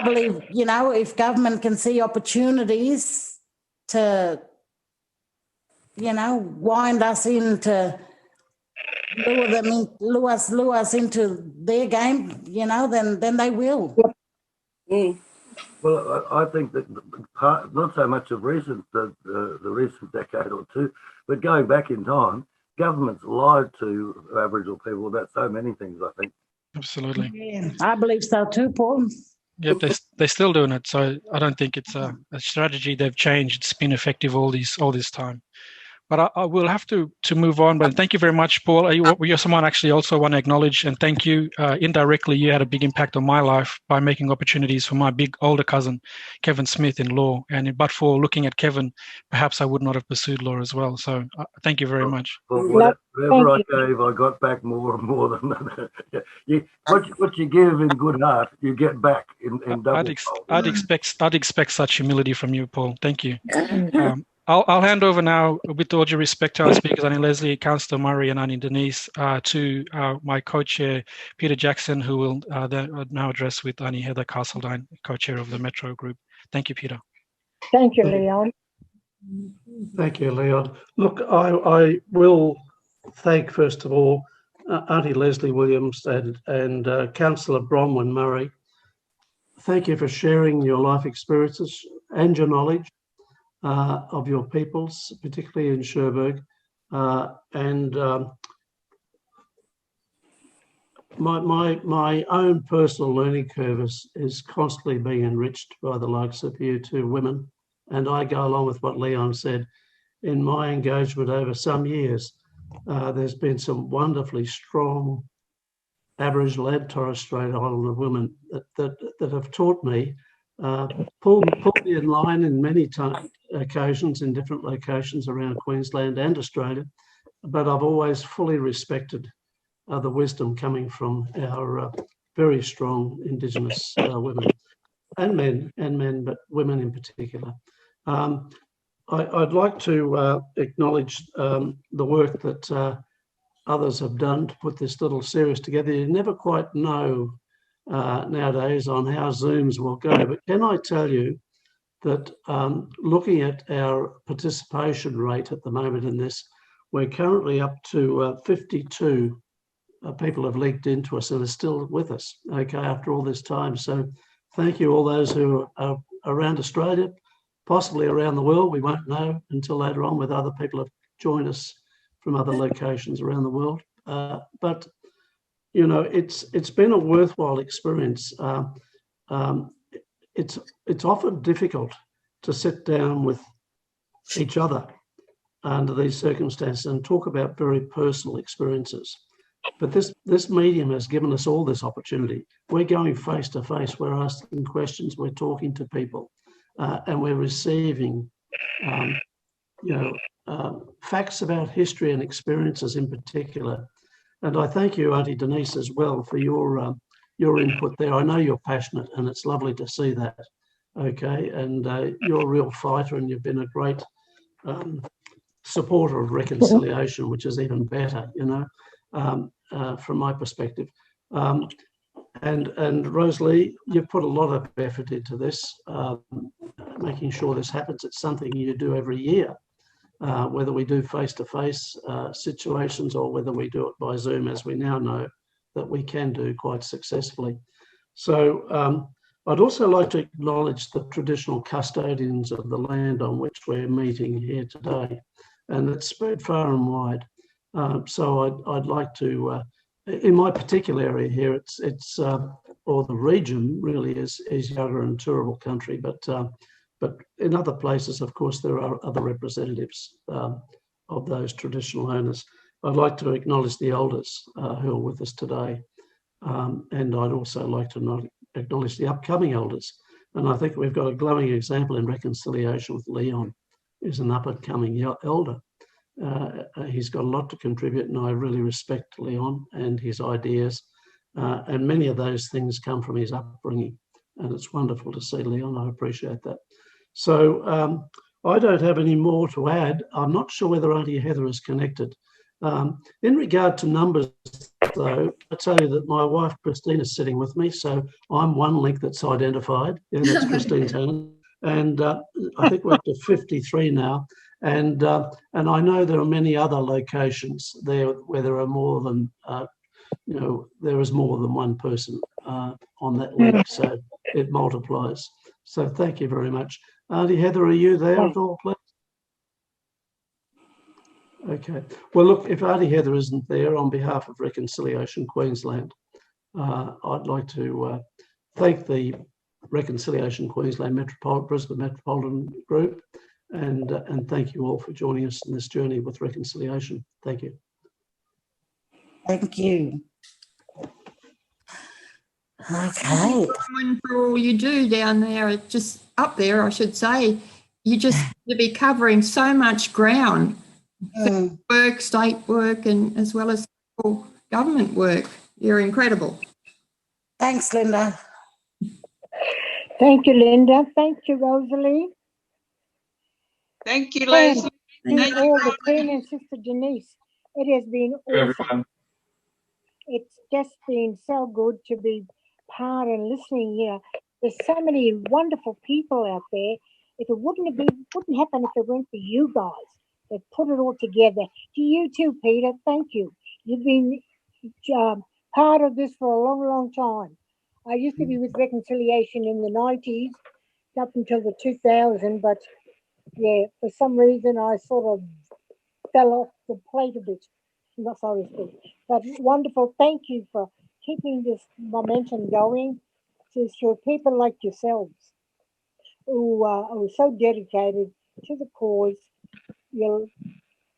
believe, you know, if government can see opportunities to, you know, wind us into lure us into their game, you know, then they will. Well, I think that not so much of the recent decade or two, but going back in time, governments lied to Aboriginal people about so many things, I think. Absolutely. Yeah, I believe so too, Paul. Yep, they're still doing it. So I don't think it's a strategy they've changed. It's been effective all this time. But I will have to move on. But thank you very much, Paul. You're someone I actually also want to acknowledge and thank you. Indirectly, you had a big impact on my life by making opportunities for my big older cousin, Kevin Smith, in law. And but for looking at Kevin, perhaps I would not have pursued law as well. So thank you very much. Well, whatever I gave, I got back more and more than that. What you give in good heart, you get back in double. I'd expect such humility from you, Paul. Thank you. I'll hand over now, with all due respect to our speakers, Aunty Lesley, Councillor Murray and Aunty Denise, to my co-chair, Peter Jackson, who will now address with Aunty Heather Castledine, co-chair of the Metro Group. Thank you, Peter. Thank you, Leon. Thank you, Leon. Look, I will thank, first of all, Aunty Lesley Williams and Councillor Bronwyn Murray. Thank you for sharing your life experiences and your knowledge of your peoples, particularly in Cherbourg, and my own personal learning curve is constantly being enriched by the likes of you two women, and I go along with what Leon said. In my engagement over some years, there's been some wonderfully strong Aboriginal and Torres Strait Islander women that have taught me, pulled me in line in many occasions in different locations around Queensland and Australia, but I've always fully respected the wisdom coming from our very strong Indigenous women and men, but women in particular. I'd like to acknowledge the work that others have done to put this little series together. You never quite know nowadays on how Zooms will go, but can I tell you that looking at our participation rate at the moment in this, we're currently up to 52 people have leaked into us and are still with us, okay, after all this time. So thank you all those who are around Australia, possibly around the world. We won't know until later on whether other people have joined us from other locations around the world. But you know, it's been a worthwhile experience. It's often difficult to sit down with each other under these circumstances and talk about very personal experiences. But this medium has given us all this opportunity. We're going face to face, we're asking questions, we're talking to people. and we're receiving, facts about history and experiences in particular. And I thank you, Aunty Denise, as well for your input there. I know you're passionate, and it's lovely to see that. Okay, and you're a real fighter, and you've been a great supporter of reconciliation, which is even better, from my perspective. And Rosalie, you've put a lot of effort into this, making sure this happens. It's something you do every year, whether we do face-to-face situations or whether we do it by Zoom, as we now know that we can do quite successfully. So I'd also like to acknowledge the traditional custodians of the land on which we're meeting here today, and it's spread far and wide. So I'd like to, in my particular area here, it's or the region really is Yagara and Turrbal country, but in other places, of course, there are other representatives of those traditional owners. I'd like to acknowledge the elders who are with us today, and I'd also like to acknowledge the upcoming elders. And I think we've got a glowing example in reconciliation with Leon, who's an up-and-coming elder. He's got a lot to contribute, and I really respect Leon and his ideas. And many of those things come from his upbringing, and it's wonderful to see Leon. I appreciate that. So I don't have any more to add. I'm not sure whether Aunty Heather is connected. In regard to numbers, though, I tell you that my wife Christine is sitting with me, so I'm one link that's identified. Yeah, that's Christine's hand. And I think we're up to 53 now. And I know there are many other locations there where there are more than, there is more than one person on that link, so it multiplies. So thank you very much. Aunty Heather, are you there at all, please? Okay. Well, look, if Aunty Heather isn't there, on behalf of Reconciliation Queensland, I'd like to thank the Reconciliation Queensland Brisbane Metropolitan Group, and thank you all for joining us in this journey with reconciliation. Thank you. Thank you. Okay. Thank you for all you do down there. It's just up there, I should say. You just to be covering so much ground, work, state work, and as well as government work. You're incredible. Thanks, Linda. Thank you, Linda. Thank you, Rosalie. Thank you, Leslie. Thank you all the team and Sister Denise. It has been awesome. It's just been so good to be part and listening here. There's so many wonderful people out there. If it wouldn't happen if it weren't for you guys that put it all together. To you too, Peter. Thank you. You've been part of this for a long, long time. I used to be with Reconciliation in the 90s up until the 2000, but yeah, for some reason I sort of fell off the plate a bit, not so to speak. But wonderful. Thank you for keeping this momentum going to people like yourselves who are so dedicated to the cause.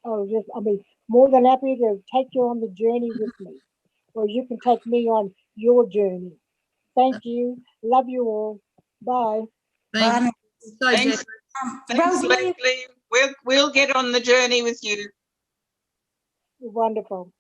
I'll be more than happy to take you on the journey with me, or you can take me on your journey. Thank you. Love you all. Bye. Thanks. Thanks, Leslie. We'll get on the journey with you. Wonderful.